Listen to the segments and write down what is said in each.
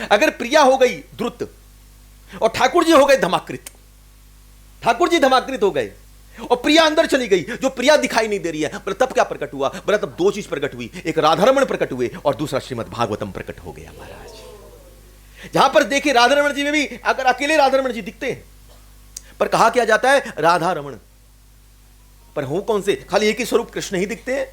अगर प्रिया हो गई द्रुत और ठाकुर जी हो गए धमाकृत, ठाकुर जी धमाकृत हो गए और प्रिया अंदर चली गई, जो प्रिया दिखाई नहीं दे रही है, बोले तब क्या प्रकट हुआ? बोले तब दो चीज प्रकट हुई, एक राधारमण प्रकट हुए और दूसरा श्रीमद् भागवतम प्रकट हो गया महाराज। जहां पर देखिए राधारमण जी में भी अगर अकेले राधारमण जी दिखते हैं, पर कहा क्या जाता है राधा रमण, पर हो कौन से? खाली एक ही स्वरूप कृष्ण ही दिखते हैं,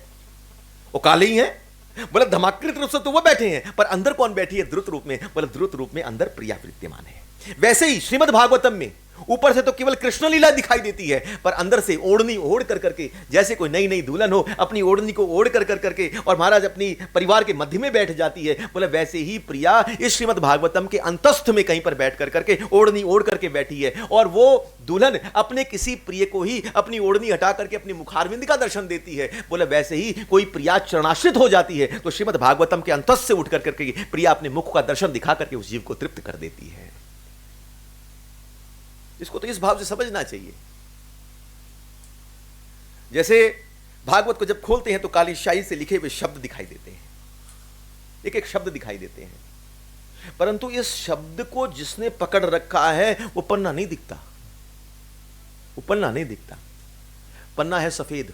वो काले ही हैं। बोले धमाकृत रूप से तो वो बैठे हैं, पर अंदर कौन बैठी है द्रुत रूप में? बोले द्रुत रूप में अंदर प्रिया विद्यमान है। वैसे ही श्रीमद् भागवतम में ऊपर से तो केवल कृष्ण लीला दिखाई देती है, पर अंदर से ओढ़नी ओढ़ कर करके, जैसे कोई नई नई दुल्हन हो अपनी ओढ़नी को ओढ़ कर कर करके और महाराज अपनी परिवार के मध्य में बैठ जाती है, बोले वैसे ही प्रिया इस श्रीमद् भागवतम के अंतस्थ में कहीं पर बैठ कर करके ओढ़नी ओढ़ करके बैठी है, और वो दुल्हन अपने किसी प्रिय को ही अपनी ओढ़नी हटा करके अपनी मुखारविंद का दर्शन देती है। बोले वैसे ही कोई प्रिया चरणाश्रित हो जाती है तो श्रीमद् भागवतम के अंतस्थ से उठ कर करके प्रिया अपने मुख का दर्शन दिखा करके उस जीव को तृप्त कर देती है। इसको तो इस भाव से समझना चाहिए। जैसे भागवत को जब खोलते हैं तो काली शाही से लिखे हुए शब्द दिखाई देते हैं, एक एक शब्द दिखाई देते हैं, परंतु इस शब्द को जिसने पकड़ रखा है वो पन्ना नहीं दिखता, वो पन्ना नहीं दिखता। पन्ना है सफेद,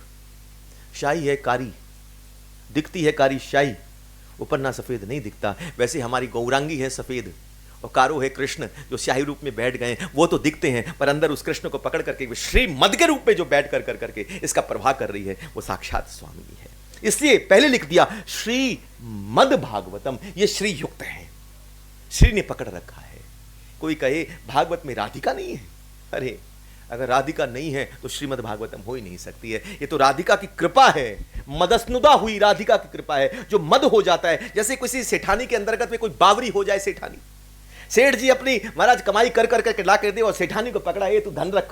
शाही है कारी, दिखती है कारी शाही, वो पन्ना सफेद नहीं दिखता। वैसे हमारी गौरांगी है सफेद और कारो है कृष्ण, जो स्याही रूप में बैठ गए, वो तो दिखते हैं, पर अंदर उस कृष्ण को पकड़ करके श्री मद के रूप में जो बैठ कर करके इसका प्रवाह कर रही है वो साक्षात स्वामी है। इसलिए पहले लिख दिया श्री मद भागवतम, ये श्री युक्त है, श्री ने पकड़ रखा है। कोई कहे भागवत में राधिका नहीं है, अरे अगर राधिका नहीं है तो श्रीमद् भागवतम हो ही नहीं सकती है। ये तो राधिका की कृपा है, मदस्नुदा हुई राधिका की कृपा है, जो मद हो जाता है। जैसे किसी सेठानी के अंतर्गत में कोई बावरी हो जाए, सेठानी, सेठ जी अपनी महाराज कमाई कर कर करके ला कर दे और सेठानी को पकड़ा, ये तू धन रख,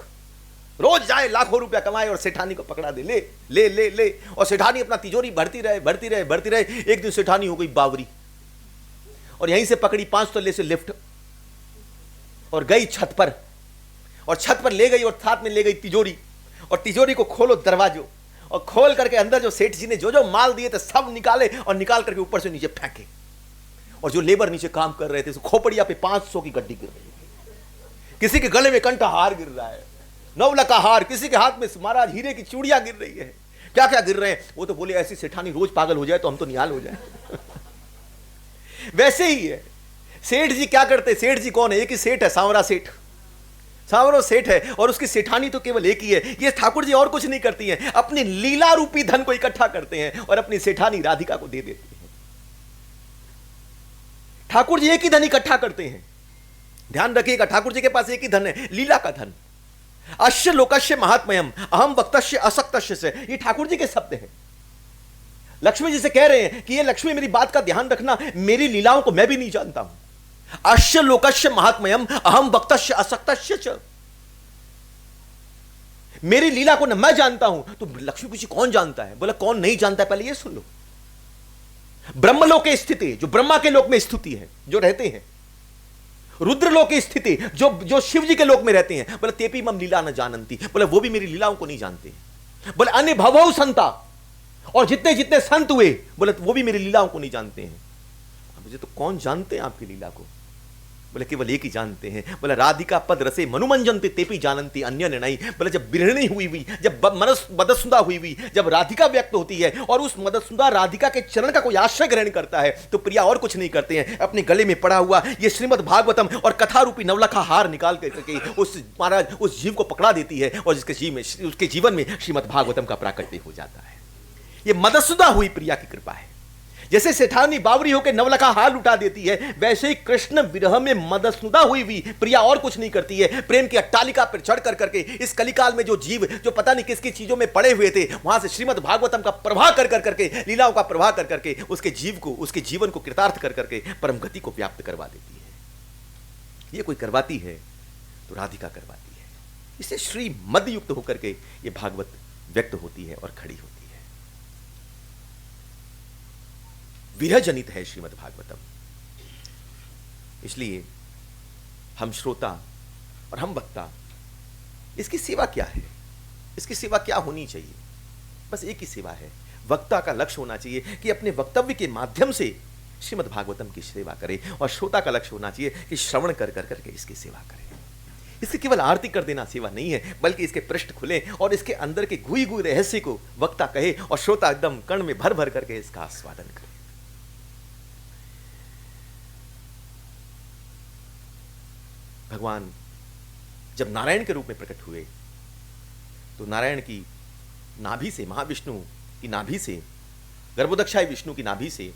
रोज जाए लाखों रुपया कमाए और सेठानी को पकड़ा दे, ले ले ले ले, और सेठानी अपना तिजोरी भरती रहे भरती रहे भरती रहे। एक दिन सेठानी हो गई बावरी और यहीं से पकड़ी 5 तल्ले से लिफ्ट और गई छत पर, और छत पर ले गई और साथ में ले गई तिजोरी, और तिजोरी को खोलो दरवाजों, और खोल करके अंदर जो सेठ जी ने जो जो माल दिए थे सब निकाले और निकाल करके ऊपर से नीचे फेंके। और जो लेबर नीचे काम कर रहे थे खोपड़िया पे 500 की गड्डी गिर रही है, किसी के गले में कंठा हार गिर रहा है, 9 लाख का हार, किसी के हाथ में महाराज हीरे की चूड़ियां गिर रही है, क्या क्या गिर रहे हैं। वो तो बोले ऐसी सेठानी रोज पागल हो जाए तो हम तो निहाल हो जाए। वैसे ही है सेठ जी क्या करते, सेठ जी कौन है? एक ही सेठ है, सांवरा सेठ, सांवरो सेठ है, और उसकी सेठानी तो केवल एक ही है। ये ठाकुर जी और कुछ नहीं करती हैं, अपनी लीला रूपी धन को इकट्ठा करते हैं और अपनी सेठानी राधिका को दे देती है। ठाकुर जी एक ही धन इकट्ठा करते हैं, ध्यान रखिएगा, ठाकुर जी के पास एक ही धन है, लीला का धन। अश्य लोकस्य महात्म्यम अहम वक्तस्य असक्तस्य से, ये ठाकुर जी के शब्द हैं। लक्ष्मी जी से कह रहे हैं कि ये लक्ष्मी मेरी बात का ध्यान रखना, मेरी लीलाओं को मैं भी नहीं जानता हूं। अश्य लोकस्य महात्म्यम अहम वक्तस्य असक्तस्य च, मेरी लीला को न मैं जानता हूं तो लक्ष्मी जी कौन जानता है? बोला कौन नहीं जानता है, पहले ये सुन लो। ब्रह्मलोक की स्थिति जो ब्रह्मा के लोक में स्थिति है, जो रहते हैं, रुद्रलोक की स्थिति जो शिव जी के लोक में रहते हैं, बोले तेपी मम लीला न जानती, बोले वो भी मेरी लीलाओं को नहीं जानते। बोले अन्य भवौ संता, और जितने जितने संत हुए बोले वो भी मेरी लीलाओं को नहीं जानते हैं। मुझे तो कौन जानते हैं आपकी लीला को? बोले केवल एक ही जानते हैं। बोले राधिका पद रसे मनुमंजनते तेपी जानती अन्य नहीं। बोले जब बिरहणी हुई, जब मदसुदा हुई, जब राधिका व्यक्त होती है और उस मदसुदा राधिका के चरण का कोई आश्रय ग्रहण करता है तो प्रिया और कुछ नहीं करते हैं, अपने गले में पड़ा हुआ ये श्रीमद् भागवतम और कथा रूपी नवलखा हार निकाल करके उस महाराज उस जीव को पकड़ा देती है और जिसके जीव में उसके जीवन में श्रीमद् भागवतम का प्राकट्य हो जाता है। ये मदसुदा हुई प्रिया की कृपा है। जैसे सेठानी बावरी होकर नवलखा हार लुटा देती है, वैसे ही कृष्ण विरह में मदस्नुदा हुई भी प्रिया और कुछ नहीं करती है। प्रेम की अट्टालिका पर चढ़ कर करके इस कलिकाल में जो जीव जो पता नहीं किसकी चीजों में पड़े हुए थे, वहां से श्रीमद् भागवतम का प्रवाह कर करके लीलाओं का प्रवाह कर करके उसके जीव को उसके जीवन को कृतार्थ कर करके परम गति को व्याप्त करवा देती है। ये कोई करवाती है तो राधिका करवाती है। इससे श्री मद युक्त होकर के ये भागवत व्यक्त होती है और खड़ी होती है। विरह जनित है श्रीमद् भागवतम। इसलिए हम श्रोता और हम वक्ता, इसकी सेवा क्या है, इसकी सेवा क्या होनी चाहिए? बस एक ही सेवा है। वक्ता का लक्ष्य होना चाहिए कि अपने वक्तव्य के माध्यम से श्रीमद् भागवतम की सेवा करे। और श्रोता का लक्ष्य होना चाहिए कि श्रवण कर कर करके इसकी सेवा करे। इससे केवल आरती कर देना सेवा नहीं है, बल्कि इसके पृष्ठ खुले और इसके अंदर के गुई गुई रहस्य को वक्ता कहे और श्रोता एकदम कर्ण में भर भर करके इसका आस्वादन करे। भगवान जब नारायण के रूप में प्रकट हुए तो नारायण की नाभि से, महाविष्णु की नाभि से, गर्भोदक्षाय विष्णु की नाभि से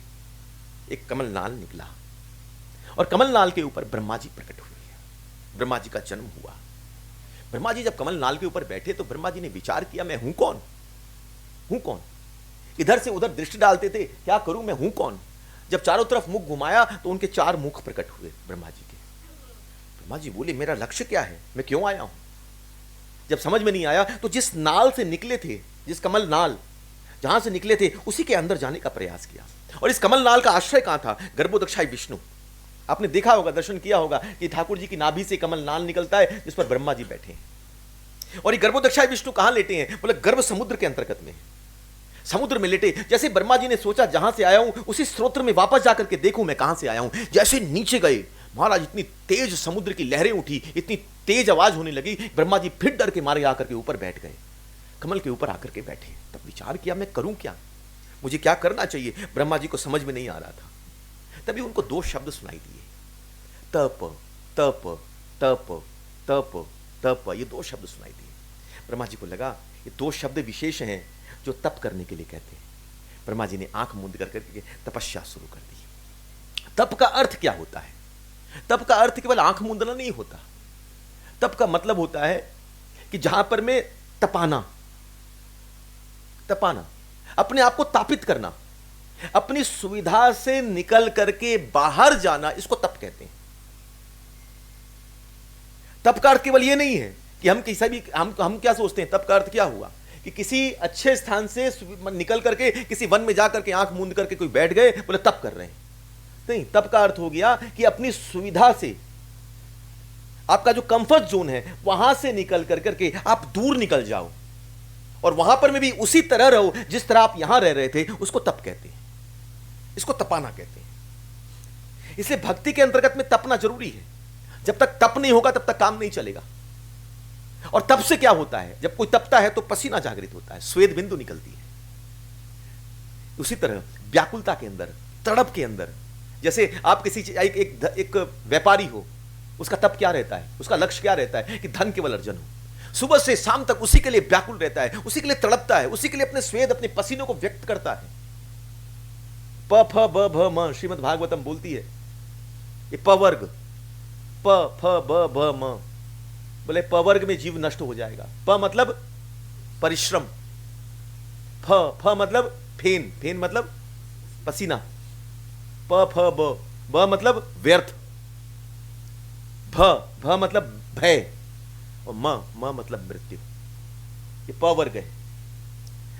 एक कमलनाल निकला और कमलनाल के ऊपर ब्रह्मा जी प्रकट हुए। ब्रह्मा जी का जन्म हुआ। ब्रह्मा जी जब कमलनाल के ऊपर बैठे तो ब्रह्मा जी ने विचार किया, मैं हूं कौन, हूं कौन। इधर से उधर दृष्टि डालते थे, क्या करूं, मैं हूं कौन। जब चारों तरफ मुख घुमाया तो उनके 4 मुख प्रकट हुए ब्रह्मा जी के। ब्रह्मा जी बोले, मेरा लक्ष्य क्या है, मैं क्यों आया हूं। जब समझ में नहीं आया तो जिस नाल से निकले थे, जिस कमल नाल जहां से निकले थे, उसी के अंदर जाने का प्रयास किया। और इस कमल नाल का आश्रय कहां था, गर्भोदक्षाय विष्णु। आपने देखा होगा, दर्शन किया होगा कि ठाकुर जी की नाभि से कमल नाल निकलता है जिस पर ब्रह्मा जी बैठे हैं। और ये गर्भोदक्षाय विष्णु कहां लेटे हैं, बोले गर्भ समुद्र के अंतर्गत में, समुद्र में लेटे। जैसे ब्रह्मा जी ने सोचा जहां से आया हूं उसी स्रोत में वापस जाकर के देखूं मैं कहां से आया हूं। जैसे नीचे गए महाराज, इतनी तेज समुद्र की लहरें उठी, इतनी तेज आवाज होने लगी। ब्रह्मा जी फिर डर के मारे आकर के ऊपर बैठ गए, कमल के ऊपर आकर के बैठे। तब विचार किया, मैं करूं क्या, मुझे क्या करना चाहिए। ब्रह्मा जी को समझ में नहीं आ रहा था। तभी उनको 2 शब्द सुनाई दिए, तप तप तप तप तप। ये 2 शब्द सुनाई दिए। ब्रह्मा जी को लगा ये 2 शब्द विशेष हैं जो तप करने के लिए कहते हैं। ब्रह्मा जी ने आंख मूंद करके तपस्या शुरू कर दी। तप का अर्थ क्या होता है, तप का अर्थ केवल आंख मूंदना नहीं होता। तप का मतलब होता है कि जहां पर में तपाना, तपाना, अपने आप को तापित करना, अपनी सुविधा से निकल करके बाहर जाना, इसको तप कहते हैं। तप का अर्थ केवल यह नहीं है कि हम किसी भी हम क्या सोचते हैं, तप का अर्थ क्या हुआ कि किसी अच्छे स्थान से निकल करके किसी वन में जाकर के आंख मूंद करके कोई बैठ गए, बोले तप कर रहे हैं। नहीं, तप का अर्थ हो गया कि अपनी सुविधा से, आपका जो कंफर्ट जोन है वहां से निकल करके आप दूर निकल जाओ और वहां पर में भी उसी तरह रहो जिस तरह आप यहां रह रहे थे। उसको तप कहते हैं, इसको तपाना कहते हैं। इसलिए भक्ति के अंतर्गत में तपना जरूरी है। जब तक तप नहीं होगा तब तक काम नहीं चलेगा। और तप से क्या होता है, जब कोई तपता है तो पसीना जागृत होता है, श्वेत बिंदु निकलती है। उसी तरह व्याकुलता के अंदर, तड़प के अंदर, जैसे आप किसी एक व्यापारी हो, उसका तप क्या रहता है, उसका लक्ष्य क्या रहता है कि धन केवल अर्जन हो। सुबह से शाम तक उसी के लिए व्याकुल रहता है, उसी के लिए तड़पता है, उसी के लिए अपने स्वेद, अपने पसीनों को व्यक्त करता है। प फ ब भ म श्रीमद् भागवतम बोलती है, ये प वर्ग, प फ ब भ म, बोले प वर्ग में जीव नष्ट हो जाएगा। प मतलब परिश्रम, फ मतलब फेन, फेन मतलब पसीना, प फ ब मतलब व्यर्थ, भ मतलब भय, और म मतलब मृत्यु। ये प वर्ग है।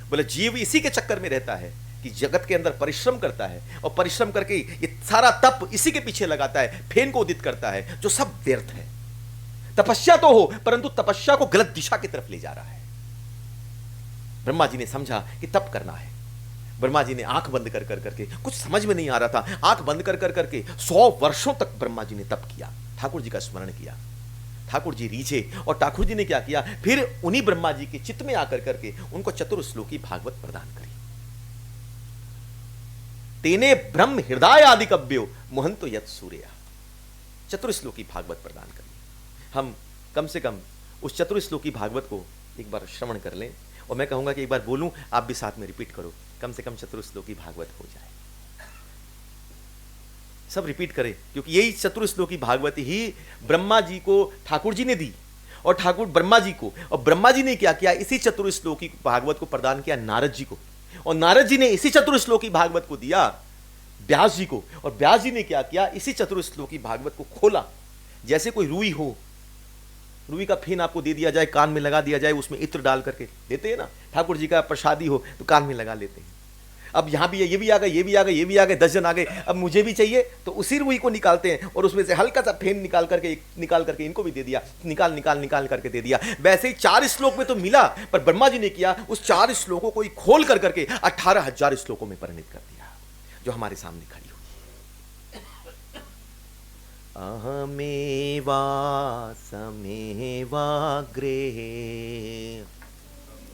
बोले जीव इसी के चक्कर में रहता है कि जगत के अंदर परिश्रम करता है और परिश्रम करके ये सारा तप इसी के पीछे लगाता है, फेन को उदित करता है, जो सब व्यर्थ है। तपस्या तो हो परंतु तपस्या को गलत दिशा की तरफ ले जा रहा है। ब्रह्मा जी ने समझा कि तप करना है। ब्रह्मा जी ने आंख बंद कर करके, कुछ समझ में नहीं आ रहा था, आंख बंद कर करके 100 वर्षों तक ब्रह्मा जी ने तप किया, ठाकुर जी का स्मरण किया। ठाकुर जी रीझे और ठाकुर जी ने क्या किया, फिर उन्हीं ब्रह्मा जी के चित्त में आकर करके उनको चतुर्श्लोकी भागवत प्रदान करी। तेने ब्रह्म हृदय आदि कव्यो मोहंतो यत् सूर्या, चतुर्श्लोकी भागवत प्रदान करी। हम कम से कम उस चतुर्श्लोकी भागवत को एक बार श्रवण कर लें, और मैं कहूंगा कि एक बार बोलूं, आप भी साथ में रिपीट करो, कम से कम चतुर्श्लोकी भागवत हो जाए। सब रिपीट करें, क्योंकि यही चतुर्श्लोकी भागवत ही ब्रह्मा जी को ठाकुर जी ने दी, और ठाकुर ब्रह्मा जी को, और ब्रह्मा जी ने क्या किया, इसी चतुर्श्लोकी भागवत को प्रदान किया नारद जी को, और नारद जी ने इसी चतुर्श्लोकी भागवत को दिया व्यास जी को, और व्यास जी ने क्या किया, इसी चतुर्श्लोकी भागवत को खोला। जैसे कोई रुई हो, रुई का फेन आपको दे दिया जाए, कान में लगा दिया जाए, उसमें इत्र डाल करके देते हैं ना, ठाकुर जी का प्रसादी हो तो कान में लगा लेते हैं। अब यहाँ भी ये भी आ गए, ये भी आ गए, ये भी आ गए, 10 जन आ गए, अब मुझे भी चाहिए, तो उसी रुई को निकालते हैं और उसमें से हल्का सा फेन निकाल करके इनको भी दे दिया, निकाल करके दे दिया। वैसे ही 4 श्लोक में तो मिला, पर ब्रह्मा जी ने किया, उस 4 श्लोकों को ही खोल करके 18,000 श्लोकों में परिणित कर दिया, जो हमारे सामने खड़ी हुई। अहमेवासमेवाग्रे।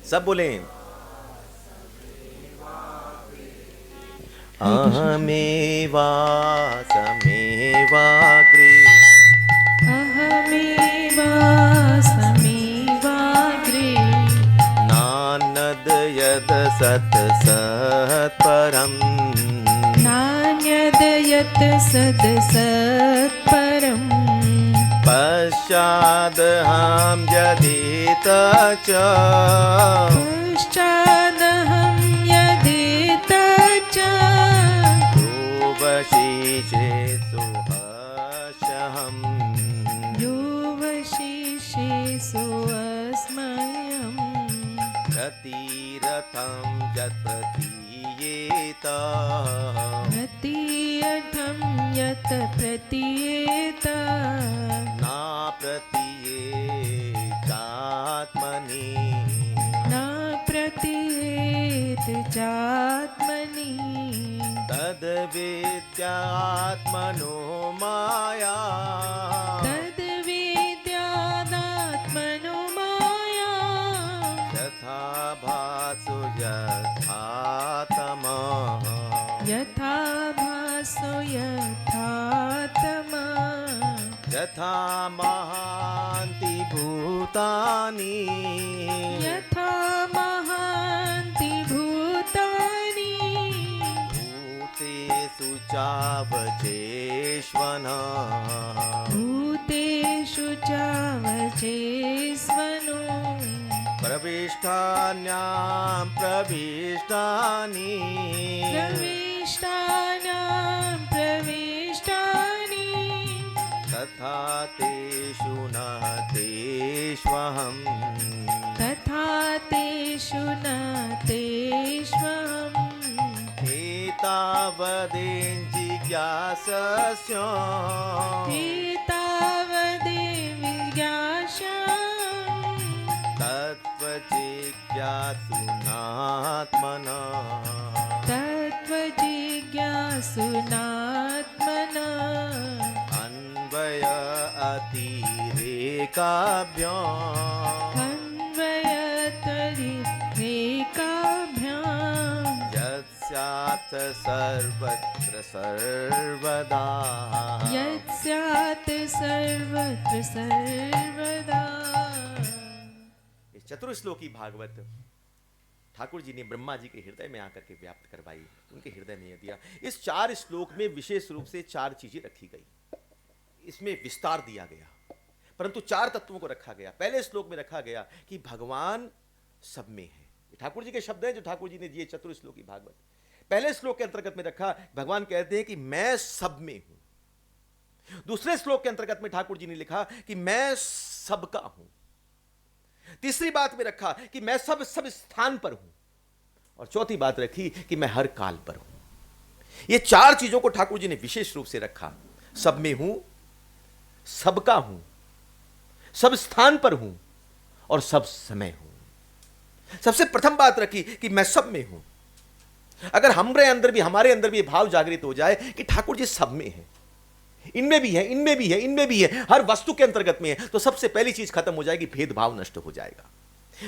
सब बोले अहमेवासमेवाग्रे। अहमेवासमेवाग्रे। नान्यद् यद् सत् सत्परम्। नान्यद् यत् सद् सत्परम्। पश्चादहं यदेत च। पश्चादहं यदेत च। योऽवशेषेषु हर्षहम्। योऽवशेषेषु अस्मयम्। रतिरथं यत् प्रतीयेत। रतिरथं यत् प्रतीयेत। ना प्रतीयेचात्मनि। न प्रतीयेत चात्मनि। तद्विद्यात्मनो माया। तद्विद्यादात्मनो माया। यथा भासो यथातमः। यथा भासो यथातमः। यथा महान्ति भूतानि। यथा महान्ति भूतानि। भूतेषु चावचेष्वनः। भूतेषु चावचेष्वनो। प्रविष्टान्यां प्रविष्टानि। प्रविष्टानां प्रविष्टानि। तथा तेषु न तेष्वहम्। तथा तेषु न तेष्वहम्। एतावदेव एतावदेव तत्त्वजिज्ञासुनात्मना। तत्त्वजिज्ञासुनात्मना। अन्वय अतिरेकाभ्याम्। अन्वयतरिरेकाभ्याम्। यत् स्यात् सर्वत्र सर्वदा। यत् स्यात् सर्वत्र सर्वदा। इस चतुर्श्लोकी भागवत ठाकुर जी ने ब्रह्मा जी के हृदय में आकर के व्याप्त करवाई, उनके हृदय में दिया। इस 4 श्लोक में विशेष रूप से 4 चीजें रखी गई, इसमें विस्तार दिया गया, परंतु 4 तत्वों को रखा गया। पहले श्लोक में रखा गया कि भगवान सब में है। ठाकुर जी के शब्द हैं जो ठाकुर जी ने दिए चतुर्श्लोकी भागवत। पहले श्लोक के अंतर्गत में रखा, भगवान कहते हैं कि मैं सब में हूं। दूसरे श्लोक के अंतर्गत में ठाकुर जी ने लिखा कि मैं सबका हूं। तीसरी बात में रखा कि मैं सब स्थान पर हूं। और चौथी बात रखी कि मैं हर काल पर हूं। ये 4 चीजों को ठाकुर जी ने विशेष रूप से रखा। सब में हूं, सबका हूं, सब स्थान पर हूं और सब समय हूं। सबसे प्रथम बात रखी कि मैं सब में हूं। अगर हमारे अंदर भी ये भाव जागृत हो जाए कि ठाकुर जी सब में है, इनमें भी है, इनमें भी है, इनमें भी है, हर वस्तु के अंतर्गत में है, तो सबसे पहली चीज खत्म हो जाएगी, भेदभाव नष्ट हो जाएगा,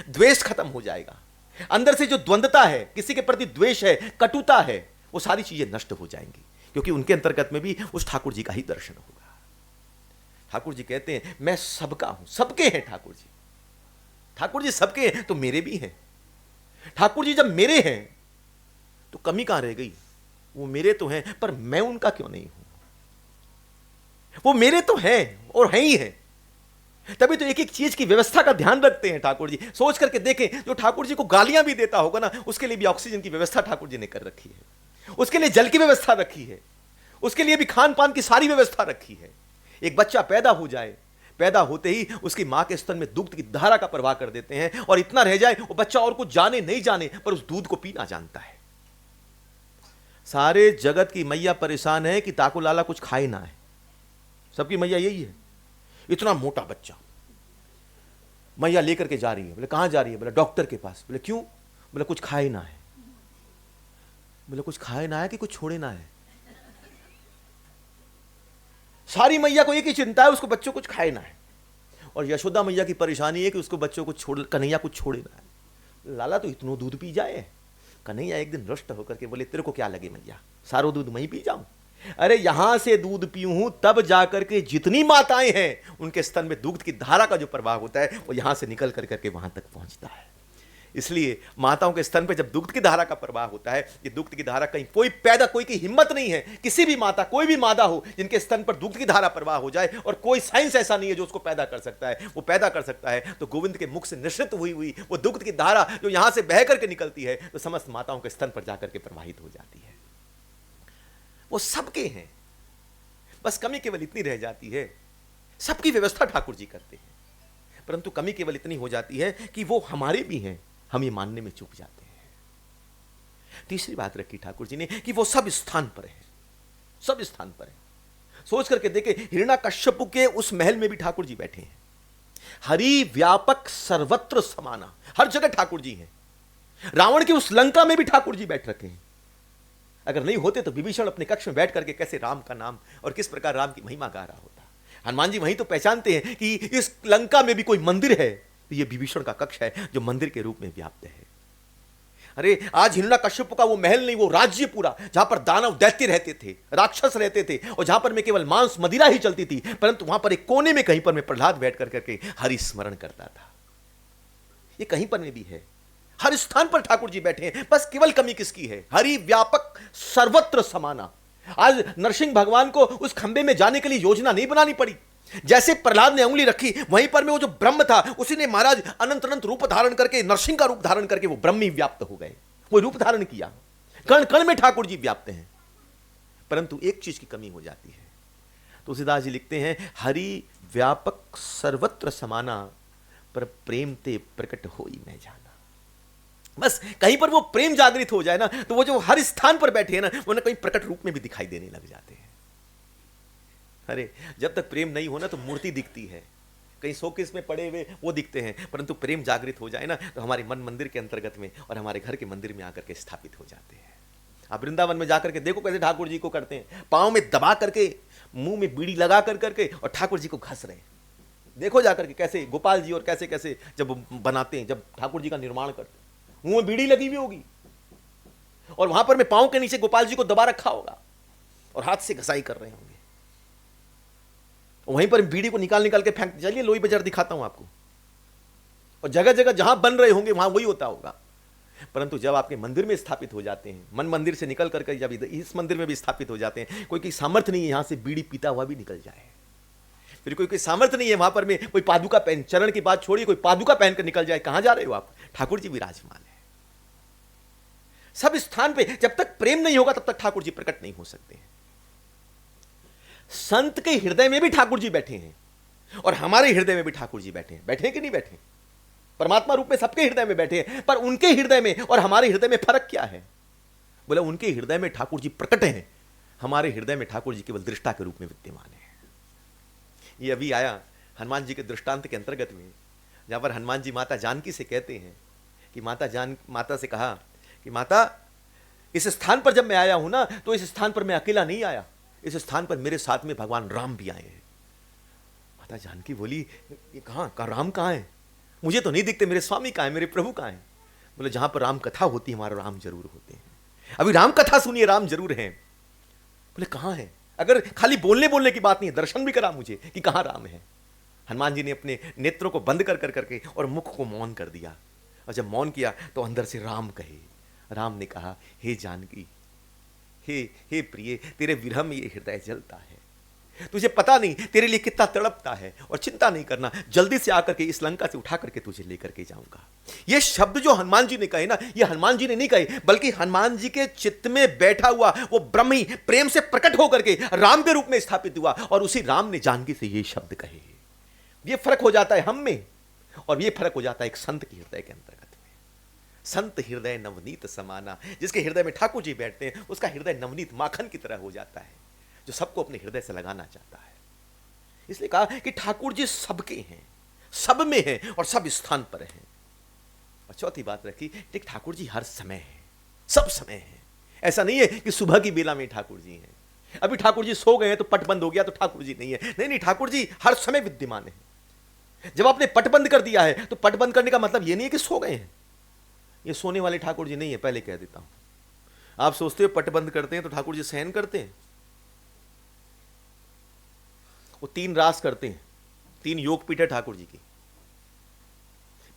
द्वेष खत्म हो जाएगा। अंदर से जो द्वंद्वता है, किसी के प्रति द्वेष है, कटुता है, वो सारी चीजें नष्ट हो जाएंगी, क्योंकि उनके अंतर्गत में भी उस ठाकुर जी का ही दर्शन होगा। ठाकुर जी कहते हैं मैं सबका हूं, सबके हैं ठाकुर जी। ठाकुर जी सबके हैं तो मेरे भी हैं। ठाकुर जी जब मेरे हैं तो कमी कहां रह गई? वो मेरे तो हैं, पर मैं उनका क्यों नहीं हूं? वो मेरे तो हैं और हैं ही हैं। तभी तो एक एक चीज की व्यवस्था का ध्यान रखते हैं ठाकुर जी। सोच करके देखें, जो ठाकुर जी को गालियां भी देता होगा ना, उसके लिए भी ऑक्सीजन की व्यवस्था ठाकुर जी ने कर रखी है, उसके लिए जल की व्यवस्था रखी है, उसके लिए भी खान पान की सारी व्यवस्था रखी है। एक बच्चा पैदा हो जाए, पैदा होते ही उसकी मां के स्तन में दूध की धारा का प्रवाह कर देते हैं, और इतना रह जाए वो बच्चा और कुछ जाने नहीं जाने पर उस दूध को पीना जानता है। सारे जगत की मैया परेशान है कि ताको लाला कुछ खाए ना है। सबकी मैया यही है। इतना मोटा बच्चा मैया लेकर के जा रही है। बोले कहां जा रही है? बोले डॉक्टर के पास। बोले क्यों? बोले कुछ खाए ना है। बोले कुछ खाए ना है कि कुछ छोड़े ना है? सारी मैया को एक ही चिंता है, उसको बच्चों कुछ खाए ना है। और यशोदा मैया की परेशानी है कि उसको बच्चों को छोड़, कन्हैया कुछ छोड़े ना है। लाला तो इतना दूध पी जाए। कन्हैया एक दिन रुष्ट होकर के बोले, तेरे को क्या लगे मैया, सारो दूध मैं ही पी जाऊं? अरे यहां से दूध पीऊं तब जाकर के जितनी माताएं हैं उनके स्तन में दूध की धारा का जो प्रवाह होता है वो यहां से निकल कर करके वहां तक पहुंचता है। इसलिए माताओं के स्तन पे जब दुग्ध की धारा का प्रवाह होता है, ये दुग्ध की धारा कहीं कोई की हिम्मत नहीं है, किसी भी माता, कोई भी मादा हो जिनके स्तन पर दुग्ध की धारा प्रवाह हो जाए, और कोई साइंस ऐसा नहीं है जो उसको पैदा कर सकता है। वो पैदा कर सकता है तो गोविंद के मुख से निश्चित हुई वो दुग्ध की धारा जो यहां से बह करके निकलती है तो समस्त माताओं के स्तन पर जाकर के प्रवाहित हो जाती है। वो सबके हैं, बस कमी केवल इतनी रह जाती है, सबकी व्यवस्था ठाकुर जी करते हैं, परंतु कमी केवल इतनी हो जाती है कि वो हमारे भी हैं, हम ये मानने में चूक जाते हैं। तीसरी बात रखी ठाकुर जी ने कि वो सब स्थान पर है, सब स्थान पर है। सोच करके देखे, हिरण्याकश्यप के उस महल में भी ठाकुर जी बैठे हैं। हरि व्यापक सर्वत्र समाना, हर जगह ठाकुर जी हैं। रावण की उस लंका में भी ठाकुर जी बैठ रखे हैं। अगर नहीं होते तो विभीषण अपने कक्ष में बैठ करके कैसे राम का नाम और किस प्रकार राम की महिमा गा रहा होता। हनुमान जी वहीं तो पहचानते हैं कि इस लंका में भी कोई मंदिर है, तो ये विभीषण का कक्ष है जो मंदिर के रूप में व्याप्त है। अरे आज हिरण्याकश्यप का वो महल नहीं, वो राज्य पूरा, जहां पर दानव दैत्य रहते थे, राक्षस रहते थे, और जहां पर में केवल मांस मदिरा ही चलती थी, परंतु वहां पर एक कोने में कहीं पर में प्रहलाद बैठ करके हरि स्मरण करता था। ये कहीं पर में भी है, हर स्थान पर ठाकुर जी बैठे हैं। बस केवल कमी किसकी है? हरि व्यापक सर्वत्र समाना। आज नरसिंह भगवान को उस खंबे में जाने के लिए योजना नहीं बनानी पड़ी। जैसे प्रहलाद ने उंगली रखी, वहीं पर में वो जो ब्रह्म था उसी ने महाराज अनंत अनंत रूप धारण करके, नरसिंह का रूप धारण करके वो ब्रह्म ही व्याप्त हो गए। वो रूप धारण किया, कण कण में ठाकुर जी व्याप्त हैं। परंतु एक चीज की कमी हो जाती है। तुलसीदास जी लिखते हैं, हरि व्यापक सर्वत्र समाना, पर प्रेम ते प्रकट होई न जाना। बस कहीं पर वो प्रेम जागृत हो जाए ना, तो वो जो हर स्थान पर बैठे हैं ना, वो ना कहीं प्रकट रूप में भी दिखाई देने लग जाते हैं। अरे जब तक प्रेम नहीं होना तो मूर्ति दिखती है, कहीं शोकेस में पड़े हुए वो दिखते हैं, परंतु प्रेम जागृत हो जाए ना तो हमारे मन मंदिर के अंतर्गत में और हमारे घर के मंदिर में आकर के स्थापित हो जाते हैं। आप वृंदावन में जाकर के देखो कैसे ठाकुर जी को करते हैं, पाँव में दबा करके, मुंह में बीड़ी लगा करके और ठाकुर जी को घस रहे हैं। देखो जाकर के कैसे गोपाल जी और कैसे कैसे जब बनाते हैं, जब ठाकुर जी का निर्माण करते हैं, मुंह में बीड़ी लगी हुई होगी और वहां पर मैं पांव के नीचे गोपाल जी को दबा रखा होगा और हाथ से घसाई कर रहे होंगे। वहीं पर बीड़ी को निकाल निकाल के फेंक, चलिए लोई बाजार दिखाता हूं आपको। और जगह जगह जहां बन रहे होंगे वहां वही होता होगा। परंतु जब आपके मंदिर में स्थापित हो जाते हैं, मन मंदिर से निकल करके जब इस मंदिर में भी स्थापित हो जाते हैं, कोई की सामर्थ्य नहीं है यहां से बीड़ी पीता हुआ भी निकल जाए, फिर कोई सामर्थ्य नहीं है वहां पर में कोई पादुका पहन, चरण की बात छोड़िए, कोई पादुका पहन कर निकल जाए, कहां जा रहे हो आप? ठाकुर जी विराजमान है सब स्थान पे। जब तक प्रेम नहीं होगा तब तक ठाकुर जी प्रकट नहीं हो सकते हैं। संत के हृदय में भी ठाकुर जी बैठे हैं और हमारे हृदय में भी ठाकुर जी बैठे हैं। बैठे हैं कि नहीं बैठे? परमात्मा रूप में सबके हृदय में बैठे हैं, पर उनके हृदय में और हमारे हृदय में फर्क क्या है? बोले उनके हृदय में ठाकुर जी प्रकट हैं, हमारे हृदय में ठाकुर जी केवल दृष्टा के रूप में विद्यमान है। ये अभी आया हनुमान जी के दृष्टांत के अंतर्गत में, जहां पर हनुमान जी माता जानकी से कहते हैं कि माता से कहा कि माता इस स्थान पर जब मैं आया हूं ना, तो इस स्थान पर मैं अकेला नहीं आया, इस स्थान पर मेरे साथ में भगवान राम भी आए हैं। माता जानकी बोली, ये कहाँ राम कहाँ है? मुझे तो नहीं दिखते, मेरे स्वामी कहाँ है, मेरे प्रभु कहाँ है? बोले जहां पर राम कथा होती है हमारा राम जरूर होते हैं। अभी राम कथा सुनिए, राम जरूर हैं। बोले कहाँ है? अगर खाली बोलने की बात नहीं है, दर्शन भी करा मुझे कि कहाँ राम है। हनुमान जी ने अपने नेत्रों को बंद कर करके और मुख को मौन कर दिया, और जब मौन किया तो अंदर से राम कहे। राम ने कहा, हे जानकी, हे प्रिय, तेरे विरह में ये हृदय जलता है, तुझे पता नहीं तेरे लिए कितना तड़पता है, और चिंता नहीं करना, जल्दी से आकर के इस लंका से उठा करके तुझे लेकर के जाऊंगा। ये शब्द जो हनुमान जी ने कहे ना, ये हनुमान जी ने नहीं कहे, बल्कि हनुमान जी के चित्त में बैठा हुआ वो ब्रह्म ही प्रेम से प्रकट होकर के राम के रूप में स्थापित हुआ, और उसी राम ने जानकी से ये शब्द कहे। ये फर्क हो जाता है हम में, और ये फर्क हो जाता है एक संत के हृदय के अंतर्गत। संत हृदय नवनीत समाना, जिसके हृदय में ठाकुर जी बैठते हैं उसका हृदय नवनीत माखन की तरह हो जाता है, जो सबको अपने हृदय से लगाना चाहता है। इसलिए कहा कि ठाकुर जी सबके हैं, सब में हैं और सब स्थान पर हैं। और चौथी बात रखी कि ठाकुर जी हर समय है, सब समय है। ऐसा नहीं है कि सुबह की बेला में ठाकुर जी हैं, अभी ठाकुर जी सो गए हैं तो पट बंद हो गया तो ठाकुर जी नहीं है। नहीं नहीं, ठाकुर जी हर समय विद्यमान है। जब आपने पट बंद कर दिया है तो पट बंद करने का मतलब यह नहीं है कि सो गए हैं। ये सोने वाले ठाकुर जी नहीं है, पहले कह देता हूं। आप सोचते हो पट बंद करते हैं तो ठाकुर जी शयन करते हैं? वो 3 रास करते हैं। 3 योगपीठ है ठाकुर जी की।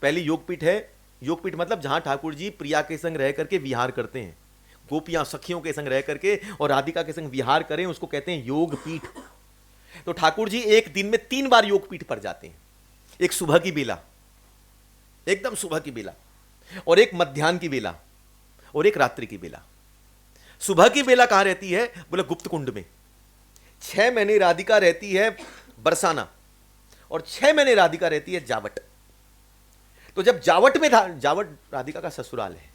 पहली योगपीठ है, योगपीठ मतलब जहां ठाकुर जी प्रिया के संग रह करके विहार करते हैं, गोपियां सखियों के संग रह करके और राधिका के संग विहार करें, उसको कहते हैं योगपीठ। तो ठाकुर जी एक दिन में 3 बार योगपीठ पर जाते हैं। एक सुबह की बेला, एकदम सुबह की बेला, और एक मध्याह्न की बेला, और एक रात्रि की बेला। सुबह की बेला कहां रहती है? बोले गुप्त कुंड में। 6 महीने राधिका रहती है बरसाना, और 6 महीने राधिका रहती है जावट। तो जब जावट में जावट राधिका का ससुराल है,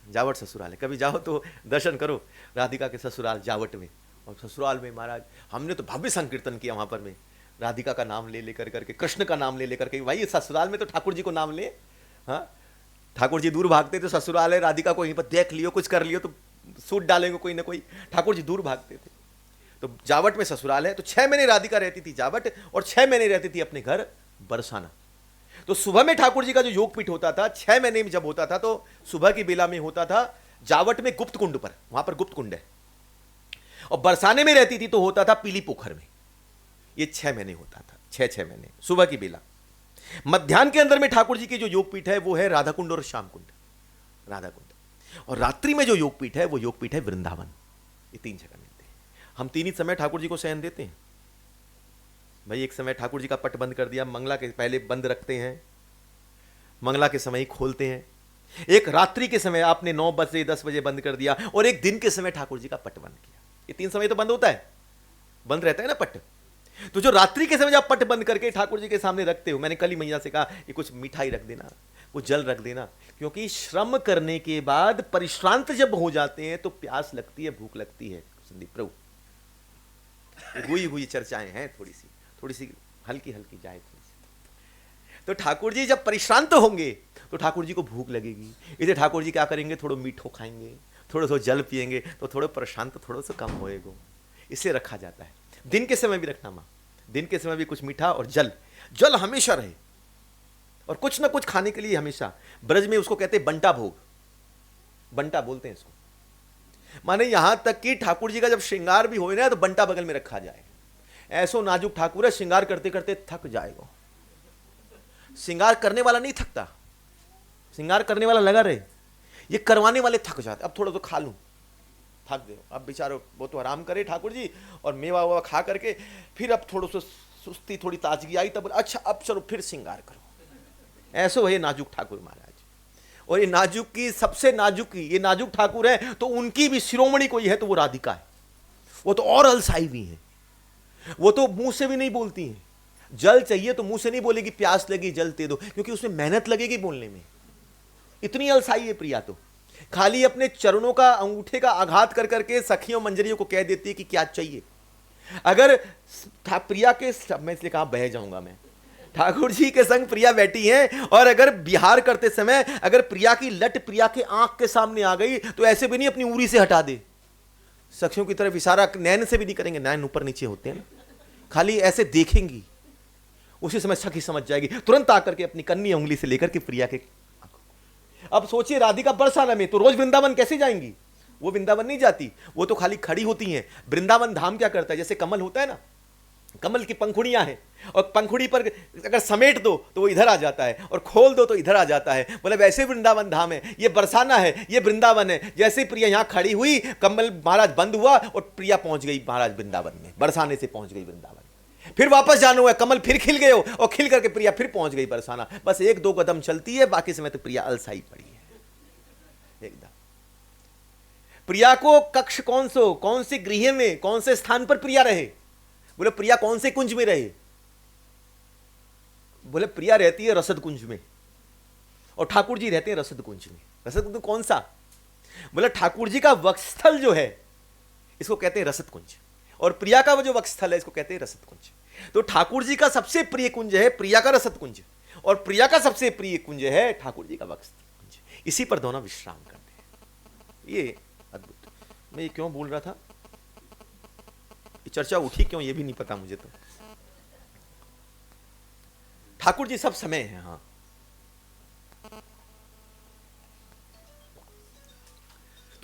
जावट ससुराल है। कभी जाओ तो दर्शन करो राधिका के ससुराल जावट में। और ससुराल में महाराज हमने तो भव्य संकीर्तन किया वहां पर में, राधिका का नाम ले लेकर करके, कृष्ण का नाम ले लेकर के। भाई ससुराल में तो ठाकुर जी को नाम ले। हाँ, ठाकुर जी दूर भागते तो ससुराल है, राधिका को यहीं पर देख लियो, कुछ कर लियो तो सूट डालेंगे कोई ना कोई। ठाकुर जी दूर भागते थे। तो जावट में ससुराल है। तो 6 महीने राधिका रहती थी जावट, और 6 महीने रहती थी अपने घर बरसाना। तो सुबह में ठाकुर जी का जो योगपीठ होता था 6 महीने में जब होता था, तो सुबह की बेला में होता था जावट में गुप्त कुंड पर, वहां पर गुप्त कुंड है। और बरसाने में रहती थी तो होता था पीली पोखर में। ये 6 महीने होता था, 6 महीने सुबह की बेला। मध्याह्न के अंदर में ठाकुर जी की जो योगपीठ है वो है राधा कुंड और श्याम कुंड, राधा कुंड। और रात्रि में जो योगपीठ है वो योगपीठ है वृंदावन। ये 3 जगह मिलते हैं। हम 3 ही समय ठाकुर जी को शयन देते हैं। भाई एक समय ठाकुर जी का पट बंद कर दिया, मंगला के पहले बंद रखते हैं, मंगला के समय ही खोलते हैं। एक रात्रि के समय आपने 9 बजे 10 बजे बंद कर दिया, और एक दिन के समय ठाकुर जी का पट बंद किया। ये 3 समय तो बंद होता है, बंद रहता है ना पट। तो जो रात्रि के समय जब पट बंद करके ठाकुर जी के सामने रखते हो, मैंने कल ही मैया से कहा ये कुछ मिठाई रख देना, कुछ जल रख देना, क्योंकि श्रम करने के बाद परिश्रांत जब हो जाते हैं तो प्यास लगती है, भूख लगती है। संदीप प्रभु हुई चर्चाएं हैं, थोड़ी सी हल्की हल्की जाए थोड़ी सी। तो ठाकुर जी जब परिश्रांत होंगे तो ठाकुर जी को भूख लगेगी, इसे ठाकुर जी क्या करेंगे? थोड़ा मीठो खाएंगे, थोड़ा सा जल पिएंगे, तो थोड़ा प्रशांत थोड़ा सा कम होएगा। इसे रखा जाता है। दिन के समय भी रखना माँ, दिन के समय भी कुछ मीठा और जल हमेशा रहे, और कुछ ना कुछ खाने के लिए हमेशा। ब्रज में उसको कहते हैं बंटा भोग, बंटा बोलते हैं इसको। माने यहां तक कि ठाकुर जी का जब श्रृंगार भी होए ना तो बंटा बगल में रखा जाए। ऐसो नाजुक ठाकुर है, श्रृंगार करते करते थक जाएगा। श्रृंगार करने वाला नहीं थकता, श्रृंगार करने वाला लगा रहे, ये करवाने वाले थक जाते। अब थोड़ा तो खा लूं, थक गए। अब बेचारो वो तो आराम करे ठाकुर जी, और मेवा वेवा खा करके फिर अब थोड़ा सा सुस्ती, थोड़ी ताजगी आई, तब अच्छा अब चलो फिर श्रृंगार करो। ऐसो है नाजुक ठाकुर महाराज। और ये नाजुक की सबसे नाजुक, ये नाजुक ठाकुर है तो उनकी भी शिरोमणि कोई है तो वो राधिका है। वो तो और अलसाई भी है, वो तो मुंह से भी नहीं बोलती हैं। जल चाहिए तो मुंह से नहीं बोलेगी प्यास लगी जल दे दो, क्योंकि उसमें मेहनत लगेगी बोलने में। इतनी अलसाई है प्रिया, तो खाली अपने चरणों का अंगूठे का आघात कर करके सखियों मंजरियों को कह देती है कि क्या चाहिए। अगर प्रिया के, मैं इसलिए कहा बह जाऊंगा मैं, ठाकुर जी के संग प्रिया बैठी हैं, और अगर बिहार करते समय अगर प्रिया की लट प्रिया के आंख के सामने आ गई तो ऐसे भी नहीं अपनी उंगली से हटा दे, सखियों की तरफ इशारा नैन से भी नहीं करेंगे, नैन ऊपर नीचे होते हैं ना, खाली ऐसे देखेंगी, उसी समय सखी समझ जाएगी, तुरंत आकर के अपनी कन्नी उंगली से लेकर के प्रिया के। अब सोचिए राधिका बरसाना में तो रोज वृंदावन कैसे जाएंगी? वो वृंदावन नहीं जाती, वो तो खाली खड़ी होती हैं। वृंदावन धाम क्या करता है, जैसे कमल होता है ना, कमल की पंखुड़ियां हैं, और पंखुड़ी पर अगर समेट दो तो वो इधर आ जाता है, और खोल दो तो इधर आ जाता है। मतलब वैसे वृंदावन धाम है, ये बरसाना है, ये वृंदावन है। जैसे प्रिया यहां खड़ी हुई, कमल महाराज बंद हुआ और प्रिया पहुंच गई महाराज वृंदावन में, बरसाने से पहुंच गई वृंदावन। फिर वापस जाना हुआ, कमल फिर खिल गए हो, और खिल करके प्रिया फिर पहुंच गई बरसाना। बस 1-2 कदम चलती है, बाकी समय तो प्रिया अलसाई पड़ी है एकदम। प्रिया को कक्ष कौन से गृह में, कौन से स्थान पर प्रिया रहे? बोले प्रिया कौन से कुंज में रहे? बोले प्रिया रहती है रसद कुंज में, और ठाकुर जी रहते हैं रसद कुंज में। रसद कुंज कौन सा? बोले ठाकुर जी का वक्षस्थल जो है इसको कहते हैं रसद कुंज, और प्रिया का वो जो वक्षस्थल है इसको कहते हैं रसद कुंज। तो ठाकुर जी का सबसे प्रिय कुंज है प्रिया का रसद कुंज, और प्रिया का सबसे प्रिय कुंज है ठाकुर जी का वक्षस्थल कुंज। इसी पर दोनों विश्राम करते हैं। ये अद्भुत। मैं ये क्यों बोल रहा था? ये चर्चा उठी क्यों ये भी नहीं पता मुझे तो। ठाकुर जी सब समय है। हाँ,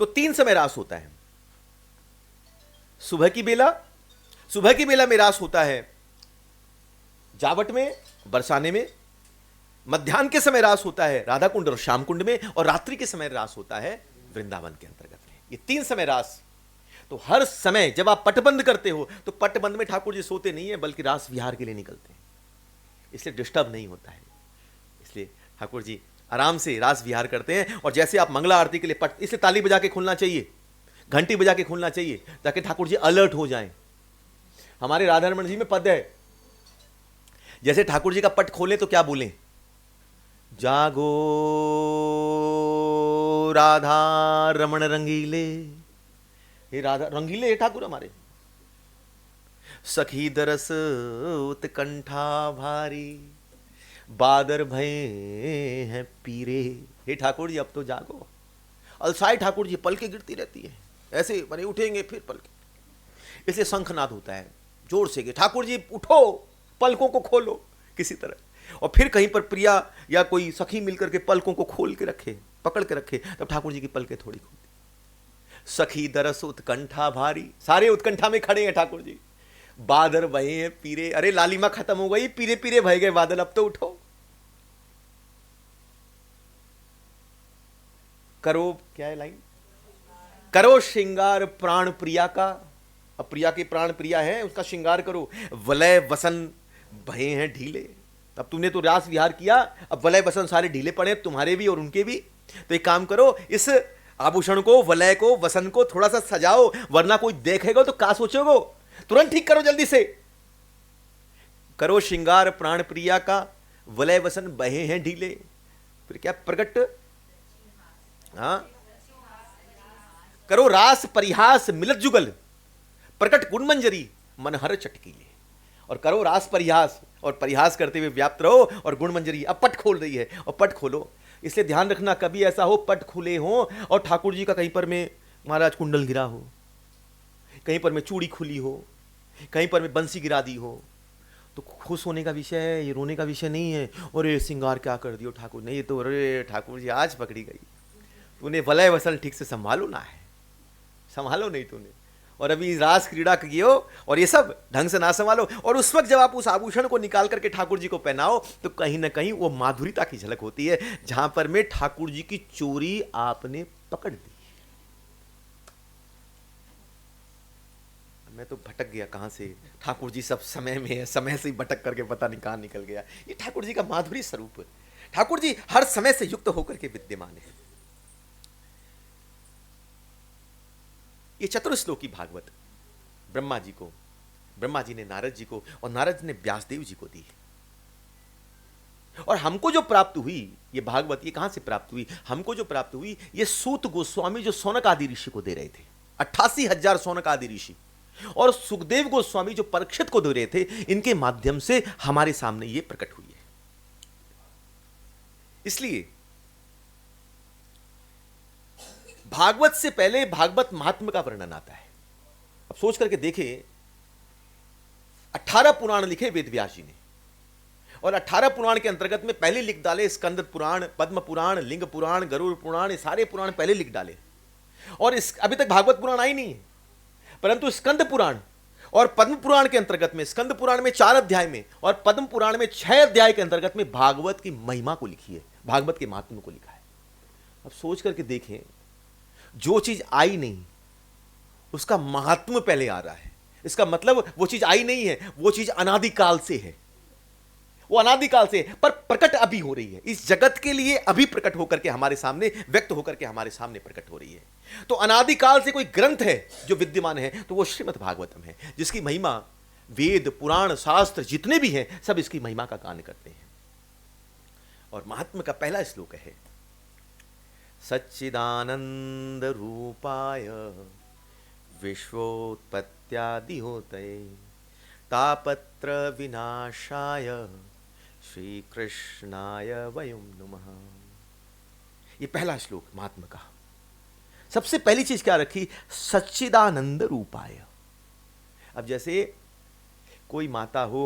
तो 3 समय रास होता है। सुबह की बेला में रास होता है जावट में, बरसाने में। मध्याह्न के समय रास होता है राधा कुंड और श्याम कुंड में, और रात्रि के समय रास होता है वृंदावन के अंतर्गत में। ये 3 समय रास। तो हर समय जब आप पटबंद करते हो तो पटबंद में ठाकुर जी सोते नहीं है, बल्कि रास विहार के लिए निकलते हैं, इसलिए डिस्टर्ब नहीं होता है। इसलिए ठाकुर जी आराम से रास विहार करते हैं। और जैसे आप मंगला आरती के लिए इसलिए ताली बजा के खुलना चाहिए, घंटी बजा के खुलना चाहिए, ताकि ठाकुर जी अलर्ट हो जाएं। हमारे राधारमण जी में पद है, जैसे ठाकुर जी का पट खोले तो क्या बोलें, जागो राधा रमण रंगीले। हे राधा रंगीले हे ठाकुर हमारे। सखी दरस उत्कंठा भारी, बादर भय हैं पीरे। हे ठाकुर जी अब तो जागो। अलसाई ठाकुर जी, पलके गिरती रहती है ऐसे, बने उठेंगे फिर पलके, इसलिए शंखनाद होता है जोर से कि ठाकुर जी उठो, पलकों को खोलो किसी तरह। और फिर कहीं पर प्रिया या कोई सखी मिलकर के पलकों को खोल के रखे, पकड़ के रखे, तब ठाकुर जी की पलकें थोड़ी खुलती। सखी दरस उत्कंठा भारी, सारे उत्कंठा में खड़े हैं ठाकुर जी। बादल बहे हैं पीरे, अरे लालिमा खत्म हो गई, पीरे पीरे भय गए बादल, अब तो उठो। करो, क्या है लाइन, करो श्रृंगार प्राण प्रिया का। अब प्रिया के प्राण प्रिया है, उसका श्रृंगार करो। वलय वसन भये हैं ढीले। अब तुमने तो रास विहार किया, अब वलय वसन सारे ढीले पड़े, तुम्हारे भी और उनके भी। तो एक काम करो, इस आभूषण को, वलय को, वसन को थोड़ा सा सजाओ, वरना कोई देखेगा तो क्या सोचोगे, तुरंत ठीक करो जल्दी से। करो श्रृंगार प्राण प्रिया का, वलय वसन बहे हैं ढीले। फिर क्या, प्रकट, हाँ, करो रास परिहास मिलत जुगल, प्रकट गुण मंजरी मन हर चटकीले। और करो रास परिहास, और परिहास करते हुए व्याप्त रहो, और गुण मंजरी। अब पट खोल रही है, और पट खोलो। इसलिए ध्यान रखना, कभी ऐसा हो पट खुले हो और ठाकुर जी का कहीं पर में महाराज कुंडल गिरा हो, कहीं पर में चूड़ी खुली हो, कहीं पर में बंसी गिरा दी हो, तो खुश होने का विषय है, ये रोने का विषय नहीं है। और ये श्रृंगार क्या कर दियो ठाकुर ने, ये तो अरे ठाकुर जी आज पकड़ी गई, तूने वलय वसल ठीक से संभालो ना है, संभालो नहीं तूने, और अभी रास क्रीड़ा कियो और ये सब ढंग से ना संभालो। और उस वक्त जब आप उस आभूषण को निकाल करके ठाकुर जी को पहनाओ, तो कहीं ना कहीं वो माधुरिता की झलक होती है, जहां पर में ठाकुर जी की चोरी आपने पकड़ ली। मैं तो भटक गया कहां से, ठाकुर जी सब समय में है, समय से ही भटक करके पता नहीं कहां निकल गया। ये ठाकुर जी का माधुरी स्वरूप है। ठाकुर जी हर समय से युक्त होकर के विद्यमान है। ये चतुर्श्लोकी भागवत ब्रह्मा जी ने नारद जी को, और नारद जी ने व्यासदेव जी को दी। और हमको जो प्राप्त हुई ये भागवत, ये कहां से प्राप्त हुई, हमको जो प्राप्त हुई ये सूत गोस्वामी जो सौनक आदि ऋषि को दे रहे थे, 88,000 सौनक आदि ऋषि, और सुखदेव गोस्वामी जो परीक्षित को दे रहे थे, इनके माध्यम से हमारे सामने ये प्रकट हुई है। इसलिए भागवत से पहले भागवत महात्म्य का वर्णन आता है। अब सोच करके देखें, 18 पुराण लिखे वेद व्यास जी ने, और 18 पुराण के अंतर्गत में पहले लिख डाले स्कंद पुराण, पद्म पुराण, लिंग पुराण, गरुड़ पुराण, ये सारे पुराण पहले लिख डाले। और इस अभी तक भागवत पुराण आई नहीं है, परंतु स्कंद पुराण और पद्म पुराण के अंतर्गत में, स्कंद पुराण में 4 अध्याय में और पद्म पुराण में 6 अध्याय के अंतर्गत में भागवत की महिमा को लिखी है, भागवत के महात्म्य को लिखा है। अब सोच करके देखें, जो चीज आई नहीं उसका महात्म्य पहले आ रहा है, इसका मतलब वो चीज आई नहीं है, वो चीज अनादिकाल से है, वो अनादिकाल से है, पर प्रकट अभी हो रही है इस जगत के लिए, अभी प्रकट होकर के हमारे सामने, व्यक्त होकर के हमारे सामने प्रकट हो रही है। तो अनादिकाल से कोई ग्रंथ है जो विद्यमान है, तो वो श्रीमद् भागवतम है, जिसकी महिमा वेद पुराण शास्त्र जितने भी हैं सब इसकी महिमा का गान करते हैं। और महात्म्य का पहला श्लोक है, सच्चिदानंद रूपाय विश्वोत्पत्त्यादि होतये तापत्र विनाशाय श्री कृष्णाय वयं नमः। ये पहला श्लोक महात्मा का। सबसे पहली चीज क्या रखी, सच्चिदानंद रूपाय। अब जैसे कोई माता हो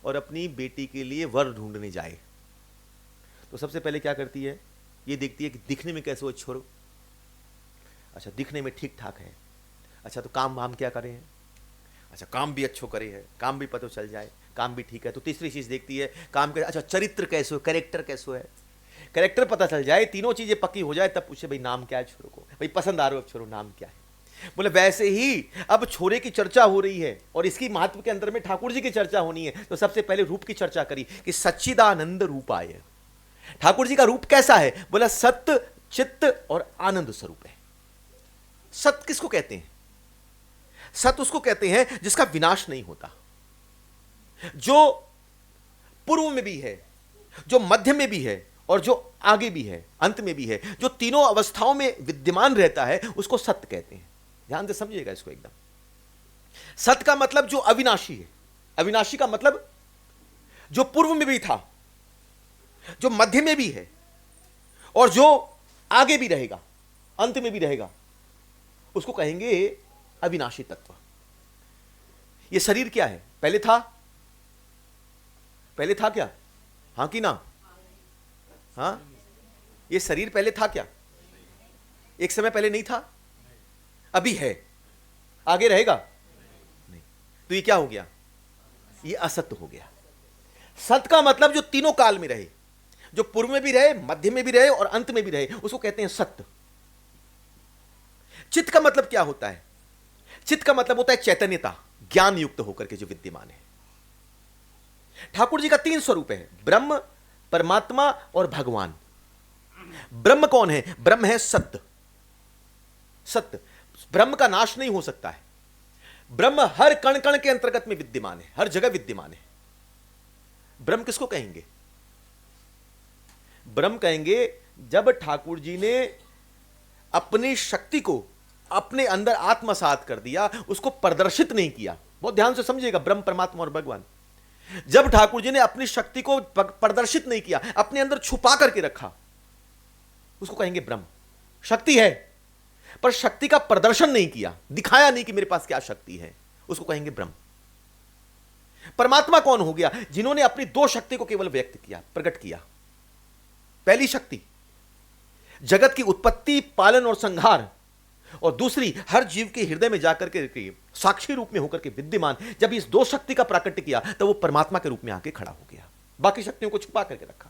और अपनी बेटी के लिए वर ढूंढने जाए, तो सबसे पहले क्या करती है, ये देखती है कि दिखने में कैसे हो छोरो, अच्छा दिखने में ठीक ठाक है, अच्छा तो काम वाम क्या करे हैं, अच्छा काम भी अच्छो करे है, काम भी पता चल जाए, काम भी ठीक है। तो तीसरी चीज देखती है काम के, अच्छा चरित्र कैसे हो, कैरेक्टर कैसो है, कैरेक्टर पता चल जाए, तीनों चीजें पक्की हो जाए, तब पूछे भाई नाम क्या है छोरो को, भाई पसंद आ रहे हो छोरो नाम क्या है। बोले वैसे ही अब छोरे की चर्चा हो रही है और इसकी महत्व के अंदर में ठाकुर जी की चर्चा होनी है, तो सबसे पहले रूप की चर्चा करी कि सच्चिदानंद रूप आए। ठाकुर जी का रूप कैसा है, बोला सत्य चित्त और आनंद स्वरूप है। सत्य किसको कहते हैं, सत्य उसको कहते हैं जिसका विनाश नहीं होता, जो पूर्व में भी है, जो मध्य में भी है और जो आगे भी है, अंत में भी है, जो तीनों अवस्थाओं में विद्यमान रहता है, उसको सत्य कहते हैं। ध्यान से समझिएगा इसको एकदम। सत्य का मतलब जो अविनाशी है, अविनाशी का मतलब जो पूर्व में भी था, जो मध्य में भी है और जो आगे भी रहेगा, अंत में भी रहेगा, उसको कहेंगे अविनाशी तत्व। ये शरीर क्या है, पहले था, पहले था क्या, हां कि ना, हाँ, ये शरीर पहले था क्या, एक समय पहले नहीं था, अभी है, आगे रहेगा नहीं, तो ये क्या हो गया, ये असत्य हो गया। सत्य का मतलब जो तीनों काल में रहे, जो पूर्व में भी रहे, मध्य में भी रहे और अंत में भी रहे, उसको कहते हैं सत्य। चित्त का मतलब क्या होता है, चित्त का मतलब होता है चैतन्यता, ज्ञान युक्त होकर के जो विद्यमान है। ठाकुर जी का 3 स्वरूप है, ब्रह्म, परमात्मा और भगवान। ब्रह्म कौन है, ब्रह्म है सत्य, सत्य, ब्रह्म का नाश नहीं हो सकता है, ब्रह्म हर कण कण के अंतर्गत में विद्यमान है, हर जगह विद्यमान है। ब्रह्म किसको कहेंगे, ब्रह्म कहेंगे जब ठाकुर जी ने अपनी शक्ति को अपने अंदर आत्मसात कर दिया, उसको प्रदर्शित नहीं किया। बहुत ध्यान से समझिएगा, ब्रह्म परमात्मा और भगवान, जब ठाकुर जी ने अपनी शक्ति को प्रदर्शित नहीं किया, अपने अंदर छुपा करके रखा, उसको कहेंगे ब्रह्म। शक्ति है पर शक्ति का प्रदर्शन नहीं किया, दिखाया नहीं कि मेरे पास क्या शक्ति है, उसको कहेंगे ब्रह्म। परमात्मा कौन हो गया, जिन्होंने अपनी 2 शक्ति को केवल व्यक्त किया, प्रकट किया। पहली शक्ति जगत की उत्पत्ति, पालन और संहार, और दूसरी हर जीव के हृदय में जाकर के साक्षी रूप में होकर के विद्यमान। जब इस 2 शक्ति का प्राकट्य किया तो वो परमात्मा के रूप में आके खड़ा हो गया, बाकी शक्तियों को छुपा करके रखा।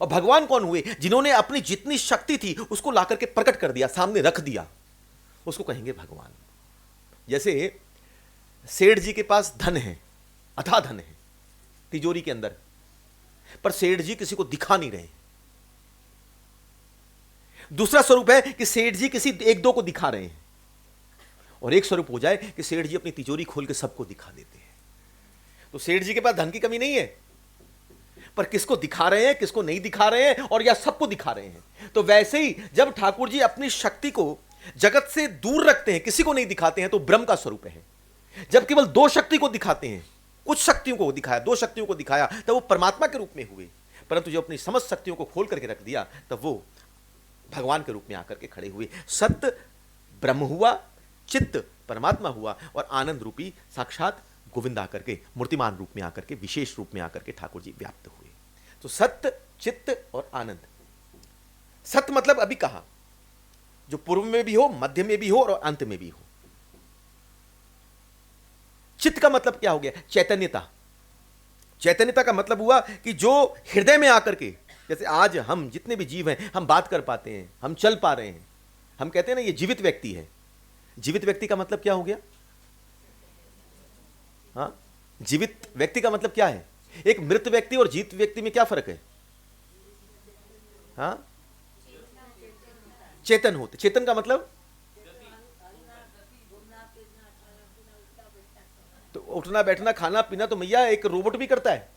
और भगवान कौन हुए, जिन्होंने अपनी जितनी शक्ति थी उसको ला करके प्रकट कर दिया, सामने रख दिया, उसको कहेंगे भगवान। जैसे सेठ जी के पास धन है, अथाह धन है तिजोरी के अंदर, पर सेठ जी किसी को दिखा नहीं रहे। दूसरा स्वरूप है कि सेठ जी किसी 1-2 को दिखा रहे हैं, और एक स्वरूप हो जाए कि सेठ जी अपनी तिजोरी खोल के सबको दिखा देते हैं। तो सेठ जी के पास धन की कमी नहीं है, पर किसको दिखा रहे हैं, किसको नहीं दिखा रहे हैं, और या सबको दिखा रहे हैं। तो वैसे ही जब ठाकुर जी अपनी शक्ति को जगत से दूर रखते हैं, किसी को नहीं दिखाते हैं, तो ब्रह्म का स्वरूप है। जब केवल 2 शक्ति को दिखाते हैं, कुछ शक्तियों को दिखाया, 2 शक्तियों को दिखाया, तब वो परमात्मा के रूप में हुए। परंतु जब अपनी समस्त शक्तियों को खोल करके रख दिया, तब वो भगवान के रूप में आकर के खड़े हुए। सत्य ब्रह्म हुआ, चित्त परमात्मा हुआ, और आनंद रूपी साक्षात गोविंद आकर के मूर्तिमान रूप में आकर के, विशेष रूप में आकर के ठाकुर जी व्याप्त हुए। तो सत्य, चित्त और आनंद। सत्य मतलब अभी कहा, जो पूर्व में भी हो, मध्य में भी हो और अंत में भी हो। चित्त का मतलब क्या हो गया, चैतन्यता। चैतन्यता का मतलब हुआ कि जो हृदय में आकर के, जैसे आज हम जितने भी जीव हैं, हम बात कर पाते हैं, हम चल पा रहे हैं, हम कहते हैं ना ये जीवित व्यक्ति है। जीवित व्यक्ति का मतलब क्या हो गया, हाँ, जीवित व्यक्ति का मतलब क्या है। एक मृत व्यक्ति और जीवित व्यक्ति में क्या फर्क है, हाँ, चेतन होते। चेतन का मतलब तो उठना बैठना खाना पीना तो मैया एक रोबोट भी करता है।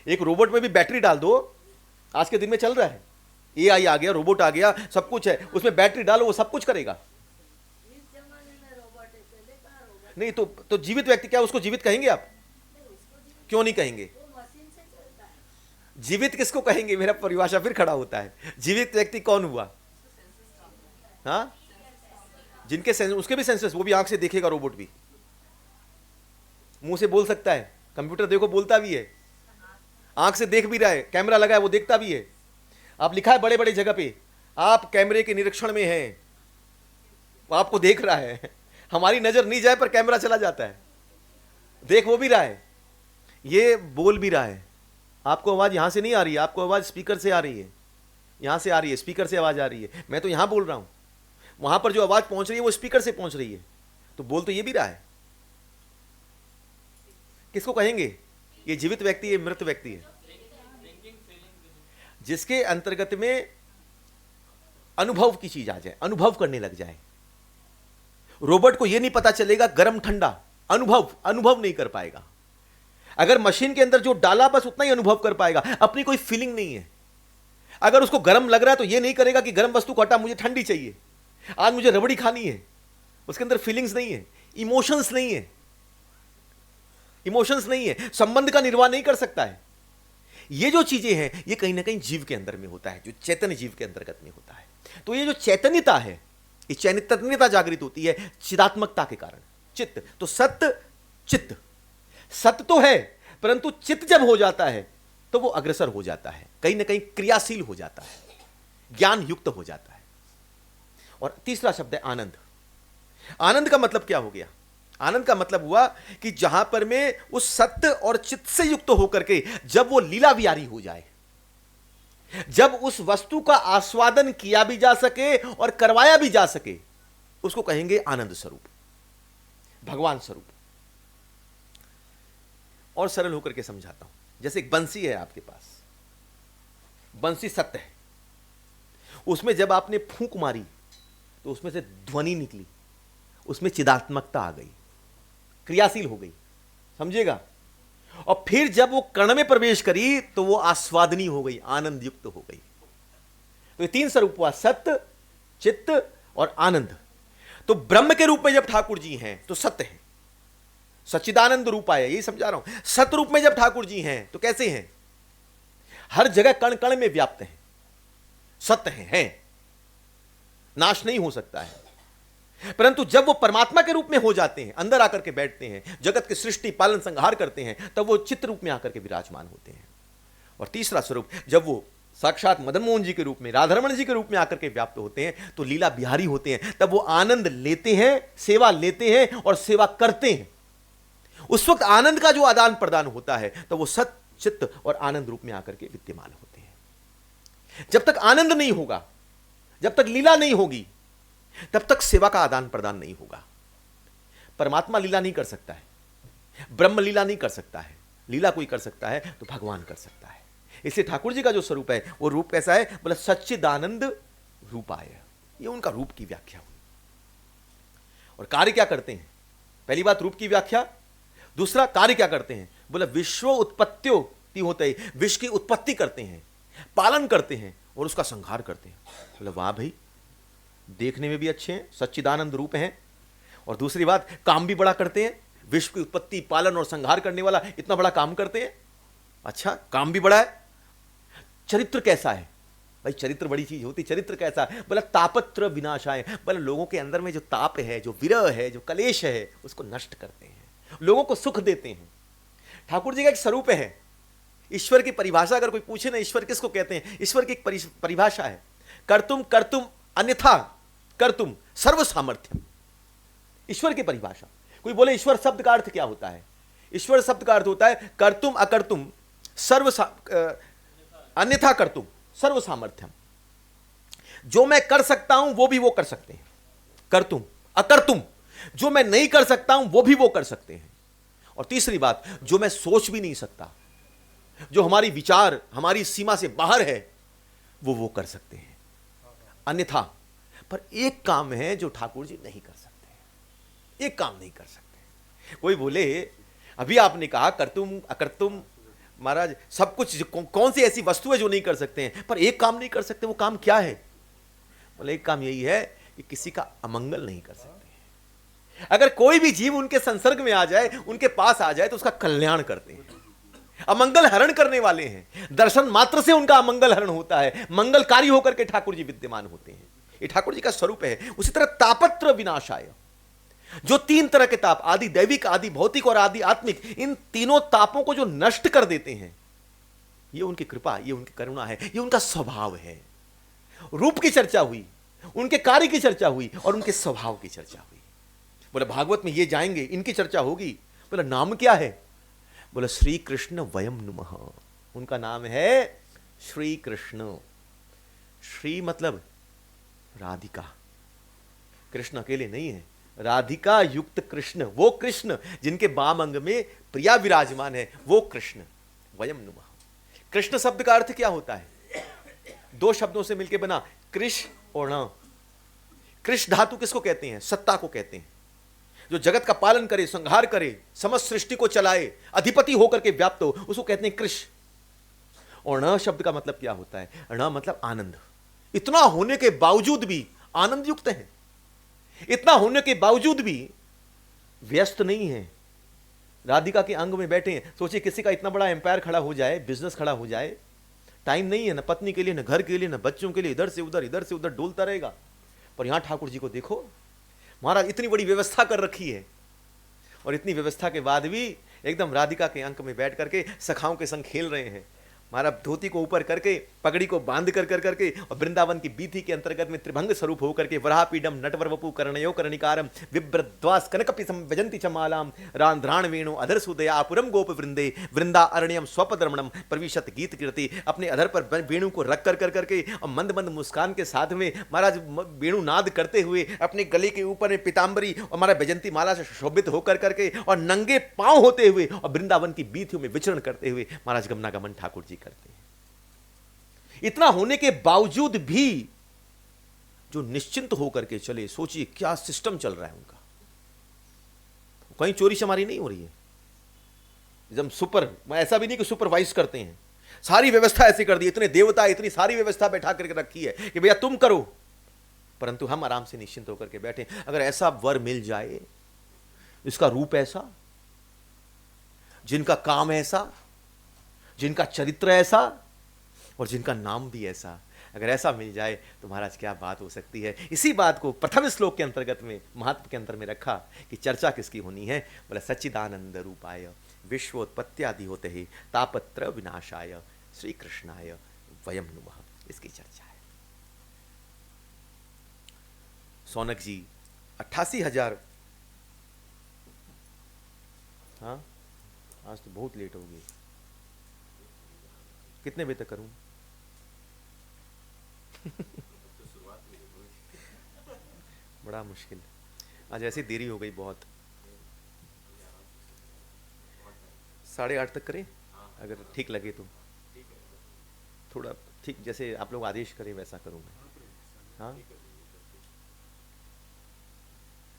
एक रोबोट में भी बैटरी डाल दो, आज के दिन में चल रहा है, एआई आ गया, रोबोट आ गया, सब कुछ है, उसमें बैटरी डालो, वो सब कुछ करेगा। नहीं तो जीवित व्यक्ति क्या, उसको जीवित कहेंगे आप, क्यों नहीं कहेंगे। जीवित किसको कहेंगे, मेरा परिभाषा फिर खड़ा होता है। जीवित व्यक्ति कौन हुआ, हाँ, जिनके सेंस, उसके भी सेंसर्स, वो भी आंख से देखेगा रोबोट भी, मुंह से बोल सकता है, कंप्यूटर देखो बोलता भी है, आंख से देख भी रहा है, कैमरा लगा है वो देखता भी है। आप लिखा है बड़े बड़े जगह पे आप कैमरे के निरीक्षण में हैं, वो आपको देख रहा है। हमारी नजर नहीं जाए पर कैमरा चला जाता है, देख वो भी रहा है, ये बोल भी रहा है। आपको आवाज यहां से नहीं आ रही है, आपको आवाज स्पीकर से आ रही है, यहां से आ रही है, स्पीकर से आवाज आ रही है। मैं तो यहां बोल रहा हूं, वहां पर जो आवाज पहुंच रही है वो स्पीकर से पहुंच रही है, तो बोल तो ये भी रहा है। किसको कहेंगे? ये जीवित व्यक्ति है, मृत व्यक्ति है? जिसके अंतर्गत में अनुभव की चीज आ जाए, अनुभव करने लग जाए। रोबोट को यह नहीं पता चलेगा गर्म ठंडा, अनुभव नहीं कर पाएगा। अगर मशीन के अंदर जो डाला बस उतना ही अनुभव कर पाएगा, अपनी कोई फीलिंग नहीं है। अगर उसको गर्म लग रहा है तो यह नहीं करेगा कि गर्म वस्तु को हटा, मुझे ठंडी चाहिए, आज मुझे रबड़ी खानी है। उसके अंदर फीलिंग्स नहीं है, इमोशंस नहीं है, इमोशंस नहीं है, संबंध का निर्वाह नहीं कर सकता है। ये जो चीजें हैं ये कहीं ना कहीं जीव के अंदर में होता है, जो चैतन्य जीव के अंतर्गत में होता है। तो ये जो चैतन्यता है, ये चैतन्यता जागृत होती है चिदात्मकता के कारण। चित्त तो सत्य, चित्त सत्य तो है, परंतु चित्त जब हो जाता है तो वो अग्रसर हो जाता है, कहीं ना कहीं क्रियाशील हो जाता है, ज्ञान युक्त हो जाता है। और तीसरा शब्द है आनंद। आनंद का मतलब क्या हो गया? आनंद का मतलब हुआ कि जहां पर में उस सत्य और चित्त से युक्त होकर के जब वो लीला विहारी हो जाए, जब उस वस्तु का आस्वादन किया भी जा सके और करवाया भी जा सके, उसको कहेंगे आनंद स्वरूप, भगवान स्वरूप। और सरल होकर के समझाता हूं, जैसे एक बंसी है आपके पास, बंसी सत्य है, उसमें जब आपने फूंक मारी तो उसमें से ध्वनि निकली, उसमें चिदात्मकता आ गई, क्रियाशील हो गई, समझेगा। और फिर जब वो कर्ण में प्रवेश करी तो वो आस्वादनी हो गई, आनंद युक्त हो गई। तो ये तीन स्वरूप हुआ, सत्य, चित्त और आनंद। तो ब्रह्म के रूप में जब ठाकुर जी हैं तो सत्य है, सच्चिदानंद रूप आया, यही समझा रहा हूं। सत्य रूप में जब ठाकुर जी हैं तो कैसे हैं? हर जगह कण कण में व्याप्त हैं, सत्य हैं, नाश नहीं हो सकता है। परंतु जब वो परमात्मा के रूप में हो जाते हैं, अंदर आकर के बैठते हैं, जगत की सृष्टि पालन संहार करते हैं, तब वो चित्त रूप में आकर के विराजमान होते हैं। और तीसरा स्वरूप, जब वो साक्षात मदन मोहन जी के रूप में, राधारमण जी के रूप में आकर के व्याप्त होते हैं, तो लीला बिहारी होते हैं, तब वो आनंद लेते हैं, सेवा लेते हैं और सेवा करते हैं। उस वक्त आनंद का जो आदान प्रदान होता है, तो वो सत, चित्त और आनंद रूप में आकर के विद्यमान होते हैं। जब तक आनंद नहीं होगा, जब तक लीला नहीं होगी, तब तक सेवा का आदान प्रदान नहीं होगा। परमात्मा लीला नहीं कर सकता है, ब्रह्म लीला नहीं कर सकता है, लीला कोई कर सकता है तो भगवान कर सकता है। इसलिए ठाकुर जी का जो स्वरूप है वो रूप कैसा है? बोला सच्चिदानंद रूपाय, ये उनका रूप की व्याख्या हुई। और कार्य क्या करते हैं? पहली बात रूप की व्याख्या, दूसरा कार्य क्या करते हैं? बोला विश्व उत्पत्त्यो होता है, विश्व की उत्पत्ति करते हैं, पालन करते हैं और उसका संहार करते हैं। बोला वाह भाई, देखने में भी अच्छे हैं, सच्चिदानंद रूप हैं, और दूसरी बात काम भी बड़ा करते हैं, विश्व की उत्पत्ति पालन और संहार करने वाला इतना बड़ा काम करते हैं। अच्छा, काम भी बड़ा है। चरित्र कैसा है? भाई चरित्र बड़ी चीज होती, चरित्र कैसा है? बोला तापत्र विनाशाय, बोला लोगों के अंदर में जो ताप है, जो विरह है, जो कलेश है, उसको नष्ट करते हैं, लोगों को सुख देते हैं। ठाकुर जी का एक स्वरूप है। ईश्वर की परिभाषा अगर कोई पूछे ना, ईश्वर किसको कहते हैं? ईश्वर की एक परिभाषा है, कर्तुम कर्तुम अन्यथा कर्तुम सर्व सामर्थ्यम। ईश्वर की परिभाषा। कोई बोले ईश्वर शब्द का अर्थ क्या होता है? ईश्वर शब्द का अर्थ होता है कर्तुम अकर्तुम सर्व अन्यथा कर्तुम सर्व सामर्थ्यम। जो मैं कर सकता हूं वो भी वो कर सकते हैं, कर्तुम अकर्तुम। जो मैं नहीं कर सकता हूं वो भी वो कर सकते हैं। और तीसरी बात, जो मैं सोच भी नहीं सकता, जो हमारी विचार हमारी सीमा से बाहर है, वो कर सकते हैं अन्यथा। पर एक काम है जो ठाकुर जी नहीं कर सकते, एक काम नहीं कर सकते। कोई बोले अभी आपने कहा कर्तुम अकर्तुम, महाराज सब कुछ, कौन सी ऐसी वस्तु है जो नहीं कर सकते हैं, पर एक काम नहीं कर सकते, वो काम क्या है? बोले एक काम यही है कि किसी का अमंगल नहीं कर सकते। अगर कोई भी जीव उनके संसर्ग में आ जाए, उनके पास आ जाए, तो उसका कल्याण करते हैं, अमंगल हरण करने वाले हैं। दर्शन मात्र से उनका अमंगल हरण होता है, मंगलकारी होकर के ठाकुर जी विद्यमान होते हैं। ये ठाकुर जी का स्वरूप है। उसी तरह तापत्र विनाशाय, जो तीन तरह के ताप, आदि दैविक, आदि भौतिक और आदि आत्मिक, इन तीनों तापों को जो नष्ट कर देते हैं, ये उनकी कृपा, ये उनकी करुणा है, ये उनका स्वभाव है। रूप की चर्चा हुई, उनके कार्य की चर्चा हुई और उनके स्वभाव की चर्चा हुई। बोले भागवत में ये जाएंगे, इनकी चर्चा होगी। बोला नाम क्या है? बोला श्री कृष्ण वयम नुमः, उनका नाम है श्री कृष्ण। श्री मतलब राधिका, कृष्ण अकेले नहीं है, राधिका युक्त कृष्ण, वो कृष्ण जिनके वाम अंग में प्रिया विराजमान है, वो कृष्ण। वयम नुमः, कृष्ण शब्द का अर्थ क्या होता है? दो शब्दों से मिलकर बना, कृष और न। कृष धातु किसको कहते हैं? सत्ता को कहते हैं, जो जगत का पालन करे, संहार करे, समस्त सृष्टि को चलाए, अधिपति होकर के व्याप्त हो, उसको कहते हैं कृष। और न शब्द का मतलब क्या होता है? न मतलब आनंद। इतना होने के बावजूद भी आनंद युक्त है, इतना होने के बावजूद भी व्यस्त नहीं है। राधिका के अंग में बैठे हैं। सोचिए किसी का इतना बड़ा एम्पायर खड़ा हो जाए, बिजनेस खड़ा हो जाए, टाइम नहीं है ना पत्नी के लिए, ना घर के लिए, ना बच्चों के लिए, इधर से उधर डोलता रहेगा। पर यहां ठाकुर जी को देखो, महाराज इतनी बड़ी व्यवस्था कर रखी है, और इतनी व्यवस्था के बाद भी एकदम राधिका के अंक में बैठ करके सखाओं के संग खेल रहे हैं। महाराज धोती को ऊपर करके, पगड़ी को बांध कर करके, और वृंदावन की बीथी के अंतर्गत में त्रिभंग स्वरूप होकर के, वरापीडम नटवर वपु कर्णयो कर्णिकारम विभ्रद्वास कनकपि संव्यजन्ति च मालाम रांध्राण वेणु अधर सुदया पुरम गोप वृंदे वृंदा अरण्यम स्वपद्रमणम प्रविशत गीत कीर्ति। अपने अधर पर वेणु को रख कर करके और मंद मंद मुस्कान के साथ में महाराज वेणु नाद करते हुए, अपने गले के ऊपर में पीताम्बरी और महाराज वैजंती माला से शोभित होकर करके, और नंगे पांव होते हुए और वृंदावन की बीथियों में विचरण करते हुए महाराज गमनागमन ठाकुर जी करते हैं। इतना होने के बावजूद भी जो निश्चिंत होकर के चले, सोचिए क्या सिस्टम चल रहा है उनका। कहीं चोरी चमारी नहीं हो रही है, एकदम सुपर। ऐसा भी नहीं कि सुपरवाइज करते हैं, सारी व्यवस्था ऐसी कर दी, इतने देवता, इतनी सारी व्यवस्था बैठा करके रखी है कि भैया तुम करो, परंतु हम आराम से निश्चिंत होकर के बैठे। अगर ऐसा वर मिल जाए, इसका रूप ऐसा, जिनका काम ऐसा, जिनका चरित्र ऐसा, और जिनका नाम भी ऐसा, अगर ऐसा मिल जाए तो महाराज क्या बात हो सकती है। इसी बात को प्रथम श्लोक के अंतर्गत में, महत्व के अंतर में रखा कि चर्चा किसकी होनी है। बोला सच्चिदानंद रूपाय विश्वोत्पत्त्यादि होते ही तापत्र विनाशाय श्री कृष्णाय वयम नुमः, इसकी चर्चा है। सौनक जी 88,000, हाँ आज तो बहुत लेट हो गई, कितने बजे तक करूं? बड़ा मुश्किल, आज ऐसी देरी हो गई बहुत। 8:30 तक करें अगर ठीक लगे तो, थोड़ा ठीक जैसे आप लोग आदेश करें वैसा करूं मैं। हाँ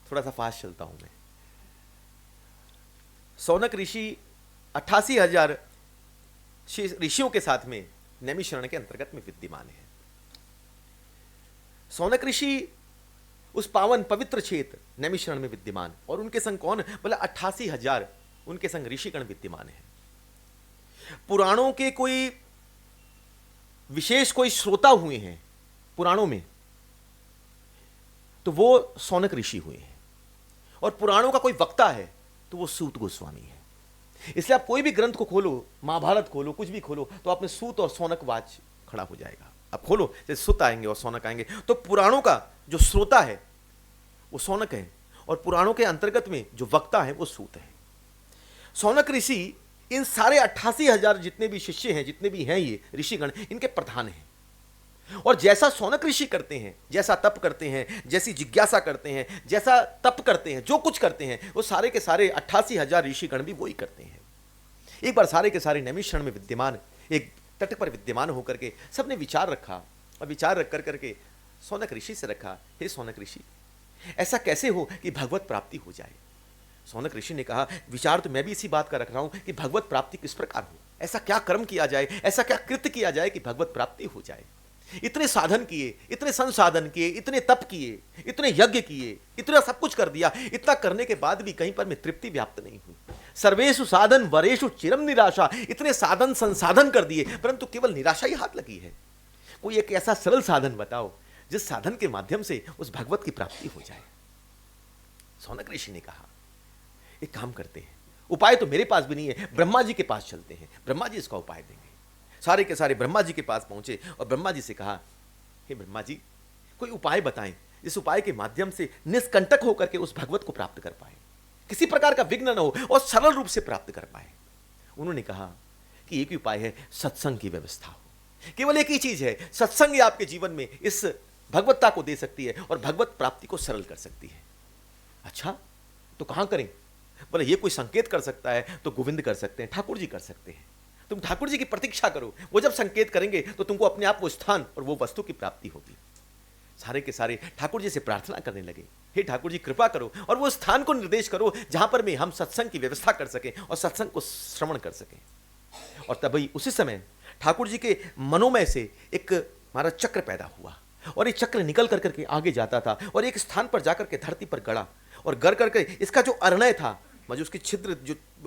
थोड़ा सा फास्ट चलता हूं मैं। सौनक ऋषि 88,000 ऋषियों के साथ में नैमिषारण्य के अंतर्गत में विद्यमान है। सौनक ऋषि उस पावन पवित्र क्षेत्र नैमिषारण्य में विद्यमान, और उनके संग कौन? बोला 88,000 उनके संग ऋषिगण विद्यमान है। पुराणों के कोई विशेष कोई श्रोता हुए हैं पुराणों में, तो वो सौनक ऋषि हुए हैं, और पुराणों का कोई वक्ता है तो वो सूत गोस्वामी है। इसलिए आप कोई भी ग्रंथ को खोलो, महाभारत खोलो, कुछ भी खोलो, तो आप में सूत और सौनक वाच खड़ा हो जाएगा। आप खोलो जैसे सुत आएंगे और सौनक आएंगे, तो पुराणों का जो श्रोता है वो सौनक है, और पुराणों के अंतर्गत में जो वक्ता है वो सूत है। सौनक ऋषि इन सारे 88,000 जितने भी शिष्य हैं, जितने भी हैं ये ऋषिगण, इनके प्रधान हैं। और जैसा सौनक ऋषि करते हैं, जैसा तप करते हैं, जैसी जिज्ञासा करते हैं, जैसा तप करते हैं, जो कुछ करते हैं, वो सारे के सारे 88,000 ऋषिगण भी वही करते हैं। एक बार सारे के सारे नैमिषारण्य में विद्यमान, एक तट पर विद्यमान होकर के सबने विचार रखा, और विचार रख कर करके सौनक ऋषि से रखा, हे सौनक ऋषि ऐसा कैसे हो कि भगवत प्राप्ति हो जाए। सौनक ऋषि ने कहा, विचार तो मैं भी इसी बात का रख रहा हूं कि भगवत प्राप्ति किस प्रकार हो, ऐसा क्या कर्म किया जाए, ऐसा क्या कृत्य किया जाए कि भगवत प्राप्ति हो जाए। इतने साधन किए, इतने संसाधन किए, इतने तप किए, इतने यज्ञ किए, इतना सब कुछ कर दिया, इतना करने के बाद भी कहीं पर में तृप्ति व्याप्त नहीं हुई। सर्वेषु साधन वरेषु चिरम निराशा, इतने साधन संसाधन कर दिए, परंतु केवल निराशा ही हाथ लगी है। कोई एक ऐसा सरल साधन बताओ जिस साधन के माध्यम से उस भगवत की प्राप्ति हो जाए। सौनक ऋषि ने कहा एक काम करते हैं, उपाय तो मेरे पास भी नहीं है, ब्रह्मा जी के पास चलते हैं, ब्रह्मा जी इसका उपाय देंगे। सारे के सारे ब्रह्मा जी के पास पहुंचे और ब्रह्मा जी से कहा, हे ब्रह्मा जी, कोई उपाय बताएं जिस उपाय के माध्यम से निष्कंटक होकर के उस भगवत को प्राप्त कर पाए, किसी प्रकार का विघ्न न हो और सरल रूप से प्राप्त कर पाए। उन्होंने कहा कि एक ही उपाय है, सत्संग की व्यवस्था हो। केवल एक ही चीज है, सत्संग ही आपके जीवन में इस भगवत्ता को दे सकती है और भगवत प्राप्ति को सरल कर सकती है। अच्छा, तो कहां करें? बोले ये कोई संकेत कर सकता है तो गोविंद कर सकते हैं, ठाकुर जी कर सकते हैं। तुम ठाकुर जी की प्रतीक्षा करो, वो जब संकेत करेंगे तो तुमको अपने आप वो स्थान और वो वस्तु की प्राप्ति होगी। सारे के सारे ठाकुर जी से प्रार्थना करने लगे, हे ठाकुर जी कृपा करो और वो स्थान को निर्देश करो जहां पर में हम सत्संग की व्यवस्था कर सकें और सत्संग को श्रवण कर सकें। और तभी उसी समय ठाकुर जी के मनोमय से एक हमारा चक्र पैदा हुआ और ये चक्र निकल कर करके आगे जाता था और एक स्थान पर जाकर के धरती पर गड़ा और गर करके इसका जो अर्णय था, मतलब उसकी छिद्र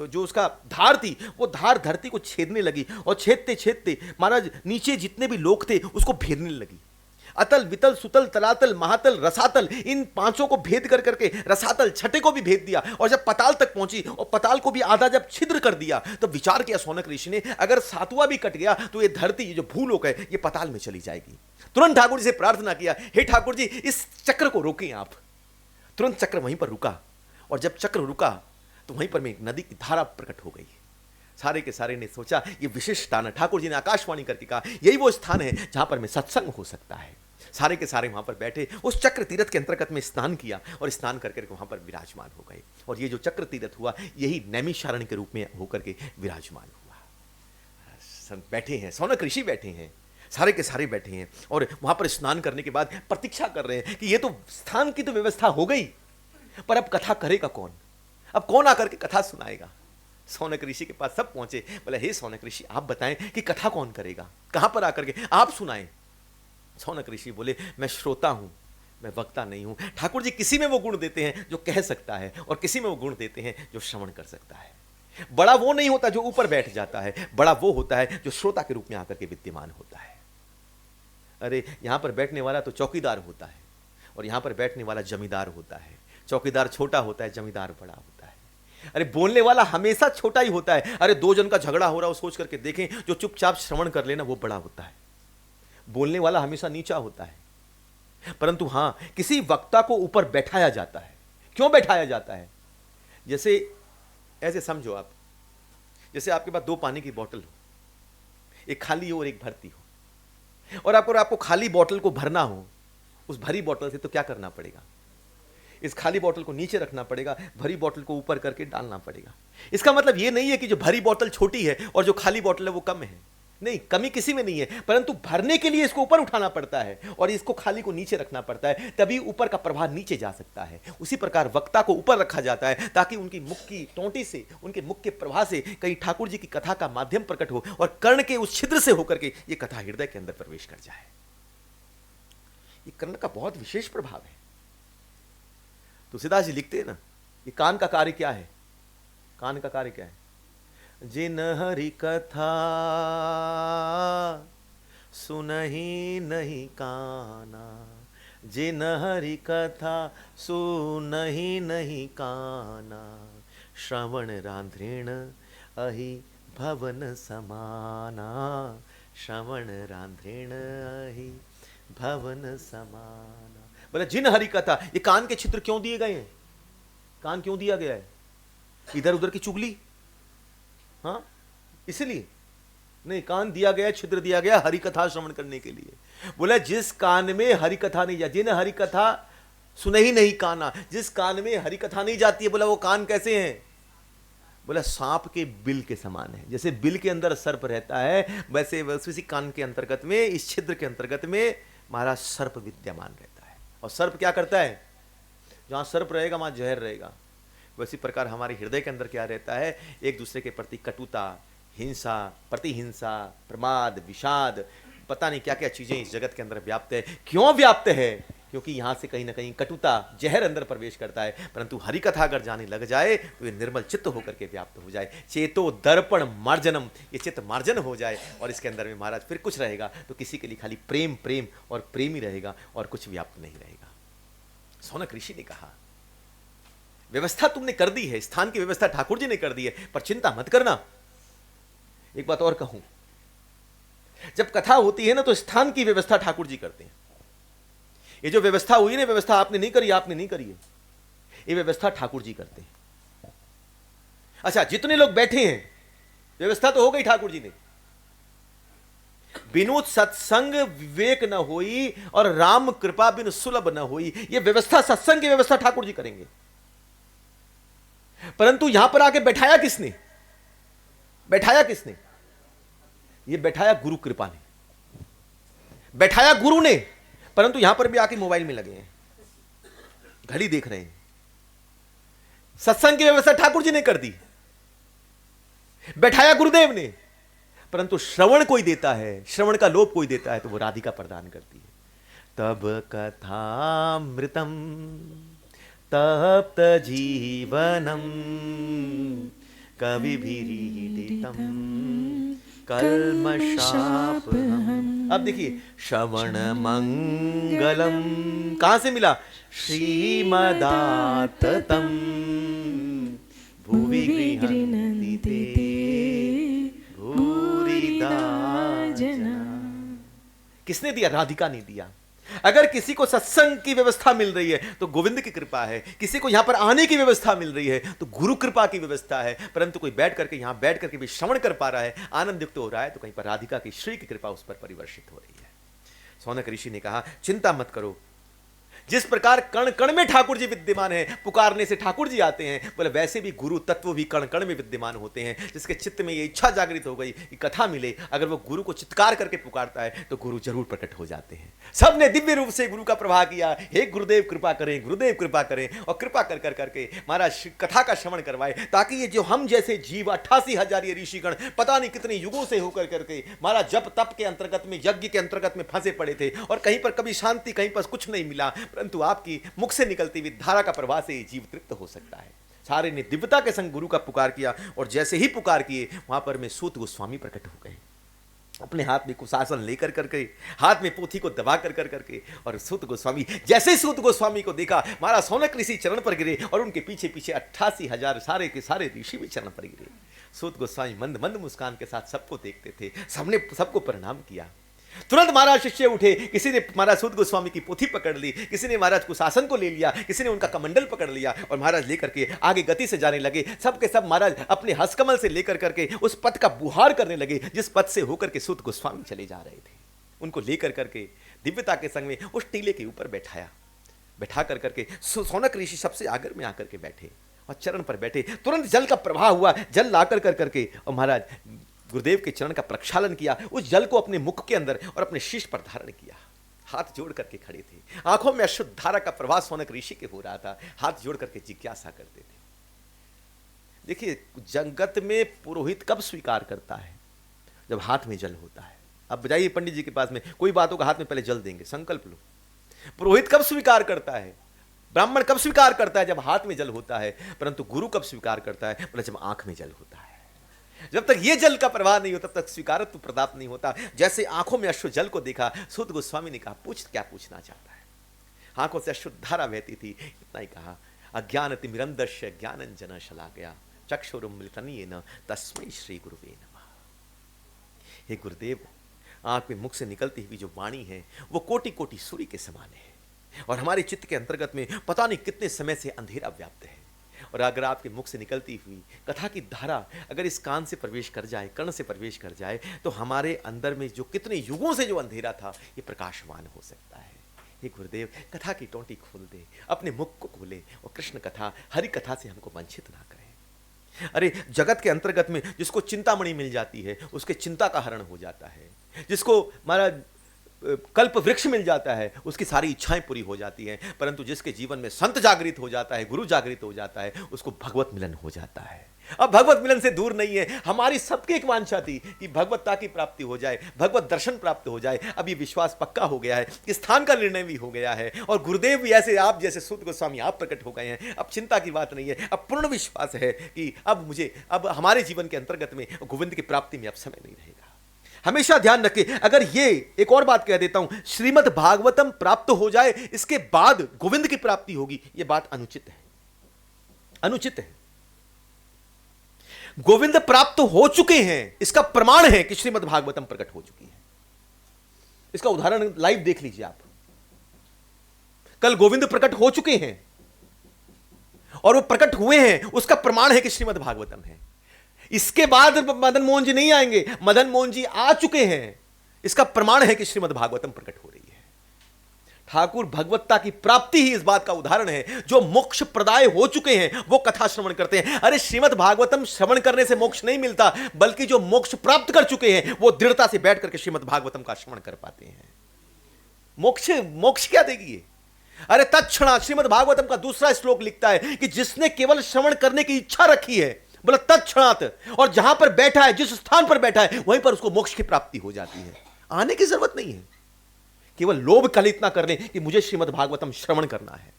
जो उसका धार थी, वो धार धरती को छेदने लगी और छेदते छेदते महाराज नीचे जितने भी लोग थे उसको भेदने लगी। अतल वितल सुतल तलातल महातल रसातल, इन पांचों को भेद कर करके रसातल छठे को भी भेद दिया और जब पताल तक पहुंची और पताल को भी आधा जब छिद्र कर दिया तो विचार किया सौनक ऋषि ने, अगर सातवां भी कट गया तो ये धरती, ये जो भूलोक है, ये पताल में चली जाएगी। तुरंत ठाकुर जी से प्रार्थना किया, हे ठाकुर जी इस चक्र को रोकें आप। तुरंत चक्र वहीं पर रुका और जब चक्र रुका तो वहीं पर में एक नदी की धारा प्रकट हो गई। सारे के सारे ने सोचा ये विशेष स्थान है। ठाकुर जी ने आकाशवाणी करके कहा यही वो स्थान है जहां पर में सत्संग हो सकता है। सारे के सारे वहां पर बैठे, उस चक्र तीर्थ के अंतर्गत में स्नान किया और स्नान करके वहां पर विराजमान हो गए। और ये जो चक्र तीर्थ हुआ यही नैमिषारण्य के रूप में होकर के विराजमान हुआ। बैठे हैं, सौनक ऋषि बैठे हैं, सारे के सारे बैठे हैं और वहां पर स्नान करने के बाद प्रतीक्षा कर रहे हैं कि ये तो स्थान की तो व्यवस्था हो गई, पर अब कथा करेगा कौन? अब कौन आकर के कथा सुनाएगा? सौनक ऋषि के पास सब पहुंचे, बोले हे सौनक ऋषि आप बताएं कि कथा कौन करेगा, कहां पर आकर के आप सुनाएं। सौनक ऋषि बोले मैं श्रोता हूं, मैं वक्ता नहीं हूं। ठाकुर जी किसी में वो गुण देते हैं जो कह सकता है और किसी में वो गुण देते हैं जो श्रवण कर सकता है। बड़ा वो नहीं होता जो ऊपर बैठ जाता है, बड़ा वो होता है जो श्रोता के रूप में आकर के विद्यमान होता है। अरे यहां पर बैठने वाला तो चौकीदार होता है और यहां पर बैठने वाला जमींदार होता है। चौकीदार छोटा होता है, जमींदार बड़ा होता है। अरे बोलने वाला हमेशा छोटा ही होता है। अरे दो जन का झगड़ा हो रहा हो सोच करके देखें, जो चुपचाप श्रवण कर लेना वो बड़ा होता है। बोलने वाला हमेशा नीचा होता है। परंतु हां, किसी वक्ता को ऊपर बैठाया जाता है। क्यों बैठाया जाता है? जैसे ऐसे समझो आप, जैसे आपके पास दो पानी की बोतल हो, एक खाली हो और एक भरती हो, और आपको खाली बोतल को भरना हो, उस भरी बोतल से तो क्या करना पड़ेगा? इस खाली बोतल को नीचे रखना पड़ेगा, भरी बोतल को ऊपर करके डालना पड़ेगा। इसका मतलब यह नहीं है कि जो भरी बोतल छोटी है और जो खाली बोतल है वो कम है। नहीं, कमी किसी में नहीं है, परंतु भरने के लिए इसको ऊपर उठाना पड़ता है और इसको खाली को नीचे रखना पड़ता है, तभी ऊपर का प्रवाह नीचे जा सकता है। उसी प्रकार वक्ता को ऊपर रखा जाता है ताकि उनकी मुख की टोंटी से, उनके मुख के प्रवाह से कहीं ठाकुर जी की कथा का माध्यम प्रकट हो और कर्ण के उस छिद्र से होकर के ये कथा हृदय के अंदर प्रवेश कर जाए। ये कर्ण का बहुत विशेष प्रभाव है। तुलसीदास जी लिखते हैं ना, ये कान का कार्य क्या है? कान का कार्य क्या है? जिन हरि कथा सुनहि नहीं काना, जिन हरि कथा सुनहि नहीं काना, श्रवण रांध्रेण अहि भवन समाना, श्रवण रांध्रेण अहि भवन समाना। बोले जिन हरि कथा, ये कान के छिद्र क्यों दिए गए हैं? कान क्यों दिया गया है? इधर उधर की चुगली, हाँ इसलिए नहीं, कान दिया गया, छिद्र दिया गया हरि कथा श्रवण करने के लिए। बोला जिस कान में हरि कथा नहीं जाती, जिन हरि कथा सुने ही नहीं काना, जिस कान में हरि कथा नहीं जाती है, बोला वो कान कैसे हैं? बोला सांप के बिल के समान है। जैसे बिल के अंदर सर्प रहता है, वैसे उसी कान के अंतर्गत में, इस छिद्र के अंतर्गत में महाराज सर्प विद्यमान रहता है। और सर्प क्या करता है? जहां सर्प रहेगा वहां जहर रहेगा। वैसी प्रकार हमारे हृदय के अंदर क्या रहता है? एक दूसरे के प्रति कटुता, हिंसा, प्रतिहिंसा, प्रमाद, विषाद, पता नहीं क्या क्या चीजें इस जगत के अंदर व्याप्त है। क्यों व्याप्त है? क्योंकि यहाँ से कहीं ना कहीं कटुता जहर अंदर प्रवेश करता है। परंतु हरि कथा अगर जाने लग जाए तो ये निर्मल चित्त होकर के व्याप्त हो जाए। चेतो दर्पण मार्जनम, ये चित्त मार्जन हो जाए और इसके अंदर में महाराज फिर कुछ रहेगा तो किसी के लिए खाली प्रेम प्रेम और प्रेम ही रहेगा और कुछ व्याप्त नहीं रहेगा। सौनक ऋषि ने कहा व्यवस्था तुमने कर दी है, स्थान की व्यवस्था ठाकुर जी ने कर दी है, पर चिंता मत करना। एक बात और कहूं, जब कथा होती है ना तो स्थान की व्यवस्था ठाकुर जी करते हैं। ये जो व्यवस्था हुई ना, व्यवस्था आपने नहीं करी, आपने नहीं करी है, ये व्यवस्था ठाकुर जी करते हैं। अच्छा, जितने लोग बैठे हैं व्यवस्था तो हो गई ठाकुर जी ने। बिनु सत्संग विवेक न होई और राम कृपा बिन सुलभ न होई, ये व्यवस्था सत्संग की व्यवस्था ठाकुर जी करेंगे। परंतु यहां पर आके बैठाया किसने? बैठाया किसने? ये बैठाया गुरु कृपा ने, बैठाया गुरु ने। परंतु यहां पर भी आके मोबाइल में लगे हैं, घड़ी देख रहे हैं। सत्संग की व्यवस्था ठाकुर जी ने कर दी, बैठाया गुरुदेव ने। परंतु श्रवण कोई देता है, श्रवण का लोभ कोई देता है तो वो राधिका प्रदान करती है। तब कथामृतम तप्त जीवनम कविभिरीडितम कल्मषापहम। अब देखिए, श्रवण मंगलम कहां से मिला? श्रीमदाततम भुवि गृह्णन्ति ते भूरिदा जना। किसने दिया? राधिका ने दिया। अगर किसी को सत्संग की व्यवस्था मिल रही है तो गोविंद की कृपा है, किसी को यहां पर आने की व्यवस्था मिल रही है तो गुरु कृपा की व्यवस्था है। परंतु कोई बैठ करके यहां बैठ करके भी श्रवण कर पा रहा है, आनंद युक्त हो रहा है, तो कहीं पर राधिका की श्री की कृपा उस पर परिवर्षित हो रही है। सौनक ऋषि ने कहा चिंता मत करो, जिस प्रकार कण कण में ठाकुर जी विद्यमान है, पुकारने से ठाकुर जी आते हैं, बोले वैसे भी गुरु तत्व भी कण कण में विद्यमान होते हैं। जिसके चित्त में ये इच्छा जागृत हो गई कि कथा मिले, अगर वो गुरु को चित्कार करके पुकारता है तो गुरु जरूर प्रकट हो जाते हैं। सबने दिव्य रूप से गुरु का प्रवाह किया, हे गुरुदेव कृपा करें, गुरुदेव कृपा करें, और कृपा कर कर करके महाराज कथा का श्रवण करवाए, ताकि ये जो हम जैसे जीव 88,000 ये ऋषिगण पता नहीं कितने युगों से होकर करके महाराज जप तप के अंतर्गत में, यज्ञ के अंतर्गत में फंसे पड़े थे और कहीं पर कभी शांति, कहीं पर कुछ नहीं मिला, परंतु आपकी मुख से निकलती हुई धारा का प्रवाह से जीव तृप्त हो सकता है। सारे ने दिव्यता के संग गुरु का पुकार किया और जैसे ही पुकार किए वहां पर में सूत गोस्वामी प्रकट हो गए, अपने हाथ में कुशासन लेकर करके, हाथ में पोथी को दबा कर करके, और सूत गोस्वामी जैसे ही सूत गोस्वामी को देखा महाराज सौनक ऋषि चरण पर गिरे और उनके पीछे पीछे 88,000 सारे के सारे ऋषि भी चरण पर गिरे। सूत गोस्वामी मंद मंद मुस्कान के साथ सबको देखते थे, सबने सबको प्रणाम किया। तुरंत महाराज शिष्य उठे, किसी ने महाराज सूत गोस्वामी की पोथी पकड़ ली, किसी ने महाराज कुशासन को ले लिया, किसी ने उनका कमंडल पकड़ लिया और महाराज लेकर के आगे गति से जाने लगे। सब के सब महाराज अपने हस्तकमल से लेकर करके उस पथ का बुहार करने लगे जिस पथ से होकर के सूत गोस्वामी चले जा रहे थे। उनको लेकर करके दिव्यता के संग में उस टीले के ऊपर बैठाया, बैठा कर करके सौनक ऋषि सबसे आगर में आकर के बैठे और चरण पर बैठे। तुरंत जल का प्रवाह हुआ, जल लाकर कर करके और महाराज गुरुदेव के चरण का प्रक्षालन किया, उस जल को अपने मुख के अंदर और अपने शीश पर धारण किया। हाथ जोड़ करके खड़े थे, आंखों में अशुद्ध धारा का प्रवाह सौनक ऋषि के हो रहा था, हाथ जोड़ करके जिज्ञासा करते थे। देखिए, जगत में पुरोहित कब स्वीकार करता है? जब हाथ में जल होता है। अब जाइए पंडित जी के पास में, कोई बात होगा हाथ में पहले जल देंगे, संकल्प लो। पुरोहित कब स्वीकार करता है? ब्राह्मण कब स्वीकार करता है? जब हाथ में जल होता है। परंतु गुरु कब स्वीकार करता है? बोले जब आंख में जल होता है। जब तक ये जल का प्रवाह नहीं होता तब तक स्वीकारत्व प्रदाप नहीं होता। जैसे आंखों में अश्रु जल को देखा, सूत गोस्वामी ने कहा पूछ, क्या पूछना चाहता है? आंखों से अश्रु धारा बहती थी, इतना ही कहा, अज्ञान तिमिरंदस्य ज्ञानंजन शलाकया चक्षुरुन्मिलितं येन तस्मै श्री गुरुवे नमः। हे गुरुदेव, आंख में मुख से निकलती हुई जो वाणी है वो कोटि कोटि सूर्य के समान है और हमारे चित्त के अंतर्गत में पता नहीं कितने समय से अंधेरा व्याप्त है। और अगर आपके मुख से निकलती हुई कथा की धारा अगर इस कान से प्रवेश कर जाए, कर्ण से प्रवेश कर जाए, तो हमारे अंदर में जो कितने युगों से जो अंधेरा था ये प्रकाशमान हो सकता है। हे गुरुदेव, कथा की टोंटी खोल दे, अपने मुख को खोले और कृष्ण कथा, हरि कथा से हमको वंचित ना करें। अरे जगत के अंतर्गत में जिसको चिंतामणि मिल जाती है उसके चिंता का हरण हो जाता है, जिसको महाराज कल्प वृक्ष मिल जाता है उसकी सारी इच्छाएं पूरी हो जाती हैं। परंतु जिसके जीवन में संत जागृत हो जाता है, गुरु जागृत हो जाता है, उसको भगवत मिलन हो जाता है। अब भगवत मिलन से दूर नहीं है। हमारी सबकी एक वांछा थी कि भगवत्ता की प्राप्ति हो जाए, भगवत दर्शन प्राप्त हो जाए। अब ये विश्वास पक्का हो गया है, स्थान का निर्णय भी हो गया है, और गुरुदेव भी ऐसे आप जैसे सुत गोस्वामी आप प्रकट हो गए हैं। अब चिंता की बात नहीं है, अब पूर्ण विश्वास है कि अब हमारे जीवन के अंतर्गत में गोविंद की प्राप्ति में अब समय नहीं रहेगा। हमेशा ध्यान रखें, अगर ये एक और बात कह देता हूं, श्रीमद् भागवतम प्राप्त हो जाए इसके बाद गोविंद की प्राप्ति होगी, यह बात अनुचित है, अनुचित है। गोविंद प्राप्त हो चुके हैं, इसका प्रमाण है कि श्रीमद् भागवतम प्रकट हो चुकी है। इसका उदाहरण लाइव देख लीजिए आप। कल गोविंद प्रकट हो चुके हैं और वो प्रकट हुए हैं, उसका प्रमाण है कि श्रीमद् भागवतम है। इसके बाद मदन मोहन जी नहीं आएंगे, मदन मोहन जी आ चुके हैं, इसका प्रमाण है कि श्रीमद् भागवतम प्रकट हो रही है। ठाकुर भगवत्ता की प्राप्ति ही इस बात का उदाहरण है। जो मोक्ष प्रदाय हो चुके हैं वो कथा श्रवण करते हैं। अरे श्रीमद् भागवतम श्रवण करने से मोक्ष नहीं मिलता, बल्कि जो मोक्ष प्राप्त कर चुके हैं वो दृढ़ता से बैठ करके श्रीमद् भागवतम का श्रवण कर पाते हैं। मोक्ष मोक्ष क्या देगी ये? अरे तत्क्षणात् श्रीमद् भागवतम का दूसरा श्लोक लिखता है कि जिसने केवल श्रवण करने की इच्छा रखी है, बोला तत्क्षणात्, और जहां पर बैठा है, जिस स्थान पर बैठा है, वहीं पर उसको मोक्ष की प्राप्ति हो जाती है। आने की जरूरत नहीं है। केवल लोभ कल इतना कर लें कि मुझे श्रीमद् भागवतम श्रवण करना है,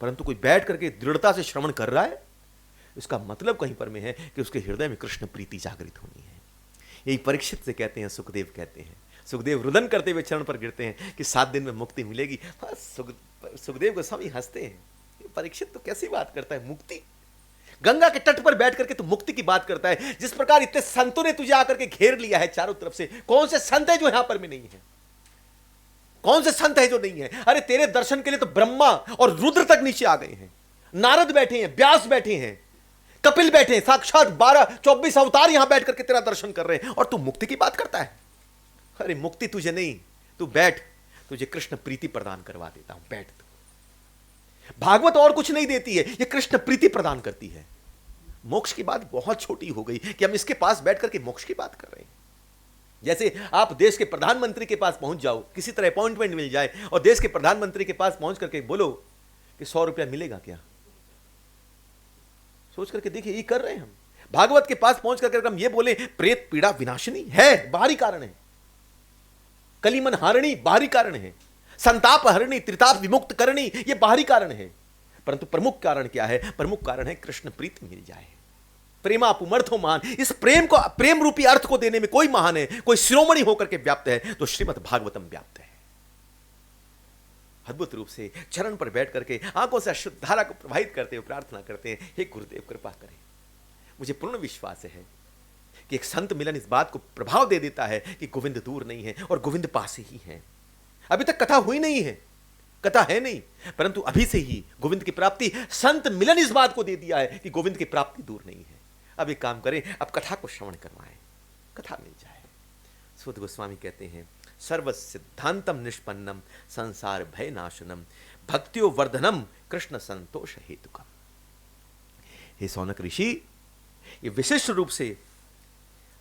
परंतु कोई बैठ करके दृढ़ता से श्रवण कर रहा है, इसका मतलब कहीं पर में है कि उसके हृदय में कृष्ण प्रीति जागृत होनी है। यही परीक्षित से कहते हैं, सुखदेव कहते हैं। सुखदेव रुदन करते हुए चरण पर गिरते हैं कि 7 दिन में मुक्ति मिलेगी। सुखदेव गोस्वामी हंसते हैं, परीक्षित तो कैसी बात करता है, मुक्ति? गंगा के तट पर बैठ करके तो मुक्ति की बात करता है। जिस प्रकार इतने संतों ने तुझे आकर के घेर लिया है चारों तरफ से, कौन से संत है जो यहां पर में नहीं है? कौन से संत है जो नहीं है? अरे तेरे दर्शन के लिए तो ब्रह्मा और रुद्र तक नीचे आ गए हैं, नारद बैठे हैं, व्यास बैठे हैं, कपिल बैठे हैं, साक्षात 12-24 अवतार यहां बैठ करके तेरा दर्शन कर रहे हैं, और तू मुक्ति की बात करता है। अरे मुक्ति तुझे नहीं, तू बैठ, तुझे कृष्ण प्रीति प्रदान करवा देता हूं, बैठ। भागवत और कुछ नहीं देती है, ये कृष्ण प्रीति प्रदान करती है। मोक्ष की बात बहुत छोटी हो गई कि हम इसके पास बैठ करके मोक्ष की बात कर रहे हैं। जैसे आप देश के प्रधानमंत्री के पास पहुंच जाओ, किसी तरह अपॉइंटमेंट मिल जाए, और देश के प्रधानमंत्री के पास पहुंच करके बोलो कि 100 रुपया मिलेगा क्या? सोच करके देखिए, ये कर रहे हैं हम। भागवत के पास पहुंच करके हम ये बोले प्रेत पीड़ा विनाशिनी है, बाहरी कारण है, कलिमन हारिणी बाहरी कारण है, संताप हरणी, त्रिताप विमुक्त करणी, ये बाहरी कारण है, परंतु प्रमुख कारण क्या है? प्रमुख कारण है कृष्ण प्रीति मिल जाए। प्रेमा पुमर्थो महान, इस प्रेम को, प्रेम रूपी अर्थ को देने में कोई महान है, कोई शिरोमणि होकर के व्याप्त है, तो श्रीमद् भागवतम व्याप्त है। अद्भुत रूप से चरण पर बैठ करके आंखों से अशुद्ध धारा को प्रवाहित करते हुए प्रार्थना करते हैं, हे गुरुदेव कृपा करें। मुझे पूर्ण विश्वास है कि एक संत मिलन इस बात को प्रभाव दे देता है कि गोविंद दूर नहीं है और गोविंद पास ही है। अभी तक कथा हुई नहीं है, कथा है नहीं, परंतु अभी से ही गोविंद की प्राप्ति, संत मिलन इस बात को दे दिया है कि गोविंद की प्राप्ति दूर नहीं है। अब एक काम करें, अब कथा को श्रवण करवाएं, कथा मिल जाए। सूत गोस्वामी कहते हैं, सर्व सिद्धांतम निष्पन्नम संसार भय नाशनम भक्त्यो वर्धनम कृष्ण संतोष हेतुकम। हे सौनक ऋषि, ये विशिष्ट रूप से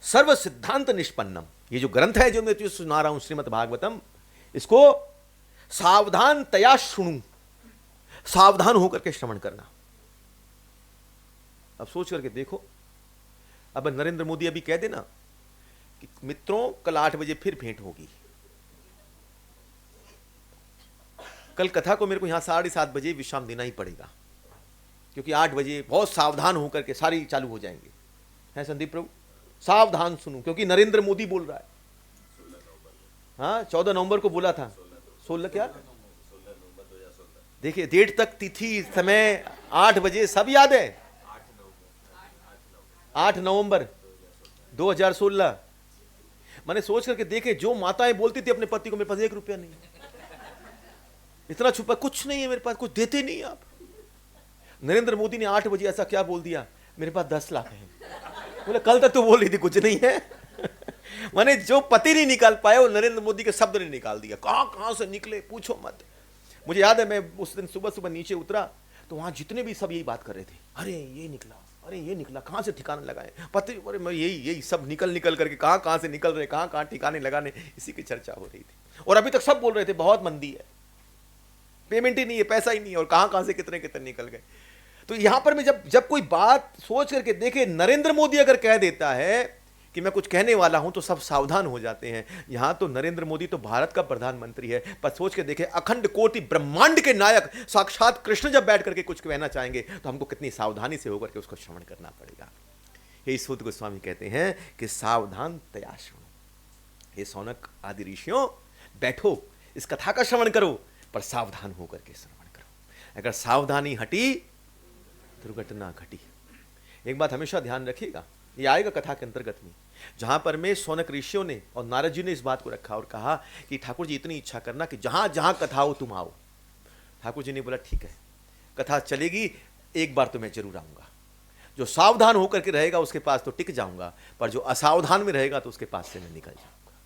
सर्व सिद्धांत निष्पन्नम, ये जो ग्रंथ है जो मैं तुझे सुना रहा हूं श्रीमद् भागवतम, इसको सावधान तया सुनू, सावधान होकर के श्रवण करना। अब सोच करके देखो, अब नरेंद्र मोदी अभी कह देना कि मित्रों कल 8 बजे फिर भेंट होगी। कल कथा को मेरे को यहां 7:30 बजे विश्राम देना ही पड़ेगा, क्योंकि 8 बजे बहुत सावधान होकर के सारी चालू हो जाएंगे। है संदीप प्रभु, सावधान सुनो, क्योंकि नरेंद्र मोदी बोल रहा है। हाँ, 14 नवंबर को बोला था, 16 क्या, देखिए डेट तक, तिथि, समय, 8 बजे सब याद है। 8 नवंबर 2016। मैंने सोच करके देखे, जो माताएं बोलती थी अपने पति को, मेरे पास 1 रुपया नहीं, इतना छुपा कुछ नहीं है मेरे पास, कुछ देते नहीं आप। नरेंद्र मोदी ने 8 बजे ऐसा क्या बोल दिया, मेरे पास 10 लाख है। बोले कल तक तो बोल रही थी कुछ नहीं है। मैंने जो पति नहीं निकाल पाया वो नरेंद्र मोदी के शब्द ने निकाल दिया। कहां से निकले पूछो मत। मुझे याद है, मैं उस दिन सुबह सुबह नीचे उतरा तो वहां जितने भी सब यही बात कर रहे थे, अरे ये निकला, अरे ये निकला, कहां से ठिकाने लगाए पति, अरे मैं यही सब निकल करके कहां से निकल रहे, कहां ठिकाने लगाने, इसी की चर्चा हो रही थी। और अभी तक सब बोल रहे थे बहुत मंदी है, पेमेंट ही नहीं है, पैसा ही नहीं है, और कहां से कितने निकल गए। तो यहां पर मैं जब कोई बात सोच करके देखे, नरेंद्र मोदी अगर कह देता है कि मैं कुछ कहने वाला हूं, तो सब सावधान हो जाते हैं। यहां तो नरेंद्र मोदी तो भारत का प्रधानमंत्री है, पर सोच के देखे अखंड कोटि ब्रह्मांड के नायक साक्षात कृष्ण जब बैठ करके कुछ कहना चाहेंगे, तो हमको कितनी सावधानी से होकर के उसको श्रवण करना पड़ेगा। यही सूत गोस्वामी कहते हैं कि सावधान तया श्रवण। हे सौनक आदि ऋषियों, बैठो, इस कथा का श्रवण करो, पर सावधान होकर के श्रवण करो। अगर सावधानी हटी, दुर्घटना घटी। एक बात हमेशा ध्यान रखिएगा, ये आएगा कथा के अंतर्गत में, जहां पर में सौनक ऋषियों ने और नारद जी ने इस बात को रखा और कहा कि ठाकुर जी इतनी इच्छा करना कि जहां जहां कथा हो तुम आओ। ठाकुर जी ने बोला ठीक है, कथा चलेगी, एक बार तो मैं जरूर आऊंगा। जो सावधान होकर के रहेगा उसके पास तो टिक जाऊंगा, पर जो असावधान में रहेगा तो उसके पास से मैं निकल जाऊंगा।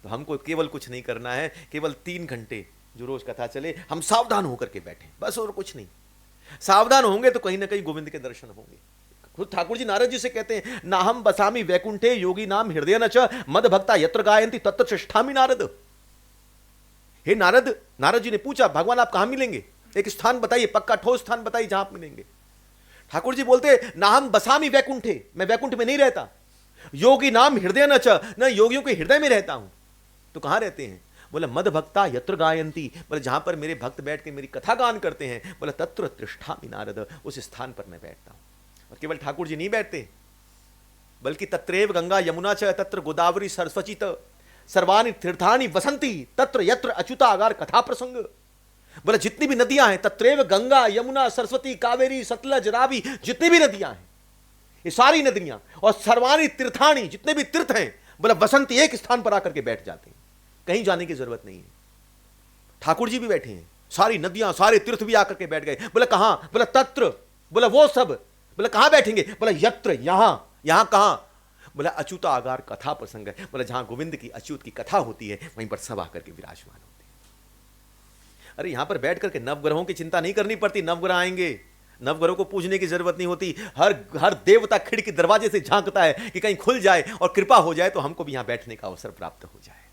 तो हमको केवल कुछ नहीं करना है, केवल 3 घंटे जो रोज कथा चले हम सावधान होकर के बैठे, बस, और कुछ नहीं। सावधान होंगे तो कहीं ना कहीं गोविंद के दर्शन होंगे। खुद ठाकुर जी नारद जी से कहते हैं, नाहम बसामी वैकुंठे योगी नाम हृदय न च मद भक्ता यत्र गायंती तत्र तिष्ठामि नारद। हे नारद, नारद जी ने पूछा भगवान आप कहां मिलेंगे, एक स्थान बताइए, पक्का ठोस स्थान बताइए जहां आप मिलेंगे। ठाकुर जी बोलते नाहम बसामी वैकुंठे, मैं वैकुंठ में नहीं रहता। योगी नाम हृदय न च, न योगियों के हृदय में रहता हूं। तो कहां रहते हैं? बोला मद भक्ता यत्र गायंती, बोले जहां पर मेरे भक्त बैठ के मेरी कथा गान करते हैं, बोला तत्र तिष्ठामि नारद, उस स्थान पर मैं बैठता हूं। और केवल ठाकुर जी नहीं बैठते, बल्कि तत्रैव गंगा यमुना च तत्र गोदावरी सरस्वती सर्वाणि तीर्थानि वसंती तत्र यत्र अच्युतागार कथा प्रसंग। बोला जितनी भी नदियां हैं, तत्रैव गंगा यमुना सरस्वती कावेरी सतलज रावी, जितनी भी नदियां हैं, ये सारी नदियां, और सर्वाणि तीर्थानि, जितने भी तीर्थ हैं, बोला वसंती एक स्थान पर आकर के बैठ जाते हैं, कहीं जाने की जरूरत नहीं है। ठाकुर जी भी बैठे हैं, सारी नदियां सारे तीर्थ भी आकर के बैठ गए। बोला कहां? बोला तत्र, बोला वो सब। बोला कहां बैठेंगे? बोला यत्र, यहां। यहां कहां? बोला अच्युता आगार कथा प्रसंग है, बोला जहां गोविंद की अच्युत की कथा होती है वहीं पर सब आकर के विराजमान होते हैं। अरे यहां पर बैठ करके नवग्रहों की चिंता नहीं करनी पड़ती, नवग्रह आएंगे, नवग्रहों को पूजने की जरूरत नहीं होती। हर देवता खिड़की दरवाजे से झांकता है कि कहीं खुल जाए और कृपा हो जाए तो हमको भी यहां बैठने का अवसर प्राप्त हो जाए।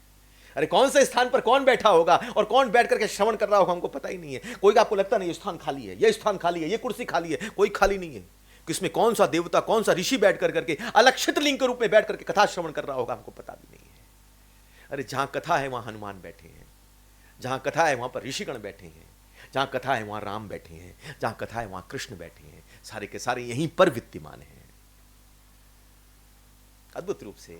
अरे कौन से स्थान पर कौन बैठा होगा और कौन बैठ करके श्रवण कर रहा होगा हमको पता ही नहीं है। कोई आपको लगता नहीं ये स्थान खाली है, ये स्थान खाली है, ये कुर्सी खाली है, कोई खाली नहीं है। किसमें कौन सा देवता कौन सा ऋषि बैठ करके अलक्षित लिंग के रूप में बैठ करके कथा श्रवण कर रहा होगा हमको पता भी नहीं है। अरे जहां कथा है वहां हनुमान बैठे हैं, जहां कथा है वहां पर ऋषिगण बैठे हैं, जहां कथा है वहां राम बैठे हैं, जहां कथा है वहां कृष्ण बैठे हैं, सारे के सारे यहीं पर विद्यमान हैं अद्भुत रूप से।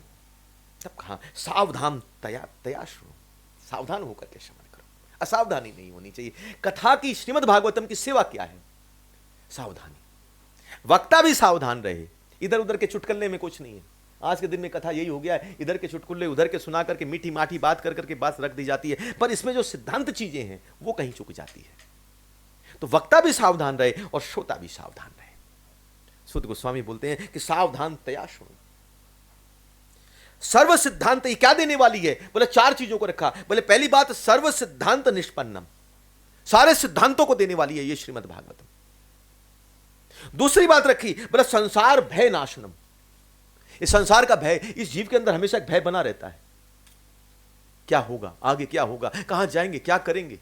तब कहा सावधान तया श्रो, सावधान होकर के श्रवण करो, असावधानी नहीं होनी चाहिए। कथा की श्रीमद् भागवतम की सेवा क्या है? सावधानी। वक्ता भी सावधान रहे, इधर उधर के चुटकुले में कुछ नहीं है। आज के दिन में कथा यही हो गया है, इधर के चुटकुले उधर के सुना करके मीठी माठी बात कर करके बात रख दी जाती है, पर इसमें जो सिद्धांत चीजें हैं वो कहीं चुक जाती है। तो वक्ता भी सावधान रहे और श्रोता भी सावधान रहे। सूत गोस्वामी बोलते हैं कि सावधान तया श्रो। सर्व सिद्धांत ये क्या देने वाली है? बोले 4 चीजों को रखा। बोले पहली बात सर्व सिद्धांत निष्पन्नम, सारे सिद्धांतों को देने वाली है ये श्रीमद् भागवतम। दूसरी बात रखी, बोले संसार भय नाशनम, इस संसार का भय, इस जीव के अंदर हमेशा एक भय बना रहता है। क्या होगा आगे, क्या होगा, कहां जाएंगे, क्या करेंगे।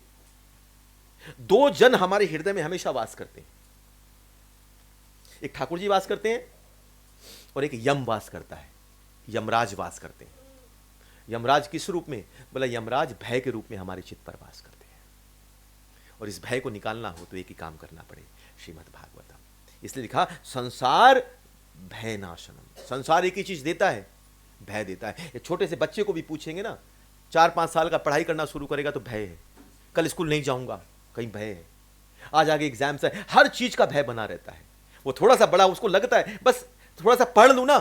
2 जन हमारे हृदय में हमेशा वास करते हैं, एक ठाकुर जी वास करते हैं और एक यम वास करता है, यमराज वास करते हैं। यमराज किस रूप में? बोला यमराज भय के रूप में हमारे चित्त पर वास करते हैं, और इस भय को निकालना हो तो एक ही काम करना पड़े, श्रीमद् भागवतम। इसलिए लिखा संसार भय नाशनम। संसार एक ही चीज देता है, भय देता है। ये छोटे से बच्चे को भी पूछेंगे ना, 4-5 साल का पढ़ाई करना शुरू करेगा तो भय है, कल स्कूल नहीं जाऊंगा कहीं भय है, आज आगे एग्जाम्स है, हर चीज का भय बना रहता है। वो थोड़ा सा बड़ा उसको लगता है बस थोड़ा सा पढ़ लूं ना,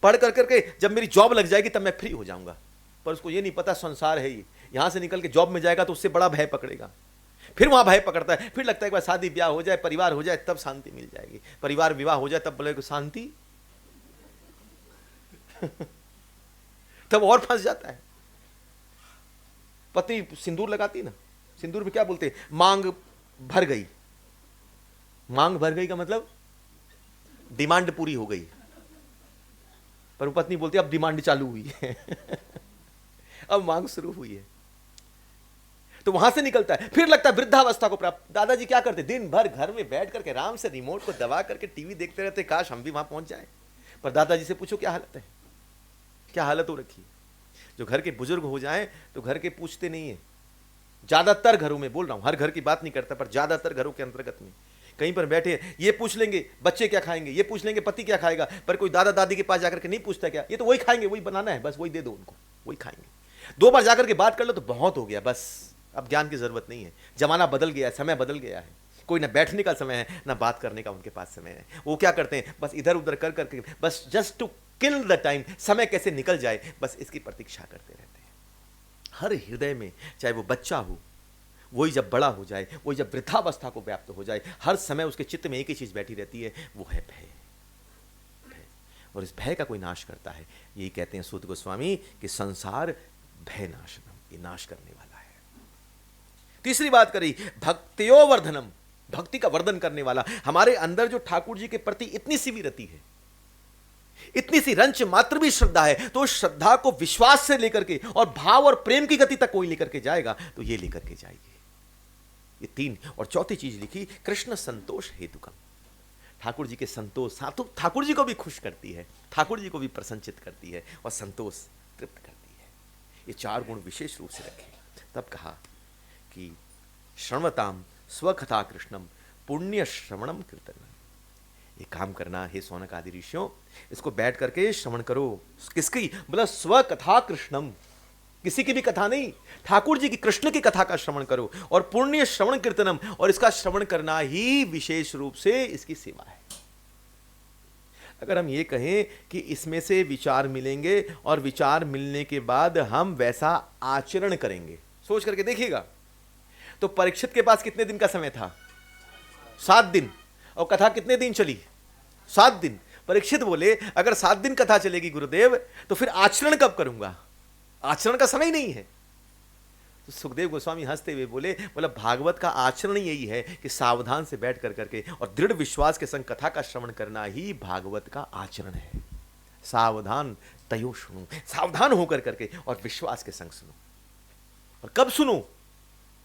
पढ़ कर करके जब मेरी जॉब लग जाएगी तब मैं फ्री हो जाऊंगा, पर उसको ये नहीं पता संसार है ये, यहां से निकल के जॉब में जाएगा तो उससे बड़ा भय पकड़ेगा, फिर वहां भय पकड़ता है, फिर लगता है कि शादी ब्याह हो जाए, परिवार हो जाए तब शांति मिल जाएगी, परिवार विवाह हो जाए तब बोले शांति तब और फंस जाता है। पत्नी सिंदूर लगाती ना, सिंदूर में क्या बोलते हैं? मांग भर गई। मांग भर गई का मतलब डिमांड पूरी हो गई, पर पत्नी बोलती है अब डिमांड चालू हुई है अब मांग शुरू हुई है। तो वहां से निकलता है, फिर लगता है वृद्धावस्था को प्राप्त। दादाजी क्या करते, दिन भर घर में बैठ करके आराम से रिमोट को दबा करके टीवी देखते रहते, काश हम भी वहां पहुंच जाएं। पर दादाजी से पूछो क्या हालत है, क्या हालत हो रखी है। जो घर के बुजुर्ग हो जाएं तो घर के पूछते नहीं है, ज्यादातर घरों में बोल रहा हूं, हर घर की बात नहीं करता, पर ज्यादातर घरों के अंतर्गत में कहीं पर बैठे ये पूछ लेंगे बच्चे क्या खाएंगे, ये पूछ लेंगे पति क्या खाएगा, पर कोई दादा दादी के पास जाकर के नहीं पूछता क्या, ये तो वही खाएंगे, वही बनाना है, बस वही दे दो उनको, वही खाएंगे। 2 बार जाकर के बात कर लो तो बहुत हो गया, बस अब ज्ञान की जरूरत नहीं है। जमाना बदल गया है, समय बदल गया है, कोई ना बैठने का समय है ना बात करने का उनके पास समय है। वो क्या करते हैं, बस इधर उधर कर करके, बस just to kill the time, समय कैसे निकल जाए, बस इसकी प्रतीक्षा करते रहते हैं। हर हृदय में, चाहे वो बच्चा हो, वही जब बड़ा हो जाए, वही जब वृद्धावस्था को व्याप्त हो जाए, हर समय उसके चित्त में एक ही चीज बैठी रहती है, वो है भय। और इस भय का कोई नाश करता है। यही कहते हैं सूत गोस्वामी कि संसार भय नाशनम, ये नाश करने वाला है। तीसरी बात करी भक्त्यो वर्धनम, भक्ति का वर्धन करने वाला। हमारे अंदर जो ठाकुर जी के प्रति इतनी सी विरति है, इतनी सी रंच मात्र भी श्रद्धा है, तो श्रद्धा को विश्वास से लेकर के और भाव और प्रेम की गति तक कोई लेकर के जाएगा तो ये लेकर के जाएगी। ये 3। और चौथी चीज लिखी कृष्ण संतोष हेतुकम, ठाकुर जी के संतोष, ठाकुर जी को भी खुश करती है, ठाकुर जी को भी प्रसन्नचित करती है और संतोष तृप्त करती है। ये 4 गुण विशेष रूप से रखे। तब कहा कि श्रवताम स्वकथा कृष्णम पुण्य श्रवणम कीर्तनम। ये काम करना हे सौनक आदि ऋषियों, इसको बैठ करके श्रवण करो। किसकी, बोला स्वकथा कृष्णम, किसी की भी कथा नहीं, ठाकुर जी की, कृष्ण की कथा का श्रवण करो। और पुण्य श्रवण कीर्तनम, और इसका श्रवण करना ही विशेष रूप से इसकी सेवा है। अगर हम ये कहें कि इसमें से विचार मिलेंगे और विचार मिलने के बाद हम वैसा आचरण करेंगे, सोच करके देखिएगा, तो परीक्षित के पास कितने दिन का समय था, 7 दिन, और कथा कितने दिन चली, 7 दिन। परीक्षित बोले अगर 7 दिन कथा चलेगी गुरुदेव, तो फिर आचरण कब करूंगा, आचरण का समय नहीं है। तो सुखदेव गोस्वामी हंसते हुए बोला भागवत का आचरण यही है कि सावधान से बैठ कर करके और दृढ़ विश्वास के संग कथा का श्रवण करना ही भागवत का आचरण है। सावधान तयो सुनो, सावधान होकर करके और विश्वास के संग सुनो। और कब सुनो,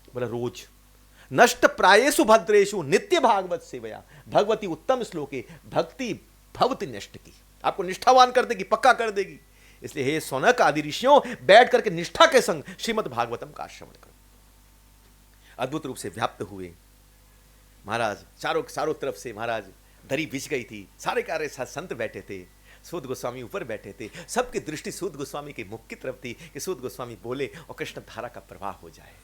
बोला रोज। नष्ट प्रायेषु भद्रेषु नित्य भागवत सेवया, भगवती उत्तम श्लोके भक्ति भवति नष्ट की, आपको निष्ठावान कर देगी, पक्का कर देगी। इसलिए हे सौनक आदि ऋषियों, बैठ करके निष्ठा के संग श्रीमद् भागवतम का श्रवण करो। अद्भुत रूप से व्याप्त हुए महाराज, चारों तरफ से महाराज दरी बिछ गई थी, सारे कार्य साथ संत बैठे थे, सूत गोस्वामी ऊपर बैठे थे, सबकी दृष्टि सूत गोस्वामी के मुख की तरफ थी कि सूत गोस्वामी बोले और कृष्ण धारा का प्रवाह हो जाए।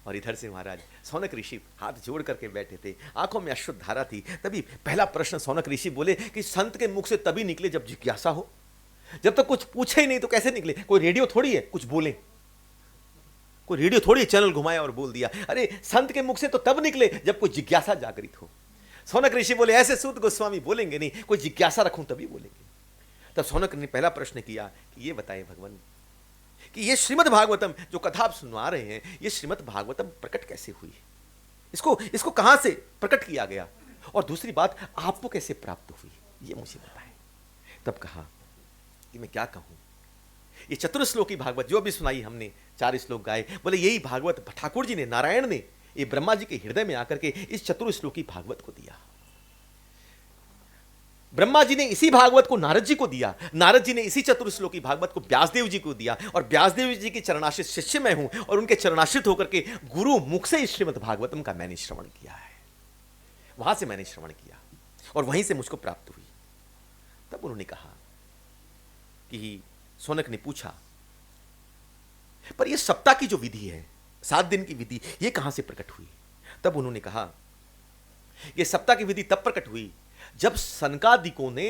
और इधर से महाराज सौनक ऋषि हाथ जोड़ करके बैठे थे, आंखों में अश्रुत धारा थी। तभी पहला प्रश्न सौनक ऋषि बोले कि संत के मुख से तभी निकले जब जिज्ञासा हो, जब तक कुछ पूछे ही नहीं तो कैसे निकले। कोई रेडियो थोड़ी है कुछ बोले, कोई रेडियो थोड़ी चैनल घुमाया और बोल दिया। अरे संत के मुख से तो तब निकले जब कोई जिज्ञासा जागृत हो। सौनक ऋषि बोले ऐसे सूत गोस्वामी बोलेंगे नहीं, कोई जिज्ञासा रखूं तभी बोलेंगे। तब सौनक ने पहला प्रश्न किया कि ये बताएं भगवान कि ये श्रीमद् भागवतम जो कथा आप सुनवा रहे हैं, ये श्रीमद् भागवतम प्रकट कैसे हुई, इसको कहां से प्रकट किया गया, और दूसरी बात आपको कैसे प्राप्त हुई, ये मुझे बताएं। तब कहा कि मैं क्या कहूं, ये चतुर्श्लोकी भागवत जो अभी सुनाई हमने, 4 श्लोक गाए, बोले यही भागवत ठाकुर जी ने, नारायण ने, ये ब्रह्मा जी के हृदय में आकर के इस चतुर्श्लोकी भागवत को दिया। ब्रह्मा जी ने इसी भागवत को नारद जी को दिया, नारद जी ने इसी चतुर्श्लोकी भागवत को व्यासदेव जी को दिया, और व्यासदेव जी की चरणाश्रित शिष्य मैं हूं, और उनके चरणाश्रित होकर के गुरु मुख से इस श्रीमद् भागवतम का मैंने श्रवण किया है, वहां से मैंने श्रवण किया और वहीं से मुझको प्राप्त हुई। तब उन्होंने कहा कि सौनक ने पूछा पर यह सप्ताह की जो विधि है, 7 दिन की विधि, यह कहां से प्रकट हुई। तब उन्होंने कहा यह सप्ताह की विधि तब प्रकट हुई जब सनकादिकों ने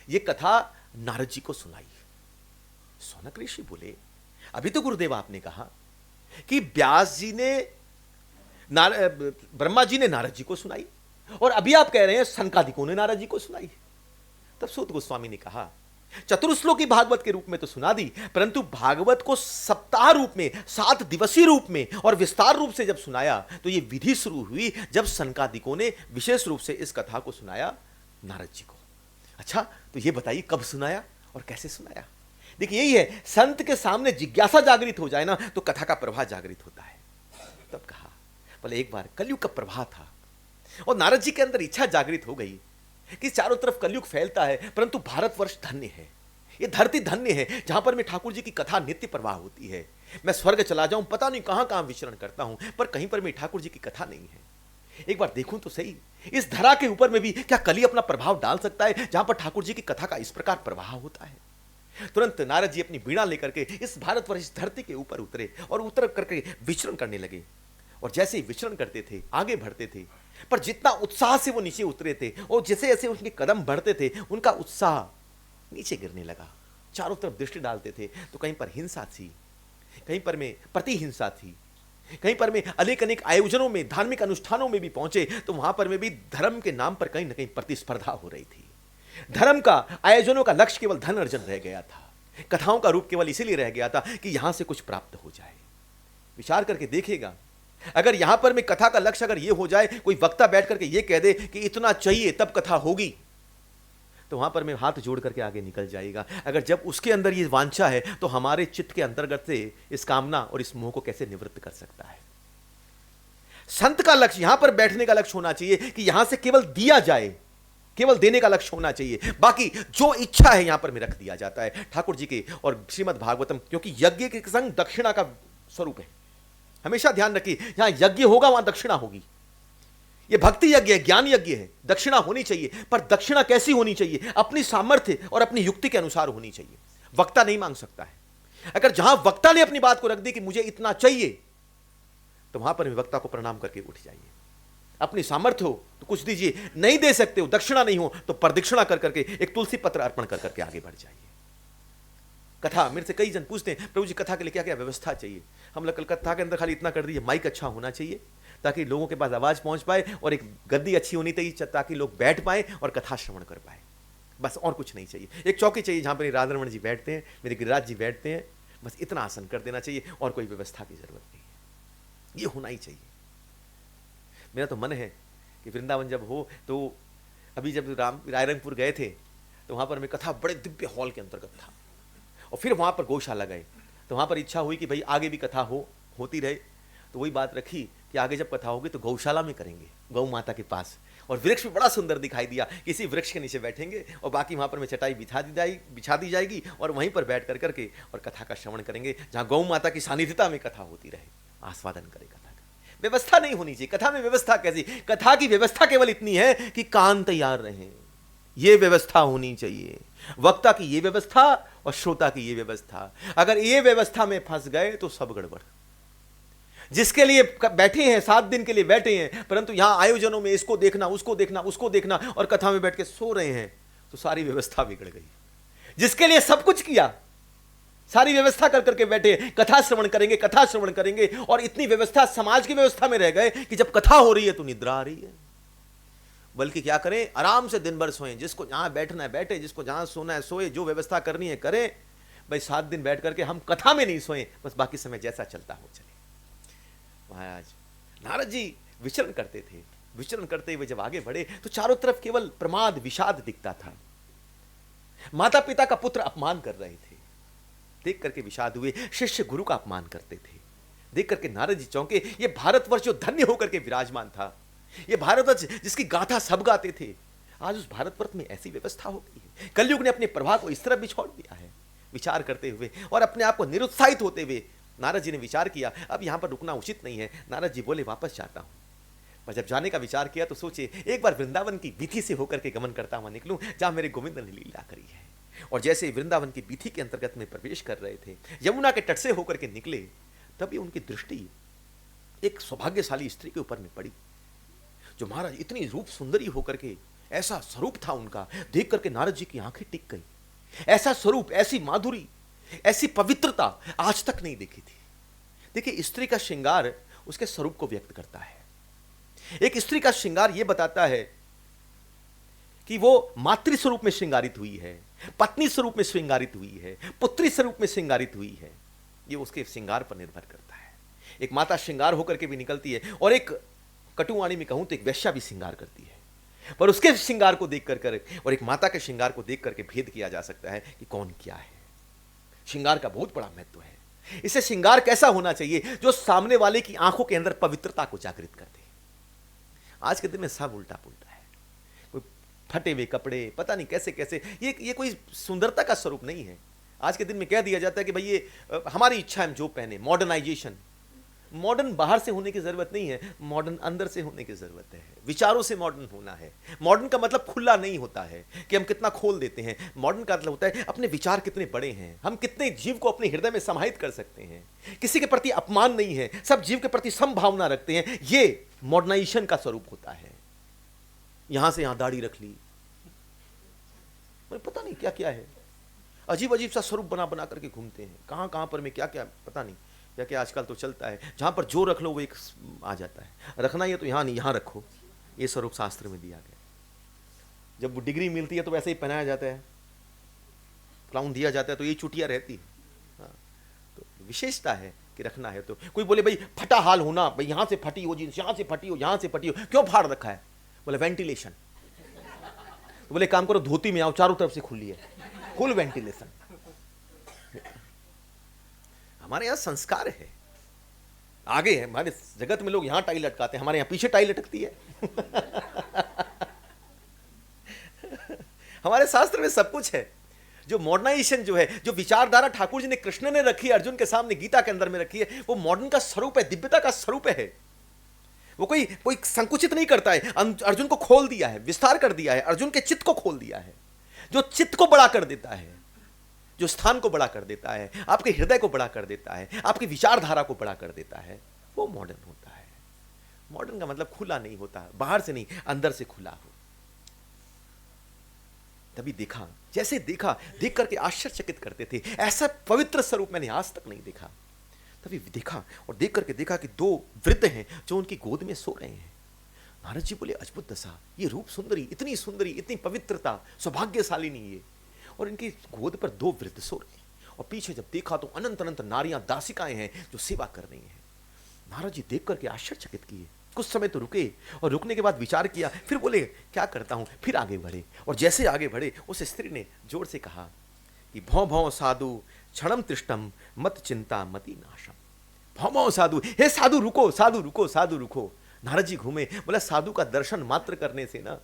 यह कथा नारद जी को सुनाई। सौनक ऋषि बोले अभी तो गुरुदेव आपने कहा कि व्यास जी ने ब्रह्मा जी ने नारद जी को सुनाई, और अभी आप कह रहे हैं सनकादिकों ने नारद जी को सुनाई। तब सूत गोस्वामी ने कहा चतुर्श्लोकी भागवत के रूप में तो सुना दी, परंतु भागवत को सप्ताह रूप में, 7 दिवसीय रूप में और विस्तार रूप से जब सुनाया तो यह विधि शुरू हुई जब सनकादिकों ने विशेष रूप से इस कथा को सुनाया नारद जी को। अच्छा तो यह बताइए कब सुनाया और कैसे सुनाया। देखिए यही है, संत के सामने जिज्ञासा जागृत हो जाए ना तो कथा का प्रवाह जागृत होता है। तब कहा, बोले एक बार कलयुग का प्रवाह था और नारद जी के अंदर इच्छा जागृत हो गई कि चारों तरफ कलयुग फैलता है, परंतु भारतवर्ष धन्य है, ये धरती धन्य है जहां पर मैं ठाकुर जी की कथा नित्य प्रवाह होती है। मैं स्वर्ग चला जाऊं, पता नहीं कहां कहां विचरण करता हूं, पर कहीं पर मैं ठाकुर जी की कथा नहीं है। एक बार देखूं तो सही, इस धरा के ऊपर में भी क्या कली अपना प्रभाव डाल सकता है जहां पर ठाकुर जी की कथा का इस प्रकार प्रवाह होता है। तुरंत नारद जी अपनी बीड़ा लेकर के इस भारतवर्ष धरती के ऊपर उतरे और उतर करके विचरण करने लगे। और जैसे ही विचरण करते थे, आगे बढ़ते थे, पर जितना उत्साह से वो नीचे उतरे थे और जैसे जैसे उनके कदम बढ़ते थे, उनका उत्साह नीचे गिरने लगा। चारों तरफ दृष्टि डालते थे तो कहीं पर हिंसा थी, कहीं पर में प्रतिहिंसा थी, कहीं पर में अनेक अनेक आयोजनों में, धार्मिक अनुष्ठानों में भी पहुंचे तो वहां पर में भी धर्म के नाम पर कहीं ना कहीं प्रतिस्पर्धा हो रही थी। धर्म का, आयोजनों का लक्ष्य केवल धन अर्जन रह गया था, कथाओं का रूप केवल इसीलिए रह गया था कि यहां से कुछ प्राप्त हो जाए। विचार करके देखिएगा, अगर यहां पर में कथा का लक्ष्य अगर यह हो जाए, कोई वक्ता बैठ करके यह कह दे कि इतना चाहिए तब कथा होगी, तो वहां पर मैं हाथ जोड़ करके आगे निकल जाएगा। अगर जब उसके अंदर ये वांछा है तो हमारे चित्त के अंतर्गत से इस कामना और इस मोह को कैसे निवृत्त कर सकता है। संत का लक्ष्य, यहां पर बैठने का लक्ष्य होना चाहिए कि यहां से केवल दिया जाए, केवल देने का लक्ष्य होना चाहिए, बाकी जो इच्छा है यहां पर में रख दिया जाता है ठाकुर जी के और श्रीमद् भागवतम, क्योंकि यज्ञ के संग दक्षिणा का स्वरूप है। हमेशा ध्यान रखिए, यहां यज्ञ होगा वहां दक्षिणा होगी। यह भक्ति यज्ञ है, ज्ञान यज्ञ है, दक्षिणा होनी चाहिए, पर दक्षिणा कैसी होनी चाहिए? अपनी सामर्थ्य और अपनी युक्ति के अनुसार होनी चाहिए। वक्ता नहीं मांग सकता है। अगर जहां वक्ता ने अपनी बात को रख दी कि मुझे इतना चाहिए, तो वहां पर वक्ता को प्रणाम करके उठ जाइए। अपनी सामर्थ्य हो तो कुछ दीजिए, नहीं दे सकते हो, दक्षिणा नहीं हो तो प्रदक्षिणा कर करके एक तुलसी पत्र अर्पण कर करके आगे बढ़ जाइए। कथा, मेरे से कई जन पूछते हैं प्रभु जी कथा के लिए क्या क्या व्यवस्था चाहिए। हम लोग कथा के अंदर खाली इतना कर दिए, माइक अच्छा होना चाहिए ताकि लोगों के पास आवाज पहुंच पाए, और एक गद्दी अच्छी होनी चाहिए ताकि लोग बैठ पाए और कथा श्रवण कर पाए, बस और कुछ नहीं चाहिए। एक चौकी चाहिए जहां पर राधा रमण जी बैठते हैं, मेरे गिरिराज जी बैठते हैं, बस इतना आसन कर देना चाहिए और कोई व्यवस्था की जरूरत नहीं है। ये होना ही चाहिए। मेरा तो मन है कि वृंदावन जब हो तो, अभी जब रायरंगपुर गए थे तो वहाँ पर मैं कथा बड़े दिव्य हॉल के अंतर्गत था, और फिर वहाँ पर गौशाला गए तो वहाँ पर इच्छा हुई कि भाई आगे भी कथा होती रहे। तो वही बात रखी कि आगे जब कथा होगी तो गौशाला में करेंगे, गौ माता के पास, और वृक्ष भी बड़ा सुंदर दिखाई दिया, किसी वृक्ष के नीचे बैठेंगे और बाकी वहाँ पर मैं चटाई बिछा दी जाएगी और वहीं पर बैठ कर करके और कथा का श्रवण करेंगे, जहाँ गौ माता की सानिध्यता में कथा होती रहे, आस्वादन करें कथा का। व्यवस्था नहीं होनी चाहिए कथा में। व्यवस्था कैसी? कथा की व्यवस्था केवल इतनी है कि कान तैयार रहे, ये व्यवस्था होनी चाहिए। वक्ता की ये व्यवस्था और श्रोता की ये व्यवस्था, अगर ये व्यवस्था में फंस गए तो सब गड़बड़। जिसके लिए बैठे हैं, 7 दिन के लिए बैठे हैं, परंतु यहां आयोजनों में इसको देखना, उसको देखना, उसको देखना, और कथा में बैठ के सो रहे हैं, तो सारी व्यवस्था बिगड़ गई। जिसके लिए सब कुछ किया, सारी व्यवस्था कर करके बैठे, कथा श्रवण करेंगे, कथा श्रवण करेंगे, और इतनी व्यवस्था समाज की व्यवस्था में रह गए कि जब कथा हो रही है तो निद्रा आ रही है। बल्कि क्या करें, आराम से दिन भर सोएं, जिसको जहां बैठना है बैठे, जिसको जहां सोना है सोए, जो व्यवस्था करनी है करें। भाई 7 दिन बैठ करके हम कथा में नहीं सोए, बस बाकी समय जैसा चलता हो चले। महाराज नारद जी विचरण करते थे, विचरण करते हुए जब आगे बढ़े तो चारों तरफ केवल प्रमाद विषाद दिखता था। माता पिता का पुत्र अपमान कर रहे थे, देख करके विषाद हुए। शिष्य गुरु का अपमान करते थे, देख करके नारद जी चौंके। ये भारतवर्ष जो धन्य होकर के विराजमान था, ये भारतवर्ष जिसकी गाथा सब गाते थे, आज उस भारतवर्ष में ऐसी व्यवस्था हो गई है। कलयुग ने अपने प्रभाव को इस तरह भी छोड़ दिया है। विचार करते हुए और अपने आप को निरुत्साहित होते हुए नारद जी ने विचार किया, अब यहां पर रुकना उचित नहीं है। नारद जी बोले वापस जाता हूं। पर जब जाने का विचार किया तो सोचे एक बार वृंदावन की वीथी से होकर के गमन करता हुआ निकलूं, जहां मेरे गोविंद ने लीला करी है। और जैसे वृंदावन की वीथी के अंतर्गत में प्रवेश कर रहे थे, यमुना के तट से होकर के निकले, तभी उनकी दृष्टि एक सौभाग्यशाली स्त्री के ऊपर में पड़ी, जो महाराज इतनी रूप सुंदरी होकर के, ऐसा स्वरूप था उनका, देख करके नारद जी की आंखें टिक गई। ऐसा स्वरूप, ऐसी माधुरी, ऐसी पवित्रता आज तक नहीं देखी थी। देखिए, स्त्री का श्रृंगार उसके स्वरूप को व्यक्त करता है। एक स्त्री का श्रृंगार यह बताता है कि वो मातृ स्वरूप में श्रृंगारित हुई है, पत्नी स्वरूप में श्रृंगारित हुई है, पुत्री स्वरूप में श्रृंगारित हुई है। ये उसके श्रृंगार पर निर्भर करता है। एक माता श्रृंगार होकर के भी निकलती है, और एक कटुवाणी में कहूं तो एक वैश्या भी श्रृंगार करती है, पर उसके श्रृंगार को देख कर और एक माता के श्रृंगार को देख करके भेद किया जा सकता है कि कौन क्या है। श्रृंगार का बहुत बड़ा महत्व है। इसे श्रृंगार कैसा होना चाहिए जो सामने वाले की आंखों के अंदर पवित्रता को जागृत कर दे। आज के दिन में सब उल्टा पुल्टा है, कोई फटे हुए कपड़े, पता नहीं कैसे कैसे, ये कोई सुंदरता का स्वरूप नहीं है। आज के दिन में कह दिया जाता है कि भाई ये हमारी इच्छा है हम जो पहने, मॉडर्नाइजेशन। मॉडर्न बाहर से होने की जरूरत नहीं है, मॉडर्न अंदर से होने की जरूरत है, विचारों से मॉडर्न होना है। मॉडर्न का मतलब खुला नहीं होता है कि हम कितना खोल देते हैं, मॉडर्न का मतलब होता है अपने विचार कितने बड़े हैं, हम कितने जीव को अपने हृदय में समाहित कर सकते हैं, किसी के प्रति अपमान नहीं है, सब जीव के प्रति समभावना रखते हैं। ये मॉडर्नाइजेशन का स्वरूप होता है। यहां से यहां दाढ़ी रख ली, पता नहीं क्या क्या है, अजीब अजीब सा स्वरूप बना बना करके घूमते हैं, कहां कहां पर में क्या क्या पता नहीं क्या क्या आजकल तो चलता है, जहां पर जो रख लो वो एक आ जाता है। रखना ही है तो यहां नहीं, यहां रखो, ये स्वरूप शास्त्र में दिया गया। जब वो डिग्री मिलती है तो वैसे ही पहनाया जाता है, क्राउन दिया जाता है तो ये चुटिया रहती है। हाँ, तो विशेषता है कि रखना है। तो कोई बोले भाई फटा हाल होना, भाई यहां से फटी हो जींस, यहां से फटी हो, यहां से फटी हो, क्यों फाड़ रखा है? बोले वेंटिलेशन। तो बोले काम करो धोती में आओ, चारों तरफ से खुली है, फुल वेंटिलेशन। हमारे यहां संस्कार है, आगे है। हमारे जगत में लोग यहां टाई लटकाते हैं, हमारे यहां पीछे टाई लटकती है। हमारे शास्त्र में सब कुछ है। जो मॉडर्नाइजेशन जो है, जो विचारधारा ठाकुर जी ने, कृष्ण ने रखी है, अर्जुन के सामने गीता के अंदर में रखी है, वो मॉडर्न का स्वरूप है, दिव्यता का स्वरूप है। वो कोई संकुचित नहीं करता है, अर्जुन को खोल दिया है, विस्तार कर दिया है, अर्जुन के चित्त को खोल दिया है, जो चित्त को बड़ा कर देता है, जो स्थान को बड़ा कर देता है, आपके हृदय को बड़ा कर देता है, आपकी विचारधारा को बड़ा कर देता है, वो मॉडर्न होता है। मॉडर्न का मतलब खुला नहीं होता, बाहर से नहीं अंदर से खुला हो। तभी देखा, जैसे देखा, देख करके आश्चर्यचकित करते थे, ऐसा पवित्र स्वरूप मैंने आज तक नहीं देखा। तभी देखा और देख करके देखा कि दो वृद्ध हैं जो उनकी गोद में सो रहे हैं। नारद जी बोले अद्भुत दशा, ये रूप सुंदरी, इतनी पवित्रता, सौभाग्यशालिनी ये, और इनकी गोद पर दो वृद्ध सो रहे हैं। और पीछे जब देखा तो अनंत अनंत नारियां, दासिकाएं हैं जो सेवा कर रही हैं। नारद जी देख करके आश्चर्यचकित किए, कुछ समय तो रुके, और रुकने के बाद विचार किया, फिर बोले क्या करता हूं, फिर आगे बढ़े। और जैसे आगे बढ़े, उस स्त्री ने जोर से कहा कि भौ भौ साधु क्षणम तिष्ठम मत चिंता मति नाशम। भौ भौ साधु, हे साधु रुको, साधु रुको, साधु रुको। नारद जी घूमे, बोला साधु का दर्शन मात्र करने से ना,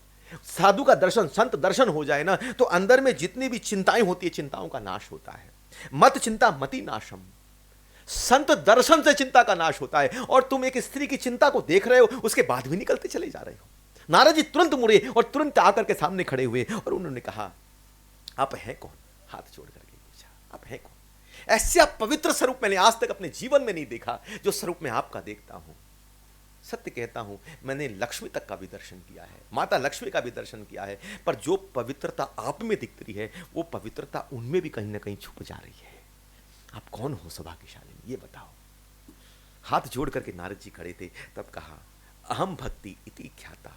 साधु का दर्शन, संत दर्शन हो जाए ना, तो अंदर में जितनी भी चिंताएं होती है, चिंताओं का नाश होता है। मत चिंता मति नाशम, संत दर्शन से चिंता का नाश होता है। और तुम एक स्त्री की चिंता को देख रहे हो, उसके बाद भी निकलते चले जा रहे हो। नारद जी तुरंत मुड़े और तुरंत आकर के सामने खड़े हुए और उन्होंने कहा आप हैं कौन? हाथ जोड़ करके पूछा आप हैं कौन? ऐसा पवित्र स्वरूप मैंने आज तक अपने जीवन में नहीं देखा जो स्वरूप मैं आपका देखता हूं। सत्य कहता हूं, मैंने लक्ष्मी तक का भी दर्शन किया है, माता लक्ष्मी का भी दर्शन किया है, पर जो पवित्रता आप में दिख रही है, वो पवित्रता उनमें भी कहीं ना कहीं छुप जा रही है। आप कौन हो सौभाग्यशाली, ये बताओ। हाथ जोड़ करके नारद जी खड़े थे। तब कहा अहम भक्ति इति ख्याता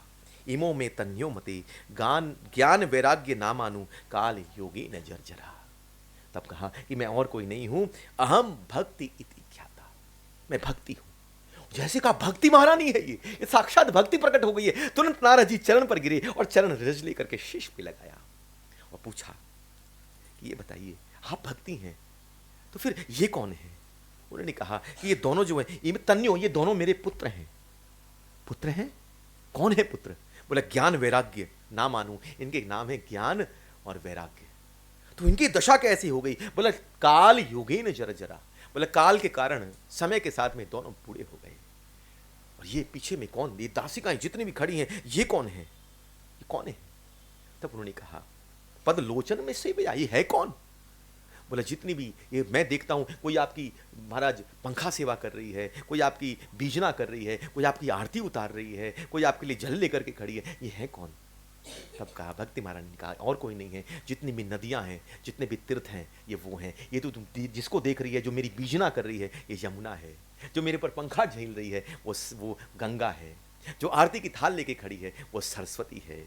इमो में तन्यो मते ज्ञान वैराग्य नामानु काल योगी न जर्जरा। तब कहा कि मैं और कोई नहीं हूं, अहम भक्ति इति ख्याता, मैं भक्ति हूं। जैसे कहा भक्ति महारानी है, ये साक्षात भक्ति प्रकट हो गई है। तुरंत नारद जी चरण पर गिरे और चरण रज लेकर के शीश पे लगाया और पूछा कि ये बताइए आप भक्ति हैं तो फिर ये कौन है? उन्होंने कहा कि ये दोनों जो है, ये तन्यो, ये दोनों मेरे पुत्र हैं। पुत्र हैं? कौन है पुत्र? बोला ज्ञान वैराग्य ना मानू, इनके नाम है ज्ञान और वैराग्य। तो इनकी दशा कैसी हो गई? बोला काल योगेन जर्जरा, बोला काल के कारण, समय के साथ में दोनों बूढ़े हो गए। और ये पीछे में कौन, ये दासिकाएं जितनी भी खड़ी हैं, ये कौन है, ये कौन है? तब उन्होंने कहा पद लोचन में से भी आई है कौन? बोला जितनी भी ये मैं देखता हूं, कोई आपकी महाराज पंखा सेवा कर रही है, कोई आपकी बीजना कर रही है, कोई आपकी आरती उतार रही है, कोई आपके लिए जल लेकर के खड़ी है, ये है कौन? तब कहा भक्ति महाराज ने कहा और कोई नहीं है, जितनी भी नदियां हैं, जितने भी तीर्थ हैं, ये वो हैं। ये तो तुम जिसको देख रही है, जो मेरी बीजना कर रही है, ये यमुना है। जो मेरे पर पंखा झेल रही है, वो गंगा है। जो आरती की थाल लेके खड़ी है, वो सरस्वती है।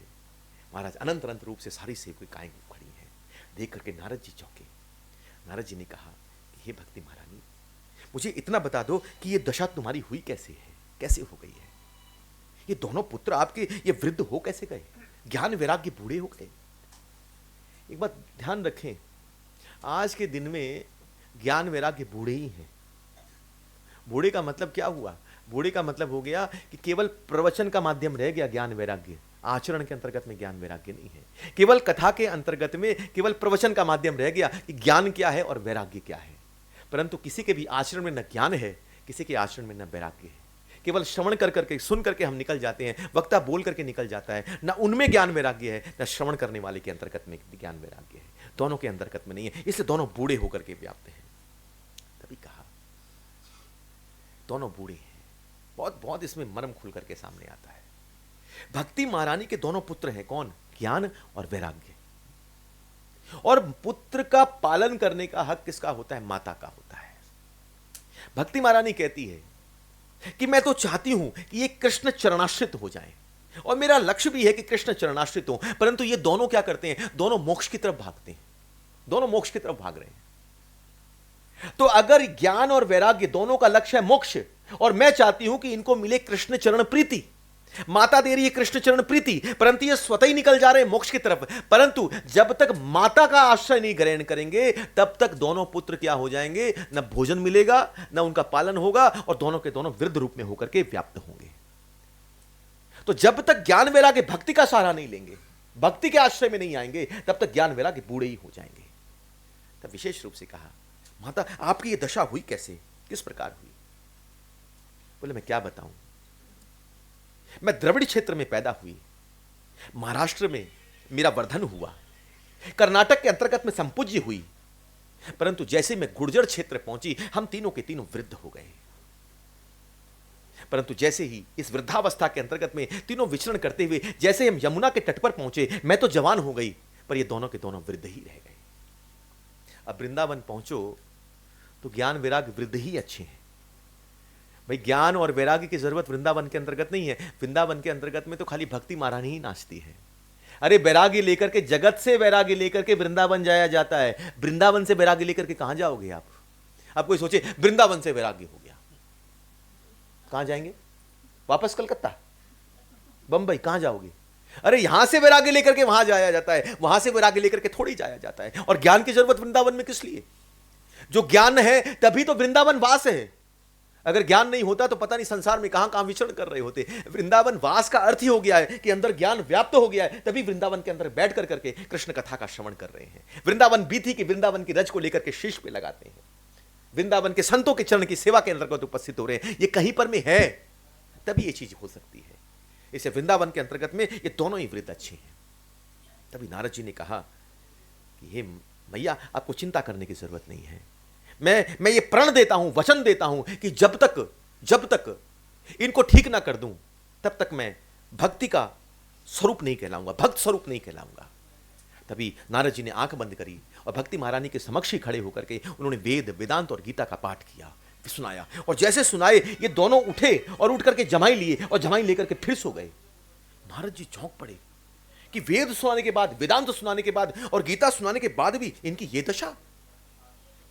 महाराज अनंत अनंत रूप से सारी सेविकाएं खड़ी हैं। देख करके नारद जी चौंके। नारद जी ने कहा कि हे भक्ति महारानी, मुझे इतना बता दो कि ये दशा तुम्हारी हुई कैसे है, कैसे हो गई है? ये दोनों पुत्र आपके ये वृद्ध हो कैसे गए, ज्ञान वैराग्य बूढ़े हो गए? एक बात ध्यान रखें, आज के दिन में ज्ञान वैराग्य बूढ़े ही हैं। बूढ़े का मतलब क्या हुआ? बूढ़े का मतलब हो गया कि केवल प्रवचन का माध्यम रह गया ज्ञान वैराग्य, आचरण के अंतर्गत में ज्ञान वैराग्य नहीं है। केवल कथा के अंतर्गत में केवल प्रवचन का माध्यम रह गया कि ज्ञान क्या है और वैराग्य क्या है, परंतु किसी के भी आचरण में न ज्ञान है, किसी के आचरण में न वैराग्य है। केवल श्रवण कर करके, सुन करके हम निकल जाते हैं, वक्ता बोल करके निकल जाता है, न उनमें ज्ञान वैराग्य है, न श्रवण करने वाले के अंतर्गत में ज्ञान वैराग्य है, दोनों के अंतर्गत में नहीं है। इसलिए दोनों बूढ़े होकर के व्याप्त हैं। तभी कहा दोनों बूढ़े हैं। बहुत बहुत इसमें मर्म खुल करके सामने आता है। भक्ति महारानी के दोनों पुत्र हैं, कौन? ज्ञान और वैराग्य। और पुत्र का पालन करने का हक किसका होता है? माता का होता है। भक्ति महारानी कहती है कि मैं तो चाहती हूं कि ये कृष्ण चरणाश्रित हो जाए, और मेरा लक्ष्य भी है कि कृष्ण चरणाश्रित हो, परंतु ये दोनों क्या करते हैं? दोनों मोक्ष की तरफ भागते हैं, दोनों मोक्ष की तरफ भाग रहे हैं। तो अगर ज्ञान और वैराग्य दोनों का लक्ष्य है मोक्ष, और मैं चाहती हूं कि इनको मिले कृष्ण चरण प्रीति, माता दे रही है कृष्ण चरण प्रीति, परंतु ये स्वतः ही निकल जा रहे हैं मोक्ष की तरफ, परंतु जब तक माता का आश्रय नहीं ग्रहण करेंगे तब तक दोनों पुत्र क्या हो जाएंगे? न भोजन मिलेगा, न उनका पालन होगा, और दोनों के दोनों वृद्ध रूप में होकर के व्याप्त होंगे। तो जब तक ज्ञान वैराग्य भक्ति का सहारा नहीं लेंगे, भक्ति के आश्रय में नहीं आएंगे, तब तक ज्ञान वैराग्य बूढ़े ही हो जाएंगे। तब विशेष रूप से कहा, माता आपकी ये दशा हुई कैसे, किस प्रकार हुई? बोले मैं क्या बताऊं, मैं द्रविड़ क्षेत्र में पैदा हुई, महाराष्ट्र में मेरा वर्धन हुआ, कर्नाटक के अंतर्गत में संपूज्य हुई, परंतु जैसे मैं गुर्जर क्षेत्र पहुंची, हम तीनों के तीनों वृद्ध हो गए। परंतु जैसे ही इस वृद्धावस्था के अंतर्गत में तीनों विचरण करते हुए जैसे हम यमुना के तट पर पहुंचे, मैं तो जवान हो गई, पर ये दोनों के दोनों वृद्ध ही रह गए। अब वृंदावन पहुंचो तो ज्ञान वैराग्य वृद्ध ही अच्छे हैं। भाई ज्ञान और वैराग्य की जरूरत वृंदावन के अंतर्गत नहीं है। वृंदावन के अंतर्गत में तो खाली भक्ति महारानी ही नाचती है। अरे वैराग्य लेकर के, जगत से वैराग्य लेकर के वृंदावन जाया जाता है, वृंदावन से वैराग्य लेकर के कहां जाओगे आप? आप कोई सोचे वृंदावन से वैराग्य हो गया, कहां जाएंगे? वापस कलकत्ता, बंबई, कहां जाओगे? अरे यहां से वैराग्य लेकर के वहां जाया जाता है, वहां से वैराग्य लेकर के थोड़ी जाया जाता है। और ज्ञान की जरूरत वृंदावन में किस लिए? जो ज्ञान है तभी तो वृंदावन वास है। अगर ज्ञान नहीं होता तो पता नहीं संसार में कहां कहां विचरण कर रहे होते। वृंदावन वास का अर्थ ही हो गया है कि अंदर ज्ञान व्याप्त हो गया है, तभी वृंदावन के अंदर बैठ कर करके कृष्ण कथा का श्रवण कर रहे हैं। वृंदावन बीथी की वृंदावन की रज को लेकर के शीश पे लगाते हैं, वृंदावन के संतों के चरण की सेवा के अंतर्गत उपस्थित हो रहे हैं। ये कहीं पर में है तभी ये चीज हो सकती है। इसे वृंदावन के अंतर्गत में ये दोनों ही वृद्ध अच्छे हैं। तभी नारद जी ने कहा कि हे मैया, आपको चिंता करने की जरूरत नहीं है। मैं ये प्रण देता हूं, वचन देता हूं कि जब तक इनको ठीक ना कर दूं तब तक मैं भक्ति का स्वरूप नहीं कहलाऊंगा, भक्त स्वरूप नहीं कहलाऊंगा। तभी नारद जी ने आंख बंद करी और भक्ति महारानी के समक्ष ही खड़े होकर के उन्होंने वेद, वेदांत और गीता का पाठ किया, सुनाया। और जैसे सुनाए ये दोनों उठे और उठ करके जमाई लिए और जमाई लेकर के फिर सो गए। नारद जी चौंक पड़े कि वेद सुनाने के बाद, वेदांत सुनाने के बाद और गीता सुनाने के बाद भी इनकी ये दशा